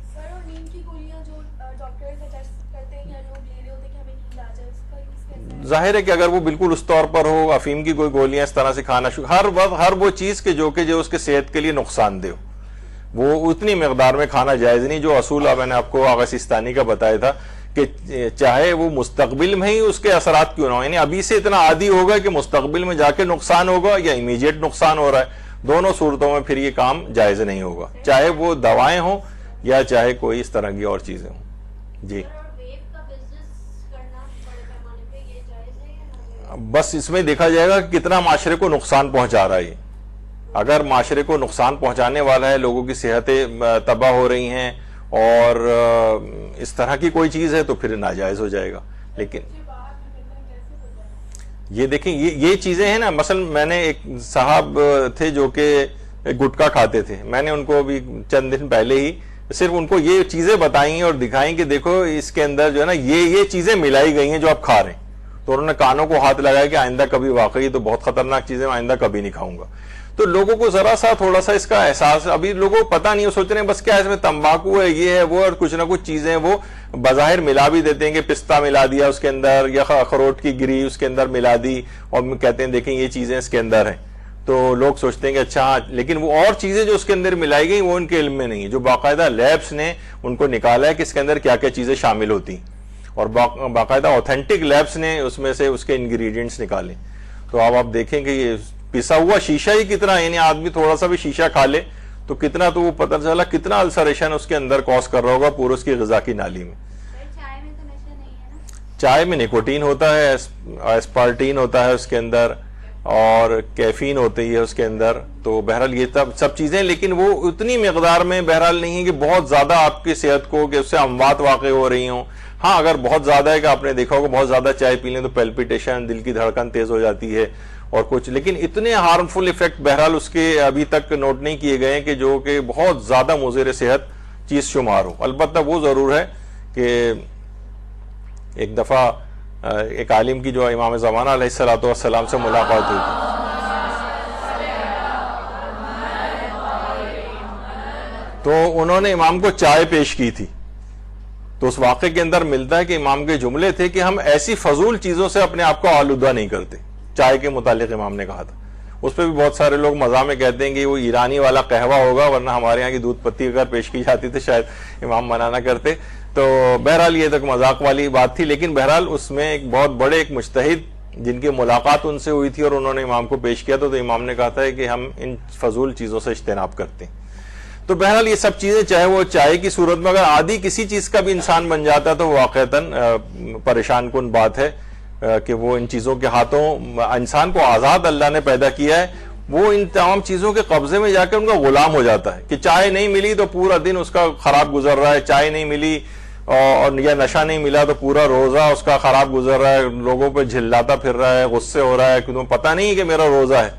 ظاہر ہے کہ اگر وہ بالکل اس طور پر ہو، افیم کی کوئی گولیاں اس طرح سے کھانا ہر وقت ہر وہ چیز کہ جو اس کے صحت کے لیے نقصان دہ ہو، وہ اتنی مقدار میں کھانا جائز نہیں. جو اصول میں نے آپ کو آغا سیستانی کا بتایا تھا کہ چاہے وہ مستقبل میں ہی اس کے اثرات کیوں نہ ہو، یعنی ابھی سے اتنا عادی ہوگا کہ مستقبل میں جا کے نقصان ہوگا یا امیجیٹ نقصان ہو رہا ہے، دونوں صورتوں میں پھر یہ کام جائز نہیں ہوگا، چاہے وہ دوائیں ہوں یا چاہے کوئی اس طرح کی اور چیزیں ہوں. جی بس اس میں دیکھا جائے گا کہ کتنا معاشرے کو نقصان پہنچا رہا ہے. اگر معاشرے کو نقصان پہنچانے والا ہے، لوگوں کی صحتیں تباہ ہو رہی ہیں اور اس طرح کی کوئی چیز ہے تو پھر ناجائز ہو جائے گا. لیکن یہ دیکھیں یہ چیزیں ہیں نا، مثلا میں نے ایک صاحب تھے جو کہ گٹکا کھاتے تھے، میں نے ان کو بھی چند دن پہلے ہی صرف ان کو یہ چیزیں بتائیں اور دکھائیں کہ دیکھو اس کے اندر جو ہے نا یہ چیزیں ملائی گئی ہیں جو آپ کھا رہے ہیں. تو انہوں نے کانوں کو ہاتھ لگایا کہ آئندہ کبھی، واقعی تو بہت خطرناک چیزیں، آئندہ کبھی نہیں کھاؤں گا. تو لوگوں کو ذرا سا تھوڑا سا اس کا احساس، ابھی لوگوں کو پتہ نہیں، سوچ رہے ہیں بس کیا اس میں تمباکو ہے، یہ ہے وہ، اور کچھ نہ کچھ چیزیں وہ بظاہر ملا بھی دیتے ہیں کہ پستہ ملا دیا اس کے اندر یا اخروٹ کی گری اس کے اندر ملا دی، اور کہتے ہیں دیکھیں یہ چیزیں اس کے اندر ہیں. تو لوگ سوچتے ہیں کہ اچھا، لیکن وہ اور چیزیں جو اس کے اندر ملائی گئی وہ ان کے علم میں نہیں ہے، جو باقاعدہ لیبس نے ان کو نکالا ہے کہ اس کے اندر کیا کیا چیزیں شامل ہوتی ہیں، اور باقاعدہ اوتھینٹک لیبس نے اس میں سے اس کے انگریڈینٹس نکالے. تو اب آپ دیکھیں کہ یہ پسا ہوا شیشہ ہی کتنا، یعنی آدمی تھوڑا سا بھی شیشہ کھا لے تو کتنا، تو وہ پتہ چلا کتنا السریشن اس کے اندر کاز کر رہا ہوگا پورے اس کی غذا کی نالی میں. چائے میں نیکوٹین ہوتا ہے، ایسپارٹین ہوتا ہے اس کے اندر، اور کیفین ہوتی ہے اس کے اندر. تو بہرحال یہ سب چیزیں، لیکن وہ اتنی مقدار میں بہرحال نہیں ہے کہ بہت زیادہ آپ کی صحت کو کہ اس سے اموات واقع ہو رہی ہوں. ہاں اگر بہت زیادہ ہے کہ آپ نے دیکھا ہوگا بہت زیادہ چائے پی لیں تو پیلپیٹیشن، دل کی دھڑکن تیز ہو جاتی ہے اور کچھ، لیکن اتنے ہارمفل ایفیکٹ بہرحال اس کے ابھی تک نوٹ نہیں کیے گئے کہ جو کہ بہت زیادہ مضر صحت چیز شمار ہو. البتہ وہ ضرور ہے کہ ایک دفعہ ایک عالم کی جو امام زمانہ علیہ الصلوۃ والسلام سے ملاقات ہوئی تھی، تو انہوں نے امام کو چائے پیش کی تھی. تو اس واقعے کے اندر ملتا ہے کہ امام کے جملے تھے کہ ہم ایسی فضول چیزوں سے اپنے آپ کو آلودہ نہیں کرتے. چائے کے متعلق امام نے کہا تھا. اس پہ بھی بہت سارے لوگ مزاح میں کہتے ہیں کہ وہ ایرانی والا قہوہ ہوگا، ورنہ ہمارے یہاں کی دودھ پتی اگر پیش کی جاتی تو شاید امام منع نہ کرتے. تو بہرحال یہ تک مذاق والی بات تھی، لیکن بہرحال اس میں ایک بہت بڑے ایک مجتہد جن کی ملاقات ان سے ہوئی تھی اور انہوں نے امام کو پیش کیا، تو امام نے کہا تھا کہ ہم ان فضول چیزوں سے اجتناب کرتے ہیں. تو بہرحال یہ سب چیزیں، چاہے وہ چائے کی صورت میں اگر عادی کسی چیز کا بھی انسان بن جاتا ہے تو واقعتاً پریشان کن بات ہے کہ وہ ان چیزوں کے ہاتھوں، انسان کو آزاد اللہ نے پیدا کیا ہے، وہ ان تمام چیزوں کے قبضے میں جا کے ان کا غلام ہو جاتا ہے. کہ چائے نہیں ملی تو پورا دن اس کا خراب گزر رہا ہے، چائے نہیں ملی اور یا نشہ نہیں ملا تو پورا روزہ اس کا خراب گزر رہا ہے، لوگوں پہ جھلاتا پھر رہا ہے، غصے ہو رہا ہے کہ تمہیں پتہ نہیں ہے کہ میرا روزہ ہے.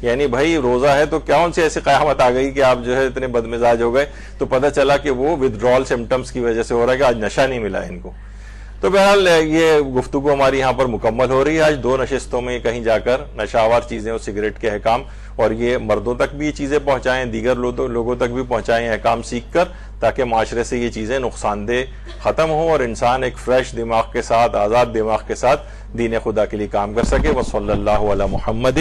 یعنی بھائی روزہ ہے تو کون سی ایسی قیامت آ گئی کہ آپ جو ہے اتنے بدمزاج ہو گئے؟ تو پتہ چلا کہ وہ ودڈرال سمٹمز کی وجہ سے ہو رہا ہے کہ آج نشہ نہیں ملا ان کو. تو بہرحال یہ گفتگو ہماری یہاں پر مکمل ہو رہی ہے. آج 2 نشستوں میں کہیں جا کر نشہ آور چیزیں اور سگریٹ کے احکام، اور یہ مردوں تک بھی یہ چیزیں پہنچائیں، دیگر لوگوں تک بھی پہنچائیں احکام سیکھ کر، تاکہ معاشرے سے یہ چیزیں نقصان دہ ختم ہوں اور انسان ایک فریش دماغ کے ساتھ، آزاد دماغ کے ساتھ دین خدا کے لیے کام کر سکے. وصلی اللہ علی محمد.